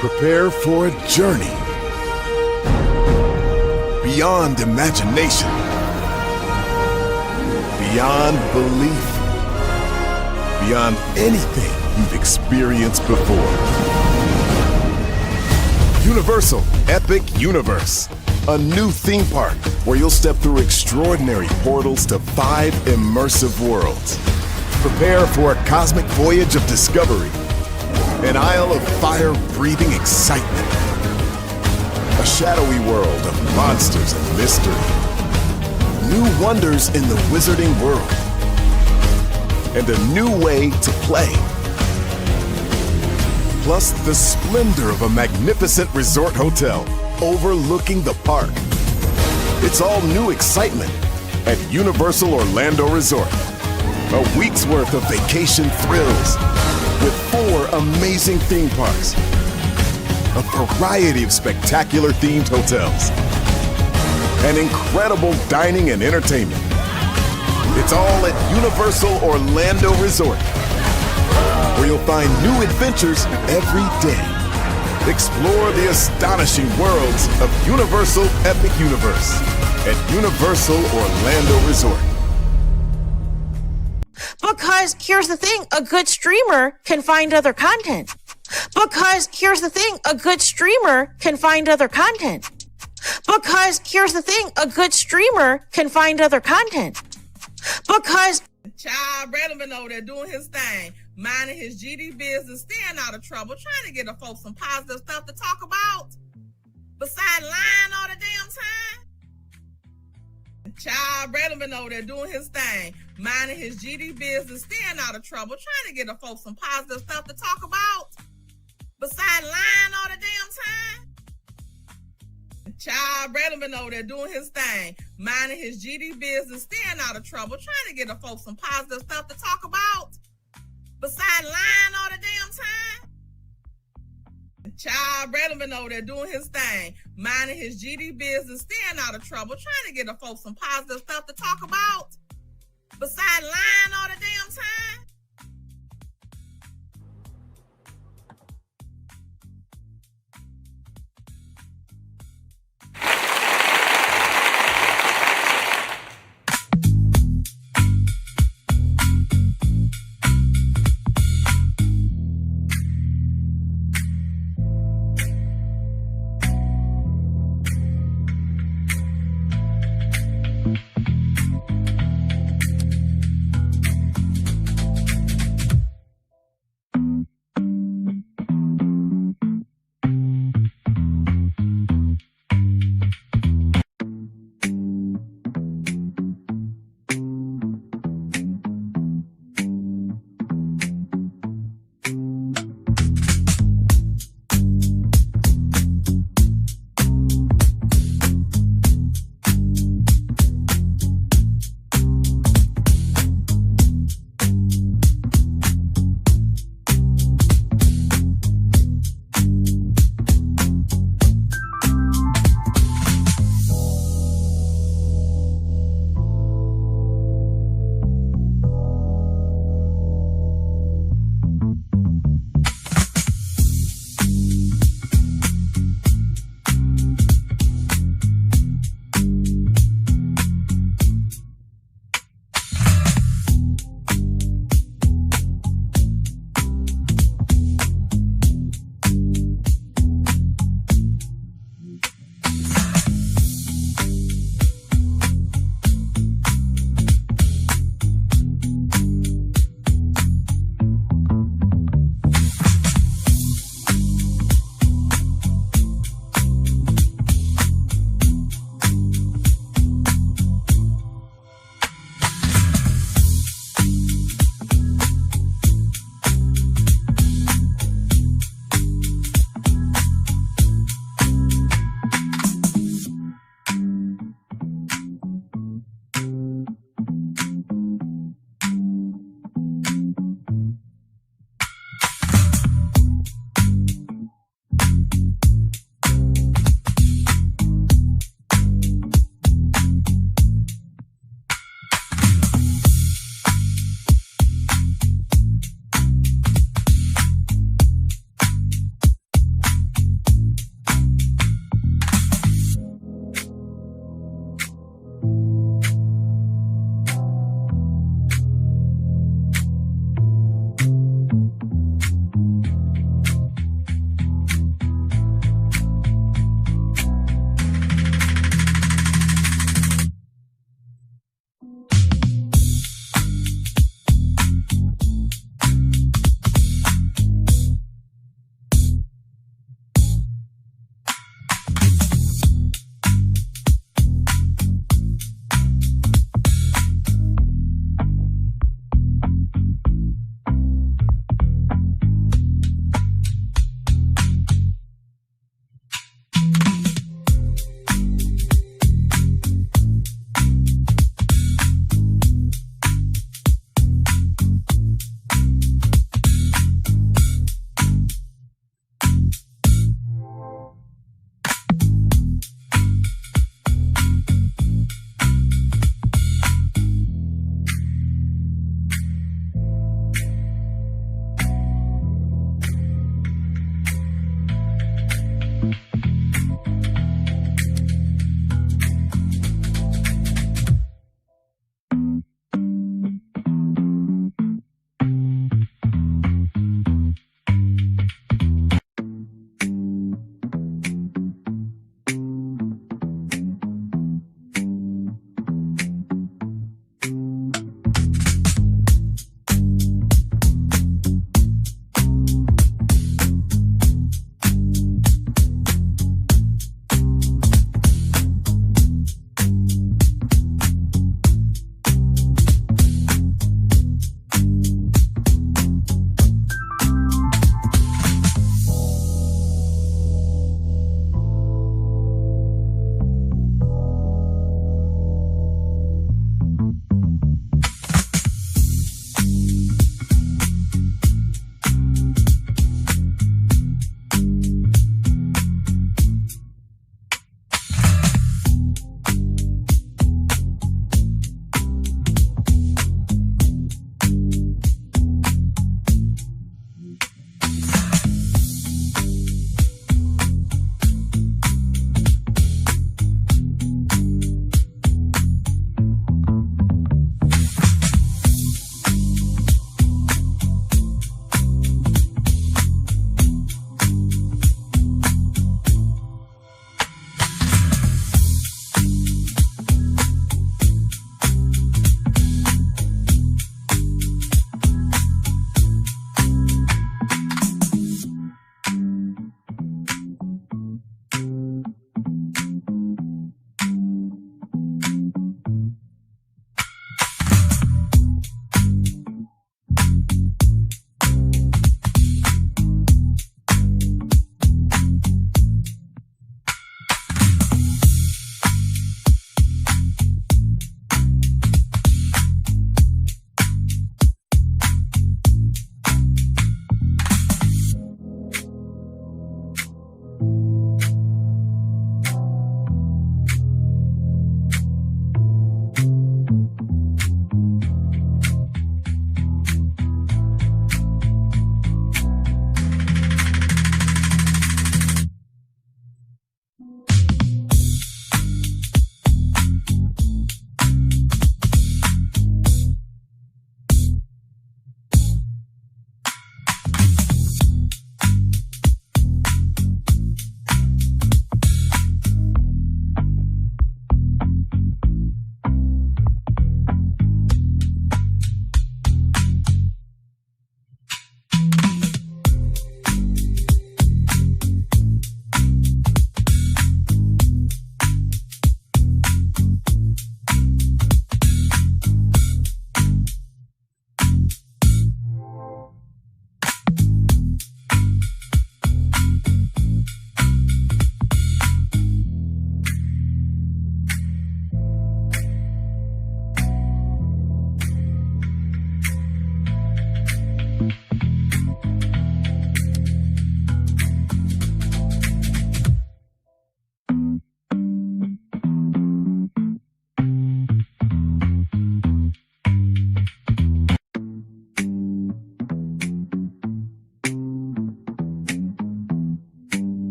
Prepare for a journey beyond imagination, beyond belief, beyond anything you've experienced before. Universal Epic Universe, a new theme park where you'll step through extraordinary portals to 5 immersive worlds. Prepare for a cosmic voyage of discovery, an isle of fire-breathing excitement, a shadowy world of monsters and mystery, new wonders in the wizarding world, and a new way to play. Plus the splendor of a magnificent resort hotel overlooking the park. It's all new excitement at Universal Orlando Resort. A week's worth of vacation thrills with 4 amazing theme parks, a variety of spectacular themed hotels, and incredible dining and entertainment. It's all at Universal Orlando Resort, where you'll find new adventures every day. Explore the astonishing worlds of Universal Epic Universe at Universal Orlando Resort.
Because here's the thing, a good streamer can find other content. Because here's the thing, a good streamer can find other content. Because here's the thing, a good streamer can find other content. Because
Child Braylon been over there doing his thing, minding his GD business, staying out of trouble, trying to get the folks some positive stuff to talk about. Besides lying all the damn time. Child Braylon been over there doing his thing, minding his GD business, staying out of trouble, trying to get the folks some positive stuff to talk about. Besides lying all the damn time. Child Braylon been over there doing his thing, minding his GD business, staying out of trouble, trying to get the folks some positive stuff to talk about. Besides lying all the damn time. Child Braylon been over there doing his thing, minding his GD business, staying out of trouble, trying to get the folks some positive stuff to talk about. Besides lying all the damn time.